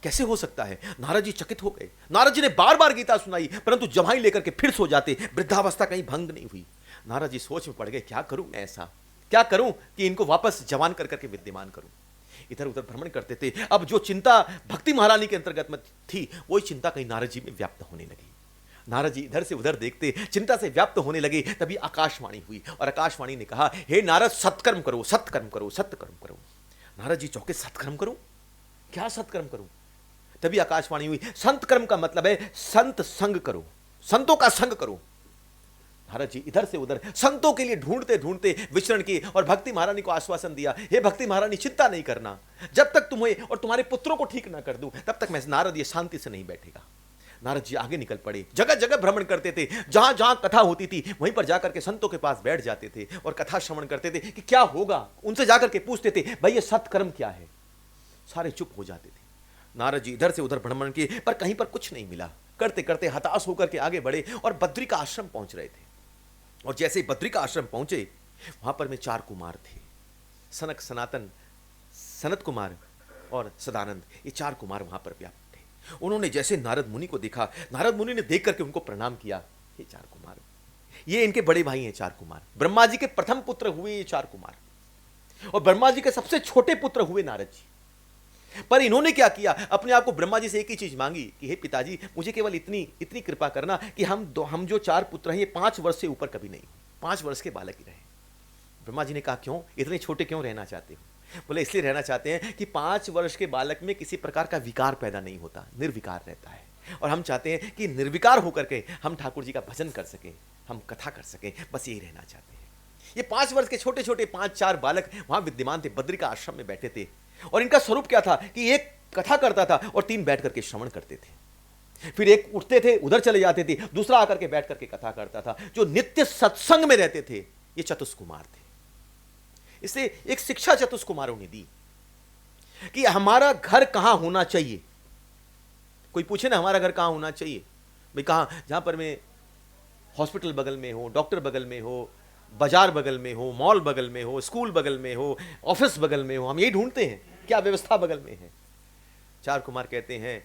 कैसे हो सकता है? नारद जी चकित हो गए। नारद जी ने बार बार गीता सुनाई, परंतु जमाई लेकर के फिर सो जाते, वृद्धावस्था कहीं भंग नहीं हुई। नारद जी सोच में पड़ गए, क्या करूं मैं, ऐसा क्या करूं कि इनको वापस जवान कर करके विद्यमान करूं। इधर उधर भ्रमण करते थे। अब जो चिंता भक्ति महारानी के अंतर्गत में थी, वही चिंता कहीं नारद जी में व्याप्त होने लगी। नारद जी इधर से उधर देखते, चिंता से व्याप्त होने लगे। तभी आकाशवाणी हुई और आकाशवाणी ने कहा, हे नारद, सत्कर्म करो, सत्कर्म करो, सत्कर्म करो। नारद जी चौके, सत्कर्म करूं? क्या सत्कर्म करूं? तभी आकाशवाणी हुई, संत कर्म का मतलब है संत संग करो, संतों का संग करो। नारद जी इधर से उधर संतों के लिए ढूंढते ढूंढते विचरण किए और भक्ति महारानी को आश्वासन दिया, हे भक्ति महारानी, चिंता नहीं करना, जब तक तुम्हें और तुम्हारे पुत्रों को ठीक ना कर दूं तब तक मैं, नारद, ये शांति से नहीं बैठेगा। नारद जी आगे निकल पड़े, जगह जगह भ्रमण करते थे, जहां जहां कथा होती थी वहीं पर जाकर के संतों के पास बैठ जाते थे और कथा श्रवण करते थे कि क्या होगा। उनसे जाकर के पूछते थे, भाई ये सत्कर्म क्या है? सारे चुप हो जाते थे। नारद जी इधर से उधर भ्रमण किए पर कहीं पर कुछ नहीं मिला। करते करते हताश होकर के आगे बढ़े और बद्री का आश्रम पहुंच रहे थे। और जैसे ही बद्री का आश्रम पहुंचे, वहां पर में 4 कुमार थे, सनक, सनातन, सनत कुमार और सदानंद। ये 4 कुमार वहां पर व्याप्त थे। उन्होंने जैसे नारद मुनि को देखा, नारद मुनि ने देख करके उनको प्रणाम किया। ये 4 कुमार, ये इनके बड़े भाई हैं 4 कुमार। ब्रह्मा जी के प्रथम पुत्र हुए ये 4 कुमार और ब्रह्मा जी के सबसे छोटे पुत्र हुए नारद जी। पर इन्होंने क्या किया, अपने आप को ब्रह्मा जी से एक ही चीज मांगी कि हे पिताजी, मुझे केवल इतनी इतनी कृपा करना कि हम जो 4 पुत्र हैं ये 5 वर्ष से ऊपर कभी नहीं, 5 वर्ष के बालक ही रहे। ब्रह्मा जी ने कहा क्यों, इतने छोटे क्यों रहना चाहते हो? बोले इसलिए रहना चाहते हैं कि 5 वर्ष के बालक में किसी प्रकार का विकार पैदा नहीं होता, निर्विकार रहता है। और हम चाहते हैं कि निर्विकार होकर के हम ठाकुर जी का भजन कर सकें, हम कथा कर सकें, बस यही रहना चाहते हैं। ये 5 वर्ष के छोटे छोटे 5-4 बालक वहां विद्यमान थे, बद्री का आश्रम में बैठे थे। और इनका स्वरूप क्या था कि एक कथा करता था और 3 बैठ करके श्रवण करते थे। फिर एक उठते थे, उधर चले जाते थे, दूसरा आकर के बैठ करके कथा करता था। जो नित्य सत्संग में रहते थे ये चतुष्कुमार थे। इसलिए एक शिक्षा चतुष्कुमारों ने दी कि हमारा घर कहां होना चाहिए। कोई पूछे ना हमारा घर कहां होना चाहिए, भाई कहां, जहां पर में हॉस्पिटल बगल में हो, डॉक्टर बगल में हो, बाजार बगल में हो, मॉल बगल में हो, स्कूल बगल में हो, ऑफिस बगल में हो, हम यही ढूंढते हैं, क्या व्यवस्था बगल में है। 4 कुमार कहते हैं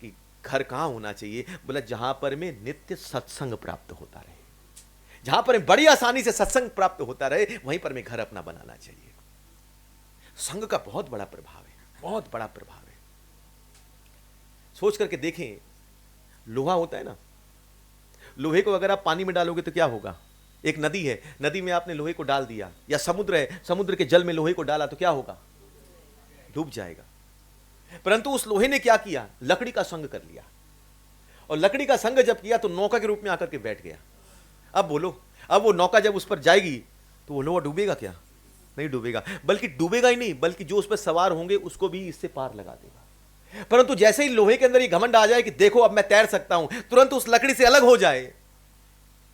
कि घर कहां होना चाहिए, बोला जहां पर में नित्य सत्संग प्राप्त होता रहे, जहां पर बड़ी आसानी से सत्संग प्राप्त होता रहे, वहीं पर में घर अपना बनाना चाहिए। संग का बहुत बड़ा प्रभाव है, बहुत बड़ा प्रभाव है। सोच करके देखें, लोहा होता है ना, लोहे को अगर आप पानी में डालोगे तो क्या होगा। एक नदी है, नदी में आपने लोहे को डाल दिया, या समुद्र है, समुद्र के जल में लोहे को डाला तो क्या होगा, डूब जाएगा। परंतु उस लोहे ने क्या किया, लकड़ी का संग कर लिया, और लकड़ी का संग जब किया तो नौका के रूप में आकर के बैठ गया। अब बोलो, अब वो नौका जब उस पर जाएगी तो वो लोहा डूबेगा क्या, नहीं डूबेगा। बल्कि डूबेगा ही नहीं, बल्कि जो उस पर सवार होंगे उसको भी इससे पार लगा देगा। परंतु जैसे ही लोहे के अंदर ये घमंड आ जाए कि देखो अब मैं तैर सकता हूं, तुरंत उस लकड़ी से अलग हो जाए,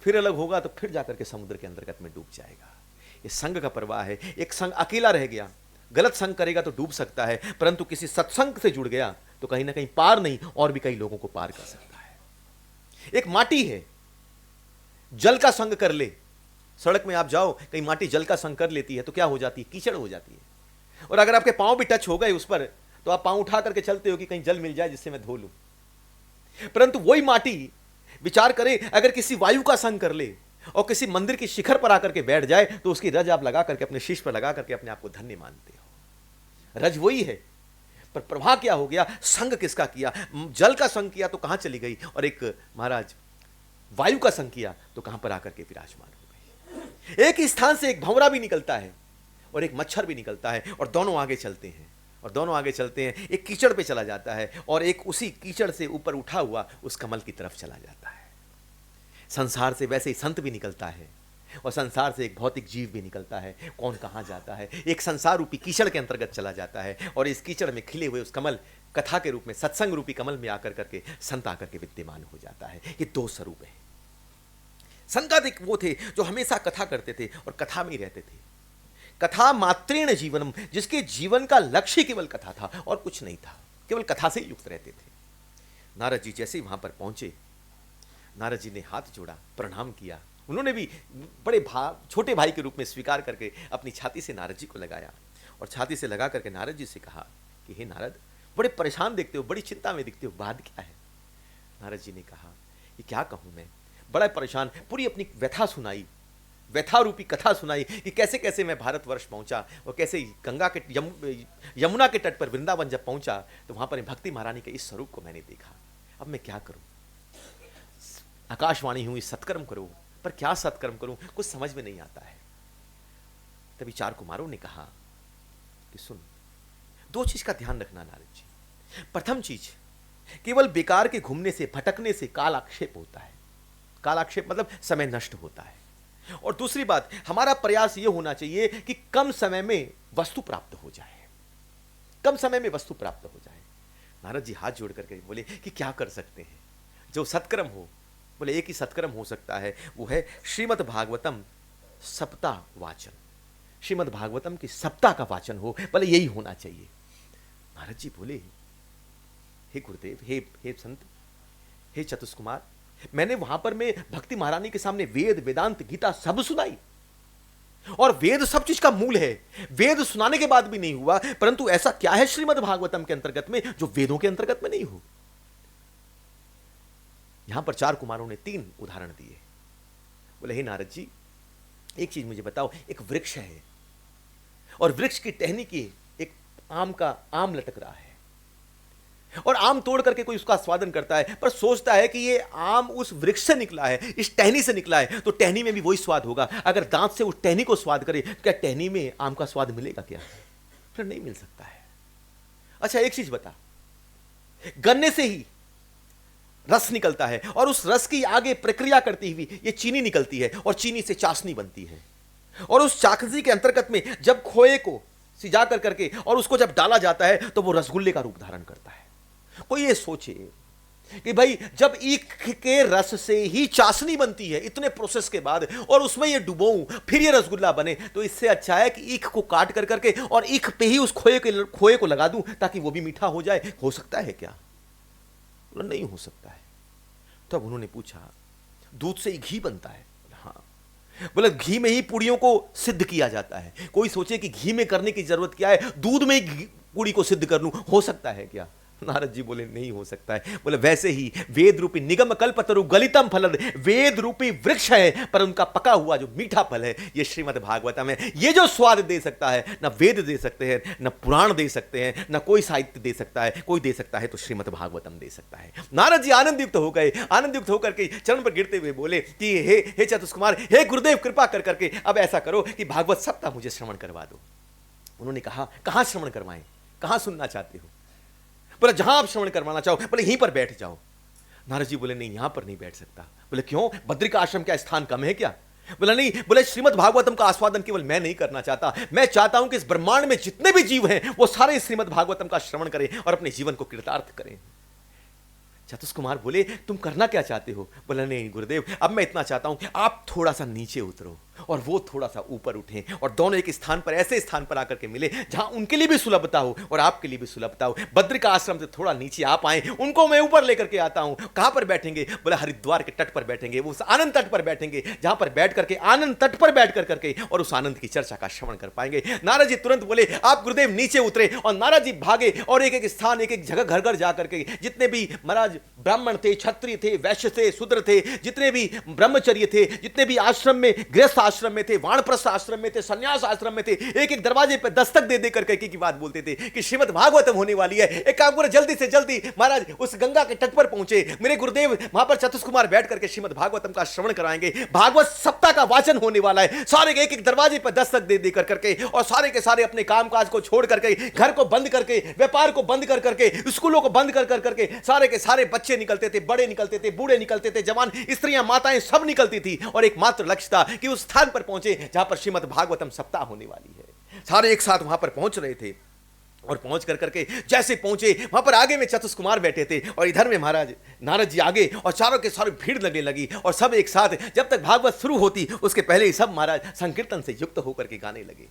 फिर अलग होगा तो फिर जाकर के समुद्र के अंतर्गत में डूब जाएगा। ये संग का प्रवाह है। एक संग अकेला रह गया, गलत संग करेगा तो डूब सकता है, परंतु किसी सत्संग से जुड़ गया तो कहीं ना कहीं पार नहीं, और भी कई लोगों को पार कर सकता है। एक माटी है, जल का संग कर ले, सड़क में आप जाओ, कहीं माटी जल का संग कर लेती है तो क्या हो जाती है, कीचड़ हो जाती है। और अगर आपके पांव भी टच हो गए उस पर तो आप पांव उठा करके चलते हो कि कहीं जल मिल जाए जिससे मैं धो लूं। परंतु वही माटी, विचार करें, अगर किसी वायु का संग कर ले और किसी मंदिर की शिखर पर आकर के बैठ जाए तो उसकी रज आप लगा करके अपने शीश पर लगा करके अपने आप को धन्य मानते हो। रज वही है, पर प्रभाव क्या हो गया, संग किसका किया। जल का संग किया तो कहां चली गई, और एक महाराज वायु का संग किया तो कहां पर आकर के विराजमान हो गई। एक स्थान से एक भंवरा भी निकलता है और एक मच्छर भी निकलता है, और दोनों आगे चलते हैं, और दोनों आगे चलते हैं। एक कीचड़ पे चला जाता है और एक उसी कीचड़ से ऊपर उठा हुआ उस कमल की तरफ चला जाता है। संसार से वैसे ही संत भी निकलता है, और संसार से एक भौतिक जीव भी निकलता है। कौन कहां जाता है, एक संसार रूपी कीचड़ के अंतर्गत चला जाता है, और इस कीचड़ में खिले हुए उस कमल, कथा के रूप में सत्संग रूपी कमल में आकर करके संत आकर के विद्यमान हो जाता है। ये 2 स्वरूप है। संत वो थे जो हमेशा कथा करते थे और कथा में ही रहते थे। कथा मात्रेण जीवनम, जिसके जीवन का लक्ष्य केवल कथा था और कुछ नहीं था, केवल कथा से ही युक्त रहते थे। नारद जी जैसे ही वहां पर पहुंचे, नारद जी ने हाथ जोड़ा, प्रणाम किया। उन्होंने भी बड़े छोटे भाई के रूप में स्वीकार करके अपनी छाती से नारद जी को लगाया, और छाती से लगा करके नारद जी से कहा कि हे नारद, बड़े परेशान दिखते हो, बड़ी चिंता में दिखते हो, बात क्या है। नारद जी ने कहा कि क्या कहूं मैं, बड़ा परेशान, पूरी अपनी व्यथा सुनाई, व्यथा रूपी कथा सुनाई कि कैसे कैसे मैं भारतवर्ष पहुंचा, और कैसे गंगा के यमुना के तट पर वृंदावन जब पहुंचा तो वहां पर भक्ति महारानी के इस स्वरूप को मैंने देखा। अब मैं क्या करूं, आकाशवाणी हुई सत्कर्म करो, पर क्या सत्कर्म करूं, कुछ समझ में नहीं आता है। तभी 4 कुमारों ने कहा कि सुन, 2 चीज का ध्यान रखना नारद जी। प्रथम चीज, केवल बेकार के घूमने से, भटकने से कालाक्षेप होता है। कालाक्षेप मतलब समय नष्ट होता है। और दूसरी बात, हमारा प्रयास यह होना चाहिए कि कम समय में वस्तु प्राप्त हो जाए, कम समय में वस्तु प्राप्त हो जाए। नारद जी हाथ जोड़ करके बोले कि क्या कर सकते हैं, जो सत्कर्म हो। बोले एक ही सत्कर्म हो सकता है, वो है श्रीमद् भागवतम सप्ताह वाचन, श्रीमद् भागवतम की सप्ताह का वाचन हो, बोले यही होना चाहिए। नारद जी बोले, हे गुरुदेव, हे संत, हे चतुष्कुमार, मैंने वहां पर मैं भक्ति महारानी के सामने वेद, वेदांत, गीता सब सुनाई, और वेद सब चीज का मूल है। वेद सुनाने के बाद भी नहीं हुआ, परंतु ऐसा क्या है श्रीमद् भागवतम के अंतर्गत में जो वेदों के अंतर्गत में नहीं हो। यहां पर 4 कुमारों ने 3 उदाहरण दिए। बोले हे नारद जी, एक चीज मुझे बताओ, एक वृक्ष है और वृक्ष की टहनी की एक आम लटक रहा है और आम तोड़ करके कोई उसका स्वादन करता है, पर सोचता है कि ये आम उस वृक्ष से निकला है, इस टहनी से निकला है, तो टहनी में भी वही स्वाद होगा। अगर दांत से उस टहनी को स्वाद करे, क्या टहनी में आम का स्वाद मिलेगा क्या? फिर नहीं मिल सकता है। अच्छा, एक चीज बता, गन्ने से ही रस निकलता है और उस रस की आगे प्रक्रिया करती हुई ये चीनी निकलती है और चीनी से चाशनी बनती है, और उस चाशनी के अंतर्गत में जब खोए को सिजा कर करके और उसको जब डाला जाता है तो वो रसगुल्ले का रूप धारण करता है। कोई ये सोचे कि भाई जब ईख के रस से ही चाशनी बनती है इतने प्रोसेस के बाद, और उसमें ये डुबोऊं फिर ये रसगुल्ला बने, तो इससे अच्छा है कि ईख को काट कर करके और ईख पे ही उस खोए को लगा दूं ताकि वो भी मीठा हो जाए। हो सकता है क्या? बोला नहीं हो सकता है। तब उन्होंने पूछा, दूध से ही घी बनता है? हाँ। बोला घी में ही पूड़ियों को सिद्ध किया जाता है। कोई सोचे कि घी में करने की जरूरत क्या है, दूध में ही पूड़ी को सिद्ध कर लूं, हो सकता है क्या? नारद जी बोले नहीं हो सकता है। बोले वैसे ही वेद रूपी निगम कल्पतरु गलितम फलद, वेद रूपी वृक्ष है पर उनका पका हुआ जो मीठा फल है ये श्रीमद् भागवतम है। ये जो स्वाद दे सकता है ना वेद दे सकते हैं, ना पुराण दे सकते हैं, ना कोई साहित्य दे सकता है। कोई दे सकता है तो श्रीमद् भागवतम दे सकता है। नारद जी आनंदयुक्त हो गए। आनंदयुक्त होकर के चरण पर गिरते हुए बोले कि हे चतुष्कुमार, हे गुरुदेव, कृपा कर करके अब ऐसा करो कि भागवत सप्ताह मुझे श्रवण करवा दो। उन्होंने कहा कहां श्रवण करवाएं, कहां सुनना चाहते हो? बोले जहां आप श्रवण करवाना चाहो। बोले यहीं पर बैठ जाओ। नारद जी बोले नहीं, यहां पर नहीं बैठ सकता। बोले क्यों? बद्रिका आश्रम क्या स्थान कम है क्या? बोला नहीं। बोले श्रीमद् भागवतम का आस्वादन केवल मैं नहीं करना चाहता, मैं चाहता हूं कि इस ब्रह्मांड में जितने भी जीव हैं वो सारे श्रीमद् भागवतम का श्रवण करें और अपने जीवन को कृतार्थ करें। चतुष्कुमार बोले तुम करना क्या चाहते हो? बोला नहीं गुरुदेव, अब मैं इतना चाहता हूं कि आप थोड़ा सा नीचे उतरो और वो थोड़ा सा ऊपर उठें और दोनों एक स्थान पर, ऐसे स्थान पर आकर के मिले जहां उनके लिए भी सुलभता हो और आपके लिए भी सुलभता हो। बद्रिका आश्रम से थोड़ा नीचे आप आए, उनको मैं ऊपर लेकर के आता हूं। कहां पर बैठेंगे? बोला हरिद्वार के तट पर बैठेंगे, उस आनंद तट पर बैठेंगे जहां पर बैठ करके, आनंद तट पर बैठ कर करके और उस आनंद की चर्चा का श्रवण कर पाएंगे। नारद जी तुरंत बोले आप गुरुदेव नीचे उतरे और नारद जी भागे और एक एक स्थान, एक एक जगह, घर घर जाकर के जितने भी महाराज ब्राह्मण थे, क्षत्रिय थे, वैश्य थे, शूद्र थे, जितने भी ब्रह्मचर्य थे, जितने भी आश्रम में, गृहस्थ आश्रम में थे, वानप्रस्थ आश्रम में थे, संन्यास आश्रम में थे, एक एक दरवाजे पर दस्तक दे दे करके की बात बोलते थे कि श्रीमद् भागवतम होने वाली है। एक काम करो, जल्दी से जल्दी महाराज उस गंगा के तट पर पहुंचे। मेरे गुरुदेव वहां पर चतुष्कुमार बैठ करके श्रीमद् भागवतम का श्रवण कराएंगे। भागवत सप्ताह का वाचन होने वाला है। सारे एक एक दरवाजे पर दस्तक दे दे करके और सारे के सारे अपने कामकाज को छोड़ करके, घर को बंद करके, व्यापार को बंद कर करके, स्कूलों को बंद कर करके सारे के सारे बच्चे निकलते थे, बड़े निकलते थे, बूढ़े निकलते थे, जवान, स्त्रियां, माताएं सब निकलती थी और एकमात्र लक्ष्य था कि उस स्थान पर पहुंचे जहां पर श्रीमद् भागवतम सप्ताह होने वाली है। सारे एक साथ वहां पर पहुंच रहे थे और पहुंच कर करके जैसे पहुंचे वहां पर आगे में चतुष्कुमार बैठे थे और इधर में महाराज नारद जी आगे और चारों के सारे भीड़ लगने लगी और सब एक साथ, जब तक भागवत शुरू होती उसके पहले ही सब महाराज संकीर्तन से युक्त होकर के गाने लगे।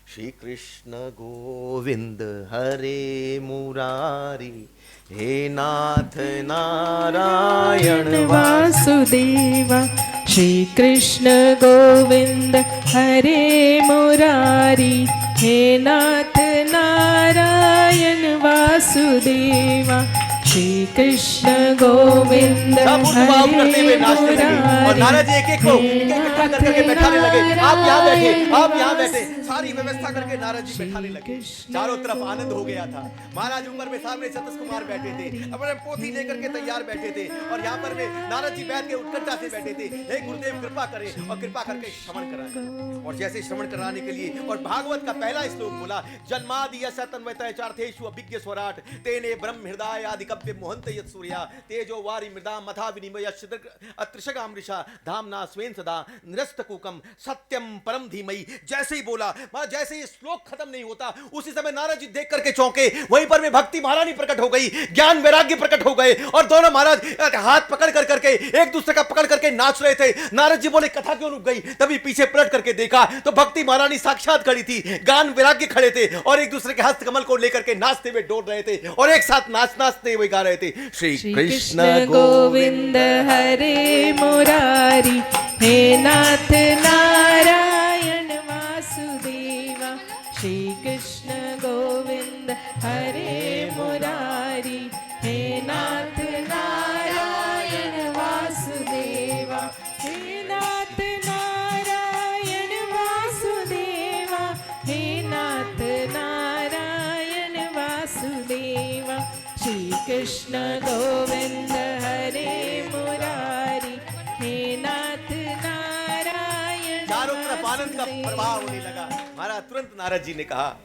श्री कृष्ण गोविंद हरे मुरारी, हे नाथ नारायण वासुदेवा। श्री कृष्ण गोविंद हरे मुरारी, हे नाथ नारायण वासुदेवा। श्री कृष्ण गोविंद हरे मुरारी, और नारद जी एक को इकट्ठा करके बैठाने लगे। आप यहाँ बैठे, आप यहाँ बैठे, सारी व्यवस्था करके नारद जी बैठाने लगे। चारों तरफ आनंद हो गया था। महाराज उम्र में सामने चतुष्कुमार बैठे थे, अपने पोथी लेकर के तैयार बैठे थे और यहाँ पर नारद जी बैठ के उत्कंठा से बैठे थे। हे गुरुदेव कृपा करें और कृपा करके श्रवण कराएं। और जैसे श्रवण कराने के लिए और भागवत का पहला श्लोक बोला, जन्मादि यस्य तन्मयतः चार्थेषु अभिज्ञ स्वराट तेने ब्रह्म हृदय आदि कव्य मोहंत यत् सूर्या तेजो वारि मृदा मथा विनिमय अत्रिशगामृषा धामना स्वेन सदा निरस्तकुकम सत्यम परम धीमहि। जैसे ही बोला, जैसे ही श्लोक खत्म नहीं होता उसी समय नारद जी देख करके चौंके। वहीं पर में भक्ति महारानी प्रकट हो गई, ज्ञान वैराग्य प्रकट हो गए और दोनों महाराज हाथ पकड़ कर करके एक दूसरे का पकड़ करके नाच रहे थे। नारद जी बोले कथा क्यों रुक गई? तभी पीछे पलट करके देखा तो भक्ति महारानी साक्षात खड़ी थी, ज्ञान वैराग्य खड़े थे और एक दूसरे के हस्त कमल को लेकर के नाचते हुए डोल रहे थे और एक साथ नाचते हुए गा रहे थे, श्री कृष्ण गोविंद हरे मुरारी, हे नाथ नारायण वासुदेवा। श्री कृष्ण गोविंद हरे मुरारी, हे नाथ नारायण वासुदेवा। हे नाथ नारायण वासुदेवा, हे नाथ नारायण वासुदेव श्री कृष्ण गोविंद हरे मुरारी हे नाथ नारायण चारों तरफ आनंद का वासुदेव। प्रभाव होने लगा। महाराज तुरंत नारद जी ने कहा,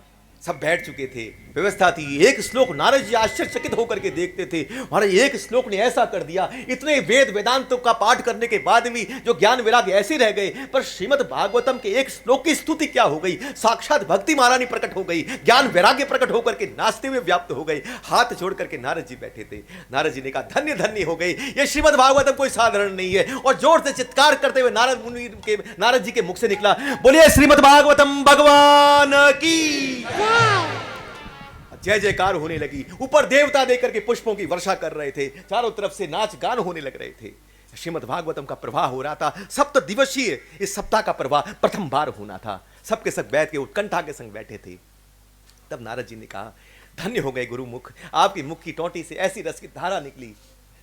सब बैठ चुके थे, व्यवस्था थी। एक श्लोक नारद जी आश्चर्यचकित होकर के देखते थे, महाराज एक श्लोक ने ऐसा कर दिया। इतने वेद वेदांतों का पाठ करने के बाद भी जो ज्ञान वैराग्य ऐसे रह गए, पर श्रीमद् भागवतम के एक श्लोक की स्तुति क्या हो गई। साक्षात भक्ति महारानी प्रकट हो गई, ज्ञान वैराग्य प्रकट होकर के नाचते हुए व्याप्त हो गए। हाथ जोड़ करके नारद जी बैठे थे। नारद जी ने कहा, धन्य धन्य हो गई, ये श्रीमद् भागवतम कोई साधारण नहीं है। और जोर से चित्कार करते हुए नारद जी के मुख से निकला, बोलिए श्रीमद् भागवतम भगवान की जय जयकार होने लगी। ऊपर देवता देकर के पुष्पों की वर्षा कर रहे थे, चारों तरफ से नाच गान होने लग रहे थे। श्रीमद् भागवतम का प्रवाह हो रहा था। सप्त दिवसीय इस सप्ताह का प्रवाह प्रथम बार होना था। सबके सब बैठ के उत्कंठा के संग बैठे थे। तब नारद जी ने कहा, धन्य हो गए गुरुमुख, आपकी मुख की टोंटी से ऐसी रस की धारा निकली।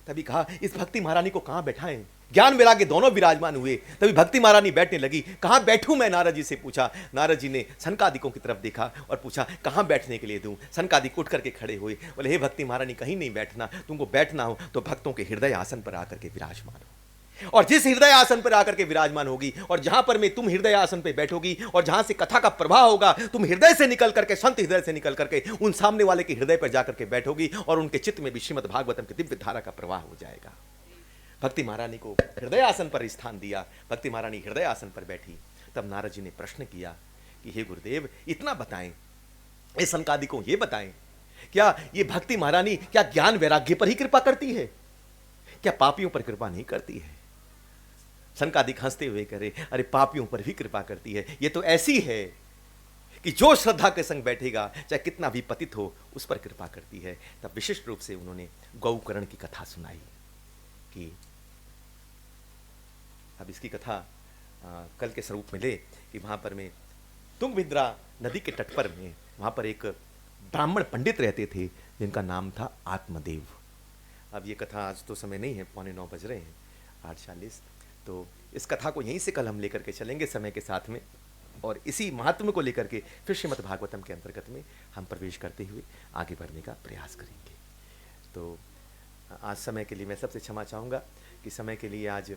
तभी कहा, इस भक्ति महारानी को कहां बैठाएं। ज्ञान वैराग्य दोनों विराजमान हुए। तभी भक्ति महारानी बैठने लगी। कहां बैठूं मैं, नारद जी से पूछा। नारद जी ने सनकादिकों की तरफ देखा और पूछा, कहां बैठने के लिए दूं। सनकादिक उठ करके खड़े हुए, बोले, हे भक्ति महारानी, कहीं नहीं बैठना, तुमको बैठना हो तो भक्तों के हृदय आसन पर आकर के विराजमान हो। और जिस हृदय आसन पर आकर के विराजमान होगी, और जहां पर मैं तुम हृदय आसन पर बैठोगी, और जहां से कथा का प्रवाह होगा, तुम हृदय से निकल करके, संत हृदय से निकल करके उन सामने वाले के हृदय पर जाकर के बैठोगी, और उनके चित्त में भी श्रीमद् भागवतम की दिव्य धारा का प्रवाह हो जाएगा। भक्ति महारानी को हृदय आसन पर स्थान दिया। भक्ति महारानी हृदय आसन पर बैठी। तब नारद जी ने प्रश्न किया कि हे गुरुदेव, इतना बताएं, इस सनकादिकों ये बताएं, क्या ये भक्ति महारानी क्या ज्ञान वैराग्य पर ही कृपा करती है, क्या पापियों पर कृपा नहीं करती है। सनकादिक हंसते हुए करे, अरे पापियों पर भी कृपा करती है। ये तो ऐसी है कि जो श्रद्धा के संग बैठेगा, चाहे कितना भी पतित हो, उस पर कृपा करती है। तब विशिष्ट रूप से उन्होंने गौकर्ण की कथा सुनाई कि अब इसकी कथा कल के स्वरूप में ले कि वहाँ पर में तुंगभद्रा नदी के तट पर में वहाँ पर एक ब्राह्मण पंडित रहते थे जिनका नाम था आत्मदेव। अब ये कथा आज तो समय नहीं है, 8:45 बज रहे हैं, 8:40। तो इस कथा को यहीं से कल हम लेकर के चलेंगे समय के साथ में, और इसी महात्म को लेकर के फिर श्रीमद् भागवतम के अंतर्गत में हम प्रवेश करते हुए आगे बढ़ने का प्रयास करेंगे। तो आज समय के लिए मैं सबसे क्षमा चाहूँगा कि समय के लिए आज